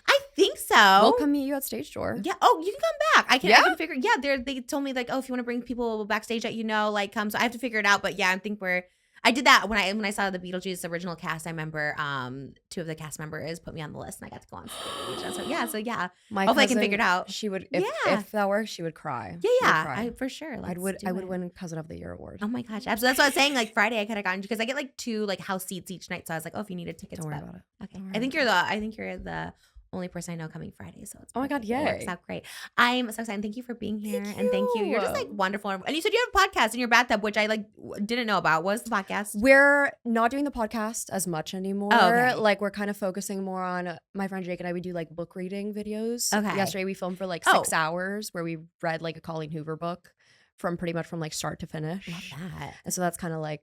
I think so. We'll come meet you at stage door. Yeah. Oh, you can come back. I can figure. Yeah, they told me like, oh, if you want to bring people backstage that you know, like come. So I have to figure it out. But yeah, I think I did that when I saw the Beetlejuice original cast. I remember 2 of the cast members put me on the list, and I got to go on stage. So yeah. Hopefully I can figure it out. She would, if that works, she would cry. Yeah. For sure. I would win Cousin of the Year award. Oh my gosh, absolutely. That's what I was saying. Like Friday, I could have gotten because I get like 2 like house seats each night. So I was like, oh, if you needed tickets, don't worry about it. Okay, I think you're the only person I know coming Friday. So it's oh my God, perfect. yay. It works out great. I'm so excited. Thank you for being here. And thank you. You're just like wonderful. And you said you have a podcast in your bathtub, which I like didn't know about. What's the podcast? We're not doing the podcast as much anymore. Oh, okay. Like we're kind of focusing more on my friend Jake and I, we do like book reading videos. Okay. Yesterday we filmed for like 6 hours where we read like a Colleen Hoover book from pretty much from like start to finish. Love that. And so that's kind of like,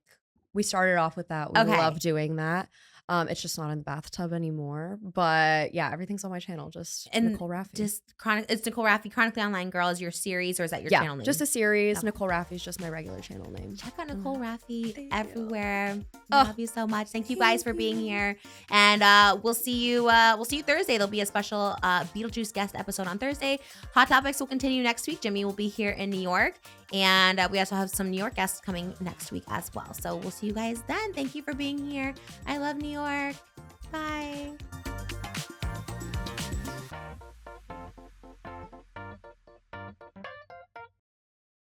we started off with that. We love doing that. It's just not in the bathtub anymore. But yeah, everything's on my channel. Just Nicole RAFIEE. It's Nicole RAFIEE. Chronically Online Girl is your series, or is that your channel name? Just a series. Nicole RAFIEE is just my regular channel name. Check out Nicole RAFIEE everywhere. Love you so much. Thank you guys for being here. And we'll see you Thursday. There'll be a special Beetlejuice guest episode on Thursday. Hot Topics will continue next week. Jimmy will be here in New York. And we also have some New York guests coming next week as well. So we'll see you guys then. Thank you for being here. I love New York. Bye.